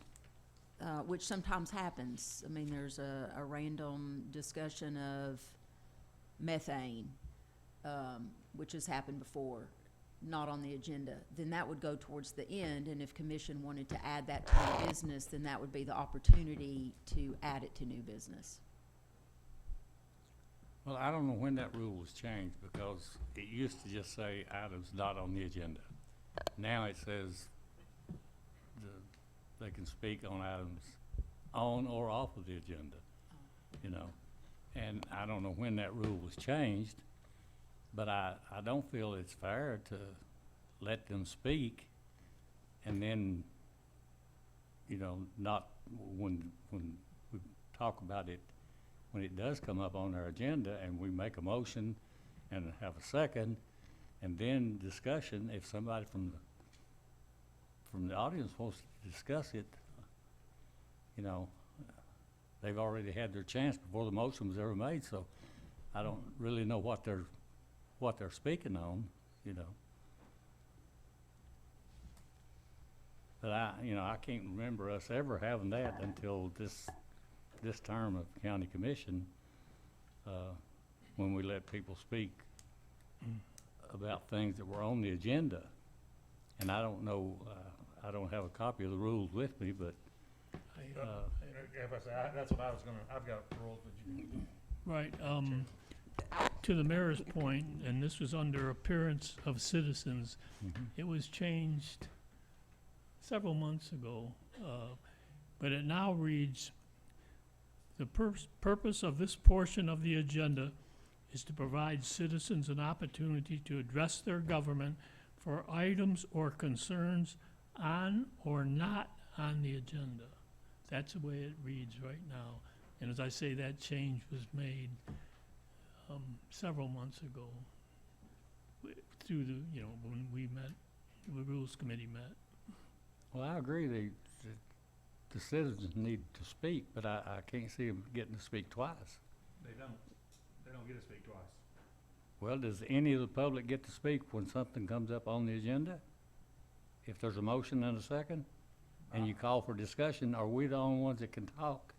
which sometimes happens, I mean, there's a random discussion of methane, which has happened before, not on the agenda, then that would go towards the end, and if commission wanted to add that to new business, then that would be the opportunity to add it to new business. Well, I don't know when that rule was changed, because it used to just say items not on the agenda. Now it says they can speak on items on or off of the agenda, you know. And I don't know when that rule was changed, but I don't feel it's fair to let them speak and then, you know, not, when we talk about it, when it does come up on our agenda and we make a motion and have a second, and then discussion, if somebody from the audience wants to discuss it, you know, they've already had their chance before the motion was ever made, so I don't really know what they're speaking on, you know. But I can't remember us ever having that until this term of county commission, when we let people speak about things that were on the agenda. And I don't know, I don't have a copy of the rules with me, but, That's what I was gonna, I've got rules, but you can. Right, to the mayor's point, and this was under appearance of citizens, it was changed several months ago, but it now reads, the purpose of this portion of the agenda is to provide citizens an opportunity to address their government for items or concerns on or not on the agenda. That's the way it reads right now. And as I say, that change was made several months ago through the, when we met, the Rules Committee met. well, I agree, the citizens need to speak, but I can't see them getting to speak twice. They don't get to speak twice. Well, does any of the public get to speak when something comes up on the agenda? If there's a motion and a second, and you call for discussion, are we the only ones that can talk?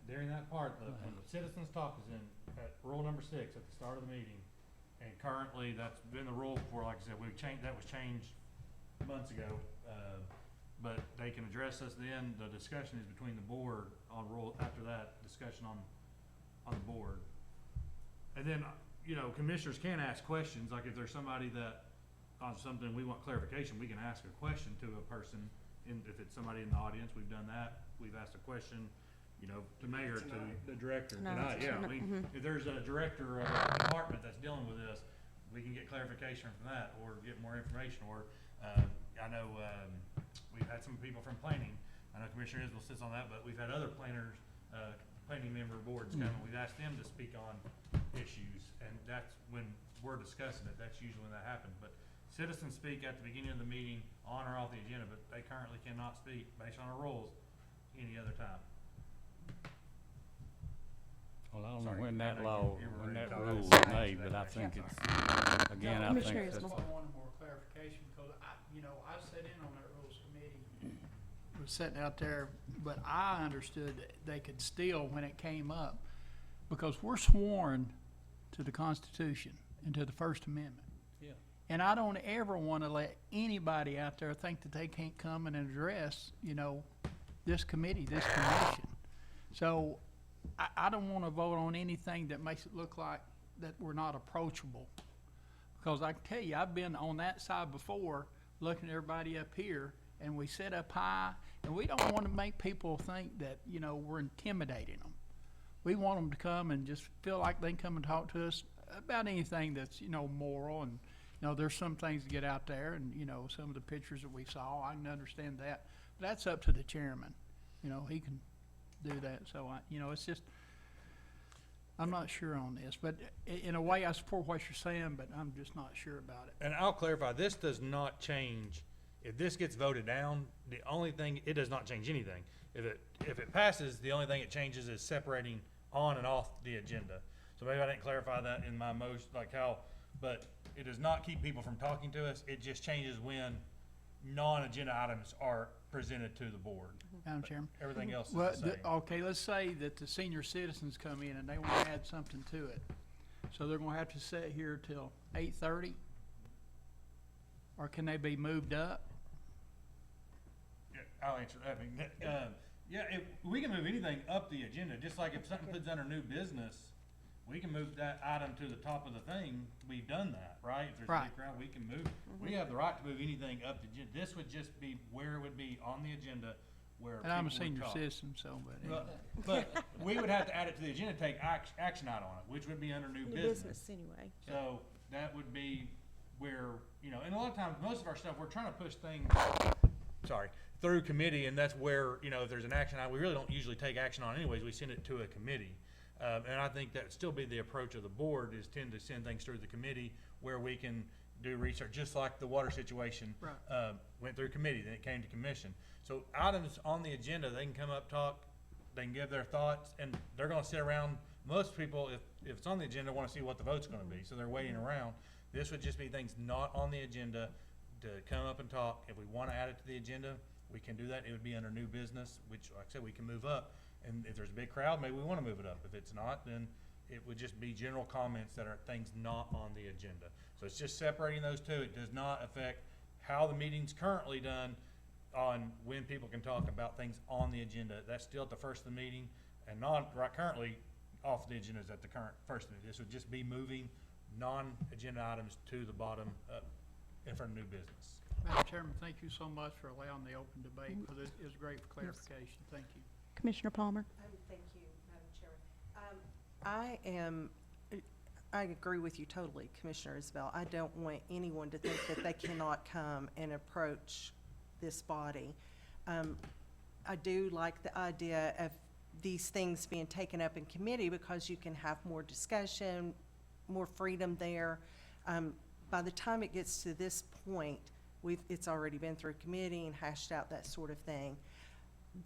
During that part, when the citizens talk is in, at rule number 6 at the start of the meeting, and currently that's been the rule for, like I said, that was changed months ago, but they can address us then. The discussion is between the board on rule, after that, discussion on the board. And then, commissioners can ask questions, like if there's somebody that, on something we want clarification, we can ask a question to a person, if it's somebody in the audience, we've done that. We've asked a question, to mayor, to the director tonight, yeah. If there's a director of a department that's dealing with this, we can get clarification from that, or get more information, or, I know, we've had some people from planning. I know Commissioner Isbell sits on that, but we've had other planners, planning member boards come, and we've asked them to speak on issues, and that's when we're discussing it, that's usually when that happens. But citizens speak at the beginning of the meeting, on or off the agenda, but they currently cannot speak, based on our rules, any other time. Well, I don't Sorry, know when I that know law, you were when that talking rule about was made, but I think it's, again, I think That's that's, why I wanted more clarification, because I sat in on that rules committee, was sitting out there, but I understood that they could still, when it came up, because we're sworn to the Constitution and to the First Amendment. Yeah. And I don't ever want to let anybody out there think that they can't come and address, this committee, this commission. So I don't want to vote on anything that makes it look like that we're not approachable. Because I can tell you, I've been on that side before, looking at everybody up here, and we sit up high, and we don't want to make people think that, we're intimidating them. We want them to come and just feel like they can come and talk to us about anything that's, moral, and, there's some things to get out there, and, some of the pictures that we saw, I can understand that. But that's up to the chairman. He can do that, so it's just, I'm not sure on this, but in a way, I support what you're saying, but I'm just not sure about it. And I'll clarify, this does not change, if this gets voted down, the only thing, it does not change anything. If it passes, the only thing it changes is separating on and off the agenda. So maybe I didn't clarify that in my motion, like how, but it does not keep people from talking to us, it just changes when non-agenda items are presented to the board. Madam Chairman? Everything else is Well, the same. okay, let's say that the senior citizens come in and they want to add something to it. So they're going to have to sit here till 8:30? Or can they be moved up? Yeah, I'll answer that. I mean, yeah, if, we can move anything up the agenda, just like if something puts under new business, we can move that item to the top of the thing, we've done that, right? If there's a Right. big crowd, we can move, we have the right to move anything up the agenda. This would just be where it would be on the agenda where And I'm a people would senior talk. citizen, so, but anyway. But we would have to add it to the agenda, take action out on it, which would be under new business. anyway. So that would be where, you know, and a lot of times, most of our stuff, we're trying to push things, through committee, and that's where, you know, if there's an action item, we really don't usually take action on anyways, we send it to a committee. And I think that'd still be the approach of the board, is tend to send things through the committee where we can do research, just like the water situation. Right. Went through committee, then it came to commission. So items on the agenda, they can come up, talk, they can give their thoughts, and they're gonna sit around. Most people, if it's on the agenda, wanna see what the vote's gonna be, so they're waiting around. This would just be things not on the agenda to come up and talk. If we wanna add it to the agenda, we can do that. It would be under new business, which, like I said, we can move up. And if there's a big crowd, maybe we wanna move it up. If it's not, then it would just be general comments that are things not on the agenda. So it's just separating those two. It does not affect how the meeting's currently done on when people can talk about things on the agenda. That's still at the first of the meeting, and right currently off the agenda is at the current first of it. This would just be moving non-agenda items to the bottom, in front of new business. Madam Chairman, thank you so much for allowing the open debate, because it was great for clarification. Thank you. Commissioner Palmer? Thank you, Madam Chairman. I agree with you totally, Commissioner Isabel. I don't want anyone to think that they cannot come and approach this body. I do like the idea of these things being taken up in committee because you can have more discussion, more freedom there. By the time it gets to this point, it's already been through committee and hashed out, that sort of thing.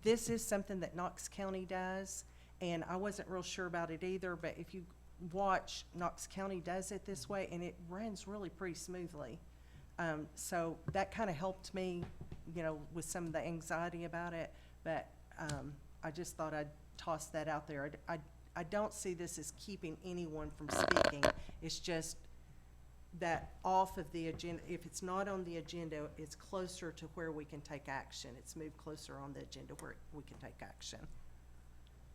This is something that Knox County does, and I wasn't real sure about it either, but if you watch, Knox County does it this way, and it runs really pretty smoothly. So that kind of helped me, you know, with some of the anxiety about it, but I just thought I'd toss that out there. I don't see this as keeping anyone from speaking. It's just that off of the agenda, if it's not on the agenda, it's closer to where we can take action. It's moved closer on the agenda where we can take action.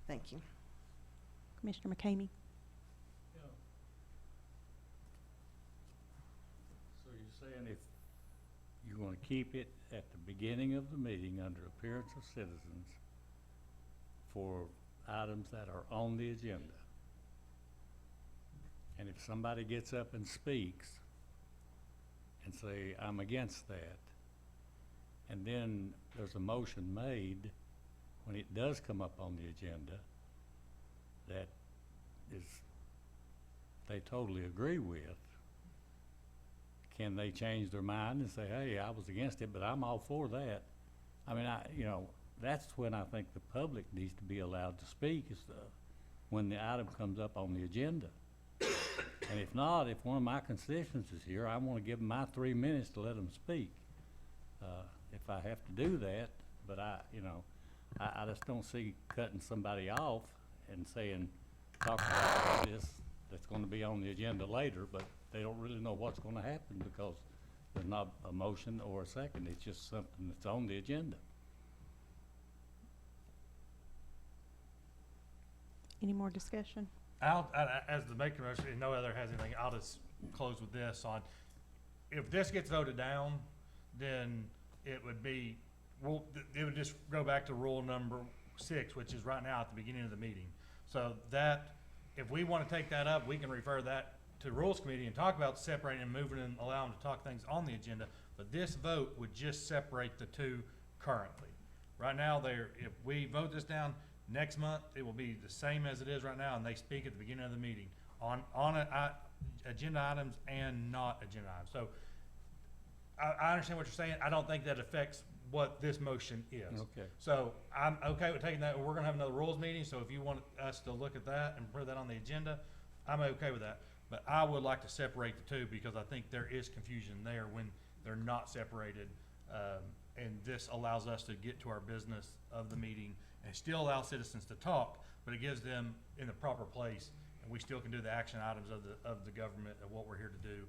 Thank you. Commissioner McCamey? So you're saying if you want to keep it at the beginning of the meeting under appearance of citizens for items that are on the agenda? And if somebody gets up and speaks and say, I'm against that, and then there's a motion made when it does come up on the agenda that is, they totally agree with, can they change their mind and say, hey, I was against it, but I'm all for that? I mean, you know, that's when I think the public needs to be allowed to speak, is when the item comes up on the agenda. And if not, if one of my constituents is here, I want to give them my 3 minutes to let them speak. If I have to do that, but I just don't see cutting somebody off and saying, talk about this that's going to be on the agenda later, but they don't really know what's going to happen because there's not a motion or a second. It's just something that's on the agenda. Any more discussion? As the maker motion, if no other has anything, I'll just close with this on, if this gets voted down, then it would be, it would just go back to rule number 6, which is right now at the beginning of the meeting. So that, if we want to take that up, we can refer that to Rules Committee and talk about separating and moving and allow them to talk things on the agenda. But this vote would just separate the two currently. Right now, if we vote this down, Next month, it will be the same as it is right now, and they speak at the beginning of the meeting on agenda items and not agenda items. So I understand what you're saying. I don't think that affects what this motion is. Okay. So I'm okay with taking that. We're gonna have another rules meeting, so if you want us to look at that and put that on the agenda, I'm okay with that. But I would like to separate the two because I think there is confusion there when they're not separated. And this allows us to get to our business of the meeting and still allow citizens to talk, but it gives them in the proper place. And we still can do the action items of the government of what we're here to do.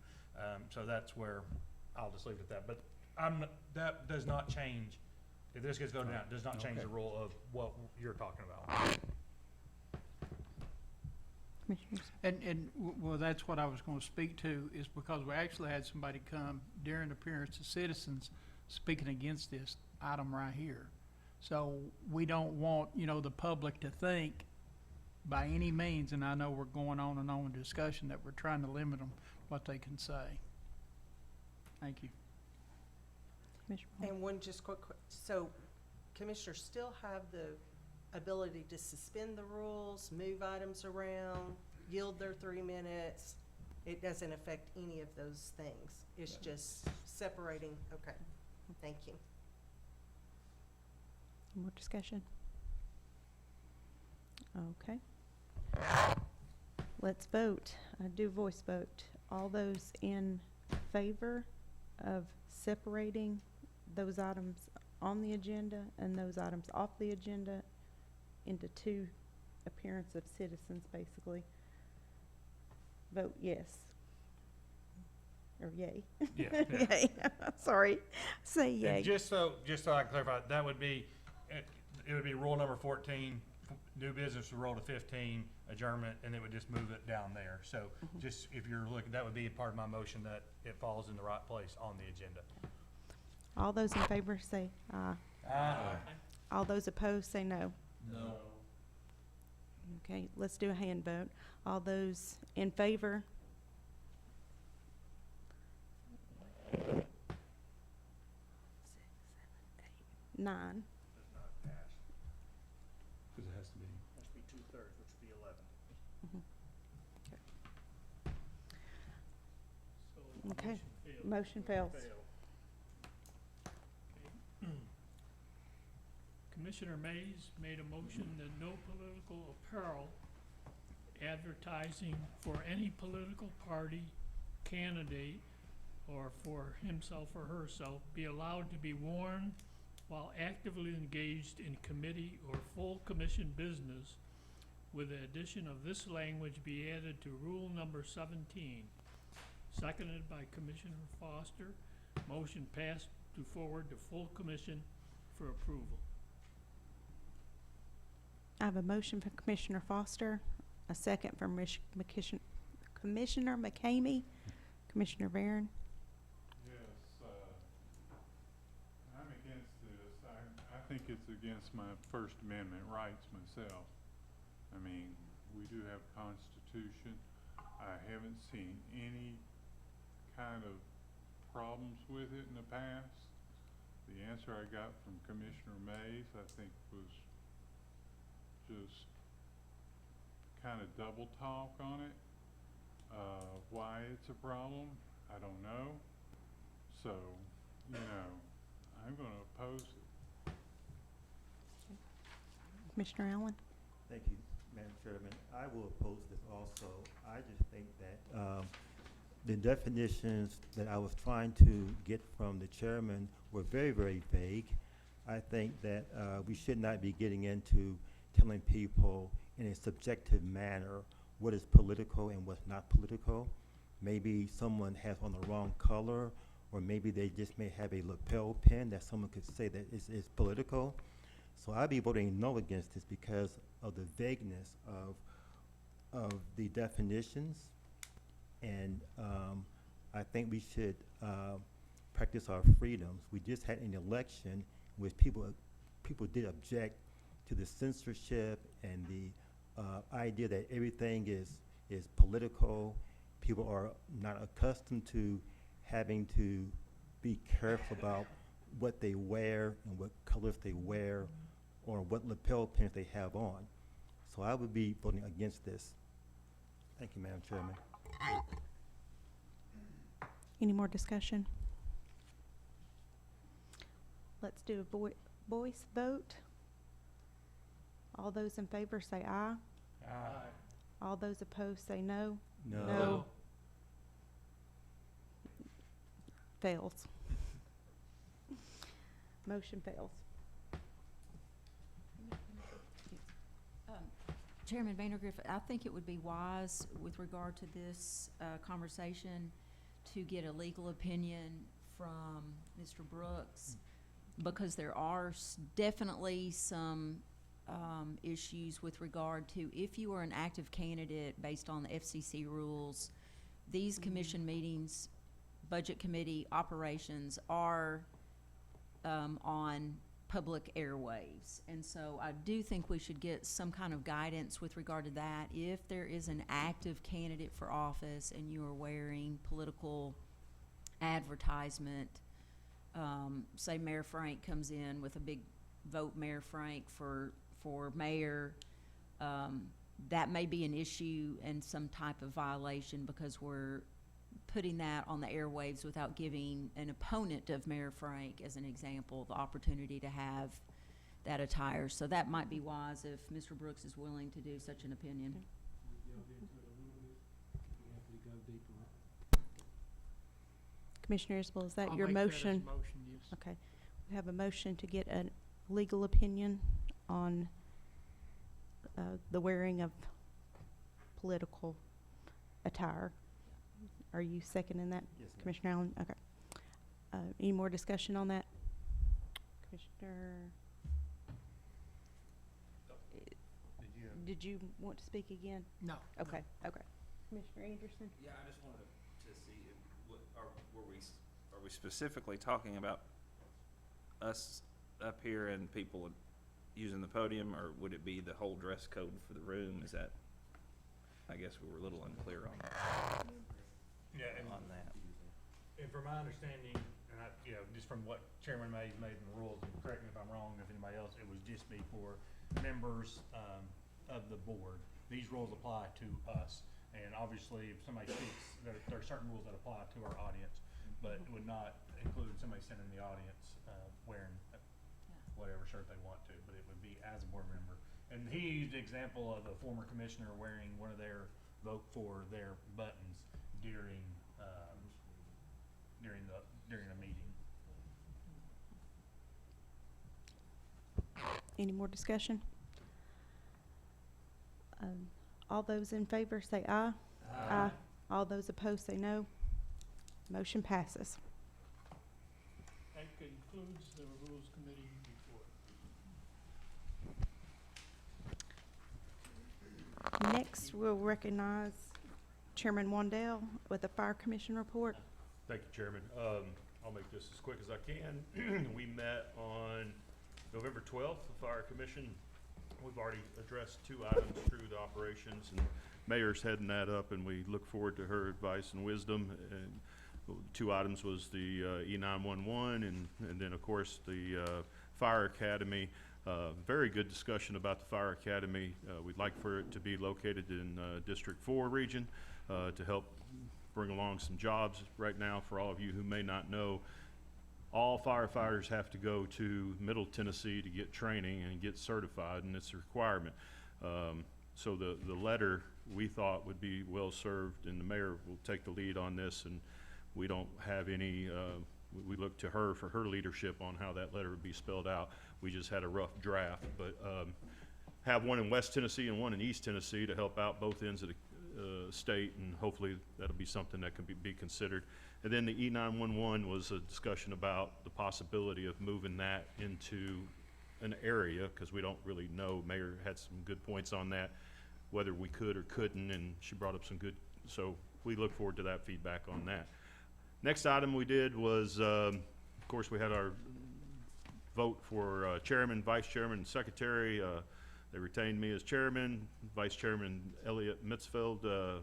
So that's where I'll just leave it at that. But that does not change, if this gets voted out, it does not change the rule of what you're talking about. Well, that's what I was gonna speak to, is because we actually had somebody come during appearance of citizens speaking against this item right here. So we don't want, the public to think by any means, and I know we're going on and on in discussion, that we're trying to limit them what they can say. Thank you. Commissioner Moore? And one just quick, so commissioners still have the ability to suspend the rules, move items around, yield their 3 minutes. It doesn't affect any of those things. It's just separating, okay, thank you. More discussion? Okay. Let's vote. I do voice vote. All those in favor of separating those items on the agenda and those items off the agenda into two appearance of citizens, basically, vote yes. Or yay. Yeah. Yay. Sorry. Say And yay. just so I can clarify, that would be, it would be rule number 14, new business would roll to 15, adjournment, and it would just move it down there. So just, if you're looking, that would be a part of my motion that it falls in the right place on the agenda. All those in favor say aye. Aye. All those opposed say no. No. Okay, let's do a hand vote. All those in favor? Nine. Because it has to be. Has to be 2/3, which would be 11. So Okay. motion failed. Motion fails. Commissioner Mays made a motion that no political apparel advertising for any political party, candidate, or for himself or herself be allowed to be worn while actively engaged in committee or full commission business, with the addition of this language be added to rule number 17. Seconded by Commissioner Foster. Motion passed to forward to full commission for approval. I have a motion for Commissioner Foster, a second from Commissioner McCamey. Commissioner Barron? Yes, I'm against this. I think it's against my First Amendment rights myself. I mean, we do have a Constitution. I haven't seen any kind of problems with it in the past. The answer I got from Commissioner Mays, I think, was just kind of double talk on it. Why it's a problem, I don't know. So, I'm going to oppose it. Commissioner Allen? Thank you, Madam Chairman. I will oppose this also. I just think that the definitions that I was trying to get from the chairman were very, very vague. I think that we should not be getting into telling people in a subjective manner what is political and what's not political. Maybe someone has on the wrong color, or maybe they just may have a lapel pin that someone could say that is political. So I'll be voting no against this because of the vagueness of the definitions. And I think we should practice our freedoms. We just had an election in which people did object to the censorship and the idea that everything is political. People are not accustomed to having to be careful about what they wear and what colors they wear or what lapel pins they have on. So I would be voting against this. Thank you, Madam Chairman. Any more discussion? Let's do a voice vote. All those in favor say aye. Aye. All those opposed say no. No. Fails. Motion fails. Chairman Vandergriff, I think it would be wise with regard to this conversation to get a legal opinion from Mr. Brooks, because there are definitely some issues with regard to if you are an active candidate based on the FCC rules, these commission meetings, budget committee operations are on public airwaves. And so I do think we should get some kind of guidance with regard to that. If there is an active candidate for office and you are wearing political advertisement, say Mayor Frank comes in with a big vote Mayor Frank for mayor, that may be an issue and some type of violation, because we're putting that on the airwaves without giving an opponent of Mayor Frank, as an example, the opportunity to have that attire. So that might be wise if Mr. Brooks is willing to do such an opinion. Commissioner Isbell, is that I'll your make that as a motion? motion, yes. Okay. We have a motion to get a legal opinion on the wearing of political attire. Are you seconding that, Yes, ma'am. Commissioner Allen? Okay. Any more discussion on that? Commissioner, did you want to speak again? No. Okay, okay. Commissioner Anderson? Yeah, I just wanted to see, are we specifically talking about us up here and people using the podium, or would it be the whole dress code for the room? Is that, I guess we were a little unclear on that. Yeah, On that. and from my understanding, and I, you know, just from what Chairman Mays made in the rules, and correct me if I'm wrong, if anybody else, it would just be for members, of the board. These rules apply to us, and obviously, if somebody speaks, there are certain rules that apply to our audience, but it would not include somebody sitting in the audience, wearing whatever shirt they want to, but it would be as a board member. And he used the example of a former commissioner wearing one of their vote for their buttons during a meeting. Any more discussion? All those in favor say aye. Aye. All those opposed say no. Motion passes. That concludes the Rules Committee report. Next, we'll recognize Chairman Wandell with the Fire Commission report. Thank you, Chairman. I'll make this as quick as I can. We met on November 12th, the Fire Commission. We've already addressed 2 items through the operations, and Mayor's heading that up, and we look forward to her advice and wisdom. And 2 items was the E911 and then, of course, the Fire Academy. Very good discussion about the Fire Academy. We'd like for it to be located in District 4 region to help bring along some jobs. Right now, for all of you who may not know, all firefighters have to go to Middle Tennessee to get training and get certified, and it's a requirement. So the letter we thought would be well served, and the mayor will take the lead on this, and we don't have any, we look to her for her leadership on how that letter would be spelled out. We just had a rough draft, but have one in West Tennessee and one in East Tennessee to help out both ends of the state, and hopefully that'll be something that can be considered. And then the E911 was a discussion about the possibility of moving that into an area, because we don't really know. Mayor had some good points on that, whether we could or couldn't, and she brought up some good, so we look forward to that feedback on that. Next item we did was, of course, we had our vote for chairman, vice chairman, and secretary. They retained me as chairman, vice chairman Elliot Mitzfeld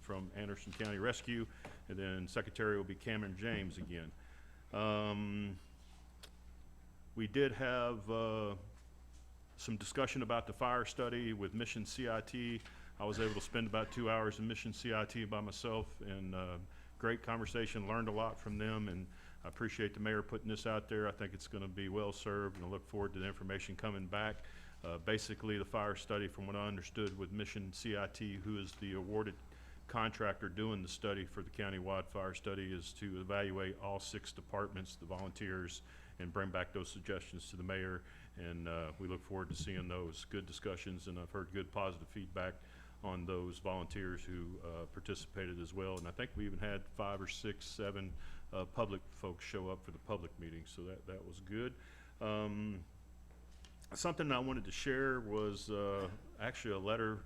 from Anderson County Rescue, and then secretary will be Cameron James again. We did have some discussion about the fire study with Mission CIT. I was able to spend about 2 hours in Mission CIT by myself, and great conversation, learned a lot from them, and I appreciate the mayor putting this out there. I think it's going to be well served, and I look forward to the information coming back. Basically, the fire study, from what I understood with Mission CIT, who is the awarded contractor doing the study for the county-wide fire study, is to evaluate all 6 departments, the volunteers, and bring back those suggestions to the mayor. And we look forward to seeing those good discussions, and I've heard good positive feedback on those volunteers who participated as well. And I think we even had 5 or 6, 7 public folks show up for the public meeting, so that was good. Something I wanted to share was actually a letter,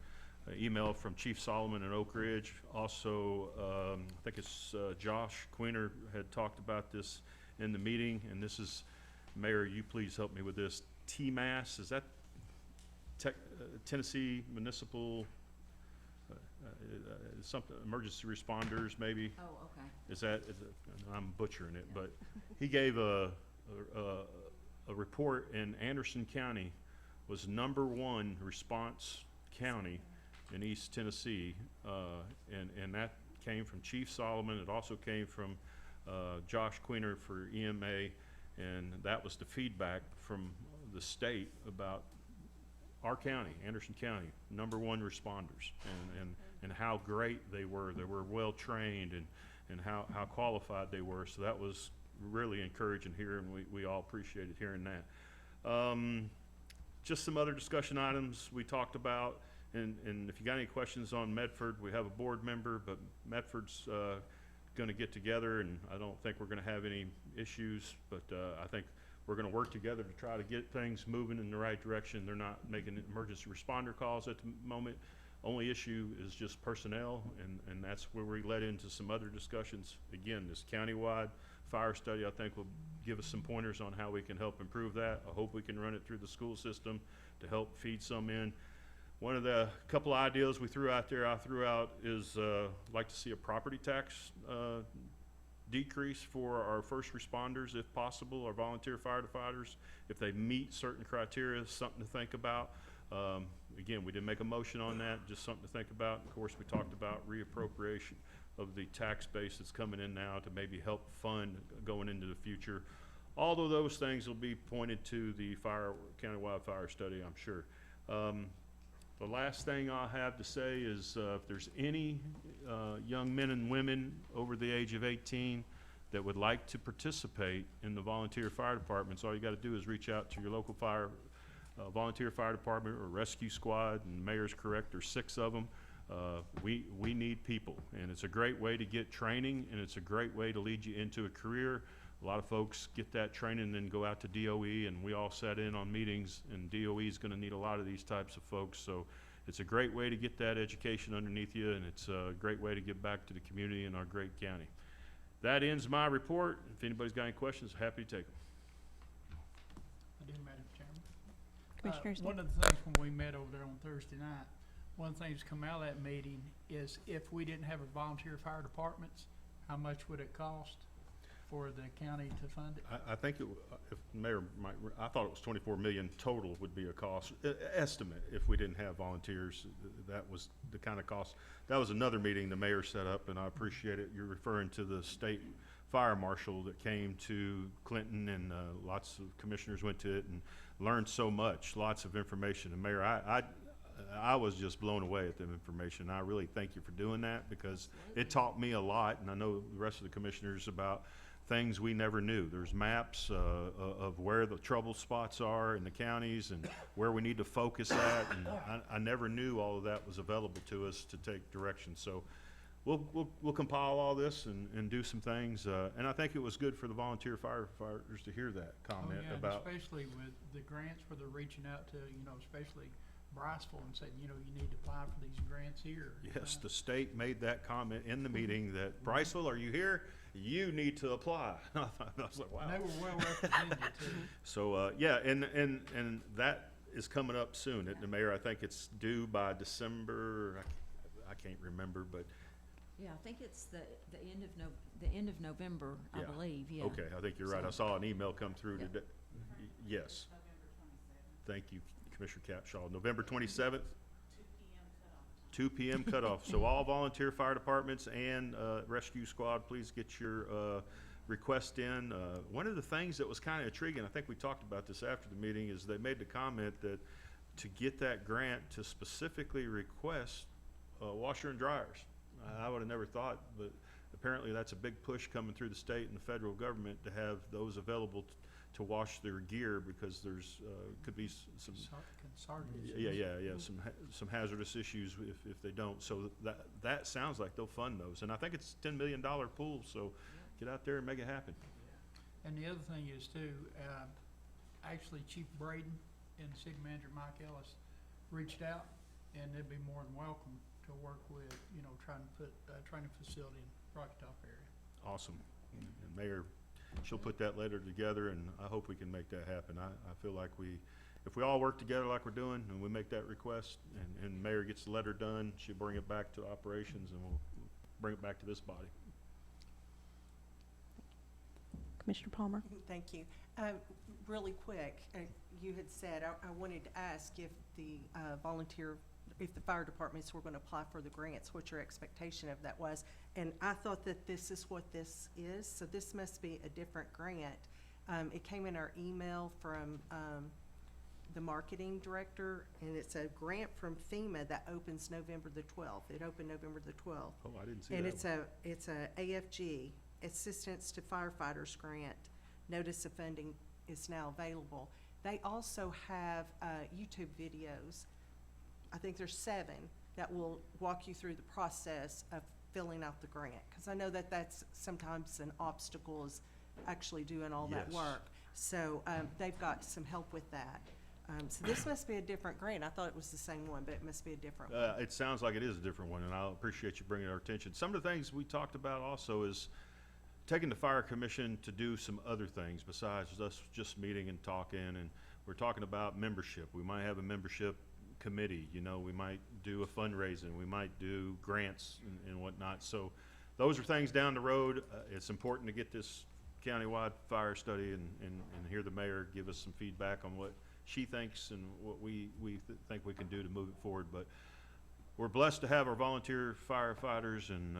email from Chief Solomon in Oak Ridge. Also, I think it's Josh Queener had talked about this in the meeting, and this is, Mayor, you please help me with this. TMAS, is that Tennessee Municipal, something, emergency responders maybe? Oh, okay. Is that, I'm butchering it, but he gave a report in Anderson County was #1 response county in East Tennessee, and that came from Chief Solomon. It also came from Josh Queener for EMA, and that was the feedback from the state about our county, Anderson County, #1 responders, and how great they were. They were well trained, and how qualified they were. So that was really encouraging here, and we all appreciated hearing that. Just some other discussion items we talked about, and if you got any questions on Medford, we have a board member, but Medford's going to get together, and I don't think we're going to have any issues, but I think we're going to work together to try to get things moving in the right direction. They're not making emergency responder calls at the moment. Only issue is just personnel, and that's where we led into some other discussions. Again, this countywide fire study, I think, will give us some pointers on how we can help improve that. I hope we can run it through the school system to help feed some in. One of the couple ideas we threw out there, is like to see a property tax decrease for our first responders, if possible, our volunteer firefighters, if they meet certain criteria. Something to think about. Again, we didn't make a motion on that, just something to think about. Of course, we talked about reappropriation of the tax base that's coming in now to maybe help fund going into the future. All of those things will be pointed to the countywide fire study, I'm sure. The last thing I'll have to say is if there's any young men and women over the age of 18 that would like to participate in the volunteer fire departments, all you got to do is reach out to your local volunteer fire department or rescue squad, and the mayor's correct, there's 6 of them. We need people, and it's a great way to get training, and it's a great way to lead you into a career. A lot of folks get that training and then go out to DOE, and we all sat in on meetings, and DOE is going to need a lot of these types of folks. So it's a great way to get that education underneath you, and it's a great way to give back to the community in our great county. That ends my report. If anybody's got any questions, happy to take them. I do, Madam Chairman. Commissioners? One of the things when we met over there on Thursday night, one of the things come out of that meeting is if we didn't have a volunteer fire departments, how much would it cost for the county to fund it? I think if the mayor might, I thought it was 24 million total would be a cost estimate if we didn't have volunteers. That was the kind of cost. That was another meeting the mayor set up, and I appreciate it. You're referring to the state fire marshal that came to Clinton, and lots of commissioners went to it and learned so much, lots of information. And Mayor, I was just blown away at the information. I really thank you for doing that, because it taught me a lot, and I know the rest of the commissioners, about things we never knew. There's maps of where the trouble spots are in the counties and where we need to focus at, and I never knew all of that was available to us to take direction. So we'll compile all this and do some things, and I think it was good for the volunteer firefighters to hear that comment about. Especially with the grants where they're reaching out to, especially Briceville, and saying, you need to apply for these grants here. Yes, the state made that comment in the meeting that, Briceville, are you here? You need to apply. I was like, wow. They were well represented too. So, yeah, and that is coming up soon. The mayor, I think it's due by December, I can't remember, but. Yeah, I think it's the end of November, I believe, yeah. Okay, I think you're right. I saw an email come through today. Yes. Thank you, Commissioner Capshaw, November 27th? 2 p.m. cutoff. So all volunteer fire departments and rescue squad, please get your request in. One of the things that was kind of intriguing, I think we talked about this after the meeting, is they made the comment that to get that grant to specifically request washer and dryers. I would have never thought, but apparently that's a big push coming through the state and the federal government to have those available to wash their gear, because there's could be some some hazardous issues if they don't. So that sounds like they'll fund those, and I think it's $10 million pool. So get out there and make it happen. And the other thing is too, actually Chief Braden and City Manager Mike Ellis reached out, and they'd be more than welcome to work with, you know, trying to put a training facility in Rocky Top area. Awesome. And Mayor, she'll put that letter together, and I hope we can make that happen. I feel like if we all work together like we're doing, and we make that request, and Mayor gets the letter done, she'll bring it back to operations, and we'll bring it back to this body. Commissioner Palmer? Thank you. Really quick, you had said, I wanted to ask if the if the fire departments were going to apply for the grants, what your expectation of that was. And I thought that this is what this is, so this must be a different grant. It came in our email from the marketing director, and it's a grant from FEMA that opens November the 12th. It opened November the 12th. Oh, I didn't see And that. it's a AFG, Assistance to Firefighters Grant. Notice of funding is now available. They also have YouTube videos. I think there's 7 that will walk you through the process of filling out the grant, because I know that that's sometimes an obstacle, is actually doing all that Yes. work. So they've got some help with that. So this must be a different grant. I thought it was the same one, but it must be a different one. It sounds like it is a different one, and I appreciate you bringing it to our attention. Some of the things we talked about also is taking the fire commission to do some other things besides us just meeting and talking, and we're talking about membership. We might have a membership committee, you know, we might do a fundraising, we might do grants and whatnot. So those are things down the road. It's important to get this countywide fire study and hear the mayor give us some feedback on what she thinks and what we think we can do to move it forward. But we're blessed to have our volunteer firefighters, and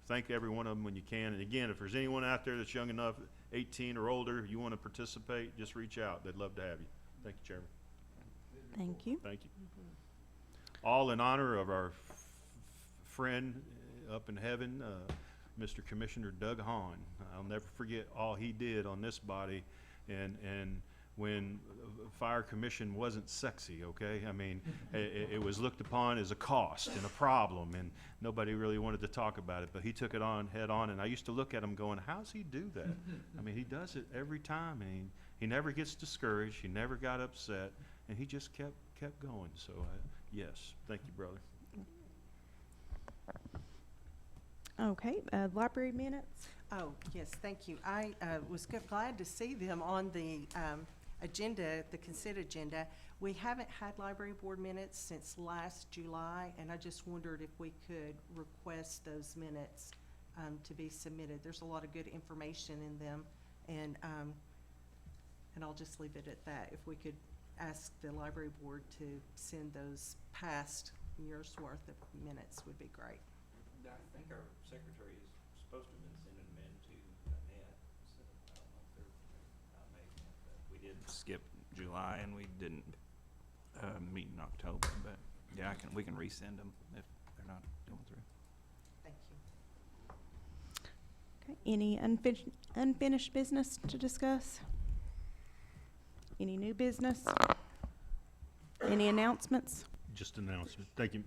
thank every one of them when you can. And again, if there's anyone out there that's young enough, 18 or older, you want to participate, just reach out. They'd love to have you. Thank you, Chairman. Thank you. Thank you. All in honor of our friend up in heaven, Mr. Commissioner Doug Hahn. I'll never forget all he did on this body, and when fire commission wasn't sexy, okay? I mean, it was looked upon as a cost and a problem, and nobody really wanted to talk about it, but he took it on head on, and I used to look at him going, how's he do that? I mean, he does it every time, and he never gets discouraged, he never got upset, and he just kept going. So, yes, thank you, brother. Okay, library minutes? Oh, yes, thank you. I was glad to see them on the agenda, the consent agenda. We haven't had library board minutes since last July, and I just wondered if we could request those minutes to be submitted. There's a lot of good information in them, and I'll just leave it at that. If we could ask the library board to send those past years' worth of minutes would be great. I think our secretary is supposed to have been sending them in to Annette, so I don't know if they're not making it, but we did skip July and we didn't meet in October, but yeah, we can resend them if they're not going through. Thank you. Okay, any unfinished business to discuss? Any new business? Any announcements? Just an announcement. Thank you,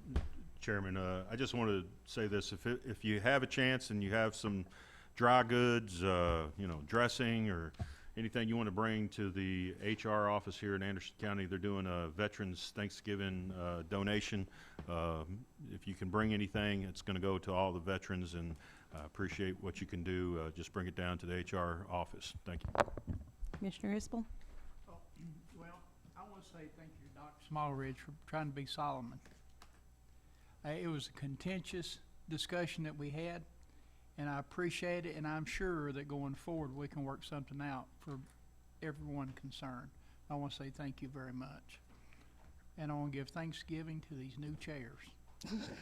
Chairman. I just want to say this: if you have a chance and you have some dry goods, you know, dressing or anything you want to bring to the HR office here in Anderson County, they're doing a Veterans Thanksgiving donation. If you can bring anything, it's going to go to all the veterans, and I appreciate what you can do. Just bring it down to the HR office. Thank you. Commissioner Isbell? Well, I want to say thank you to Dr. Smallridge for trying to be Solomon. It was a contentious discussion that we had, and I appreciate it, and I'm sure that going forward we can work something out for everyone concerned. I want to say thank you very much. And I want to give Thanksgiving to these new chairs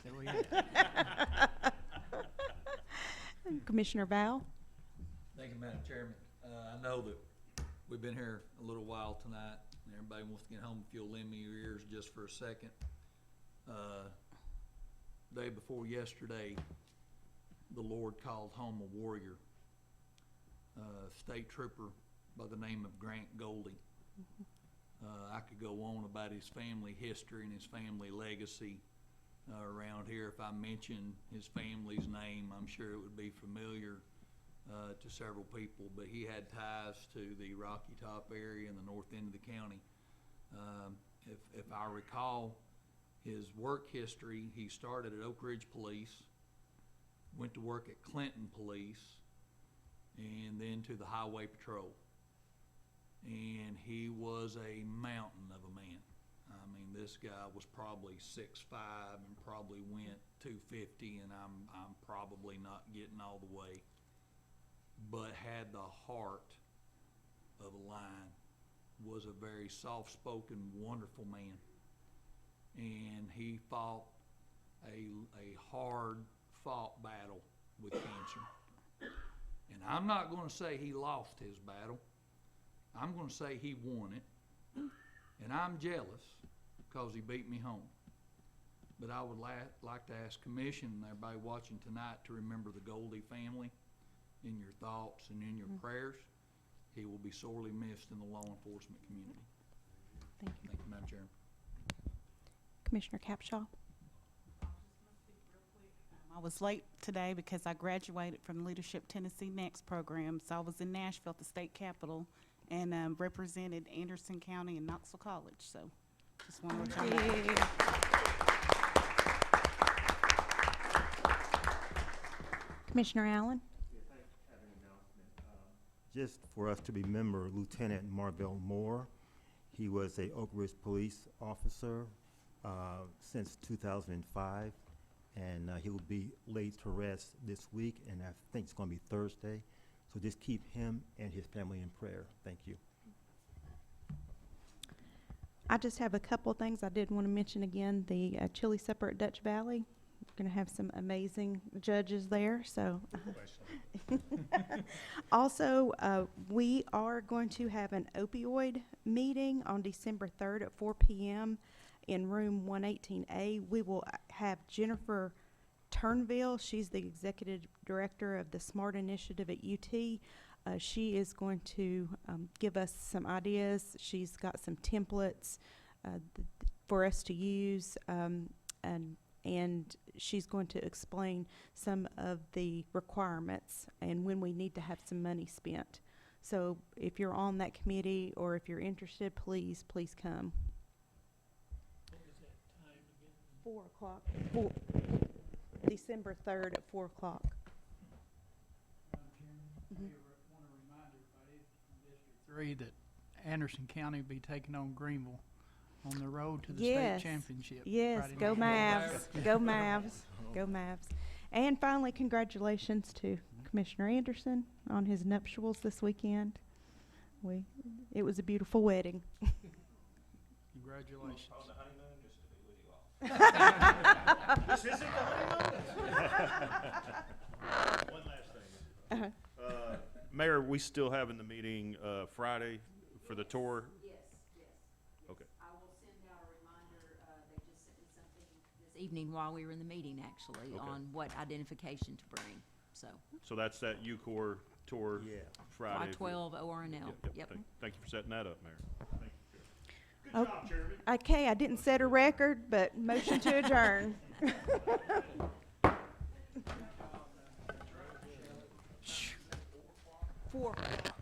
that we have. Commissioner Val? Thank you, Madam Chairman. I know that we've been here a little while tonight, and everybody wants to get home. If you'll lend me your ears just for a second. Day before yesterday, the Lord called home a warrior, state trooper by the name of Grant Goldie. I could go on about his family history and his family legacy around here. If I mention his family's name, I'm sure it would be familiar to several people, but he had ties to the Rocky Top area and the north end of the county. If I recall his work history, he started at Oak Ridge Police, went to work at Clinton Police, and then to the Highway Patrol. And he was a mountain of a man. I mean, this guy was probably 6'5" and probably went 250, and I'm probably not getting all the way, but had the heart of a lion, was a very soft-spoken, wonderful man. And he fought a hard-fought battle with cancer. And I'm not gonna say he lost his battle. I'm gonna say he won it. And I'm jealous because he beat me home. But I would like to ask Commission and everybody watching tonight to remember the Goldie family in your thoughts and in your prayers. He will be sorely missed in the law enforcement community. Thank you. Thank you, Madam Chairman. Commissioner Capshaw? I was late today because I graduated from Leadership Tennessee Next program, so I was in Nashville at the state capitol and represented Anderson County and Knoxville College, so just wanted to let you know. Commissioner Allen? Just for us to remember Lieutenant Marvell Moore. He was a Oak Ridge police officer since 2005, and he will be laid to rest this week, and I think it's going to be Thursday. So just keep him and his family in prayer. Thank you. I just have a couple of things I did want to mention again. The chili supper at Dutch Valley. We're going to have some amazing judges there. So, also, we are going to have an opioid meeting on December 3rd at 4 p.m. in room 118A. We will have Jennifer Turnville. She's the executive director of the SMART initiative at UT. She is going to give us some ideas. She's got some templates for us to use, and she's going to explain some of the requirements and when we need to have some money spent. So if you're on that committee or if you're interested, please come. What was that time again? 4 o'clock. December 3rd at 4 o'clock. Madam Chairman, I want to remind everybody from District 3 that Anderson County will be taking on Greenville on the road to the state championship. Yes, Friday go night. Mavs, go Mavs, go Mavs. And finally, congratulations to Commissioner Anderson on his nuptials this weekend. It was a beautiful wedding. Congratulations. On the honeymoon, just to be with you all. This isn't the honeymoon? One last thing. Mayor, we still having the meeting Friday for the tour? Yes. Okay. I will send out a reminder, they just sent me something this evening while we were in the meeting, actually, Okay. on what identification to bring, so. So that's that UCOR tour Friday. Y12 ORNL, yep. Thank you for setting that up, Mayor. Thank you. Good Oh, job, Chairman. Okay, I didn't set a record, but motion to adjourn. 4 o'clock.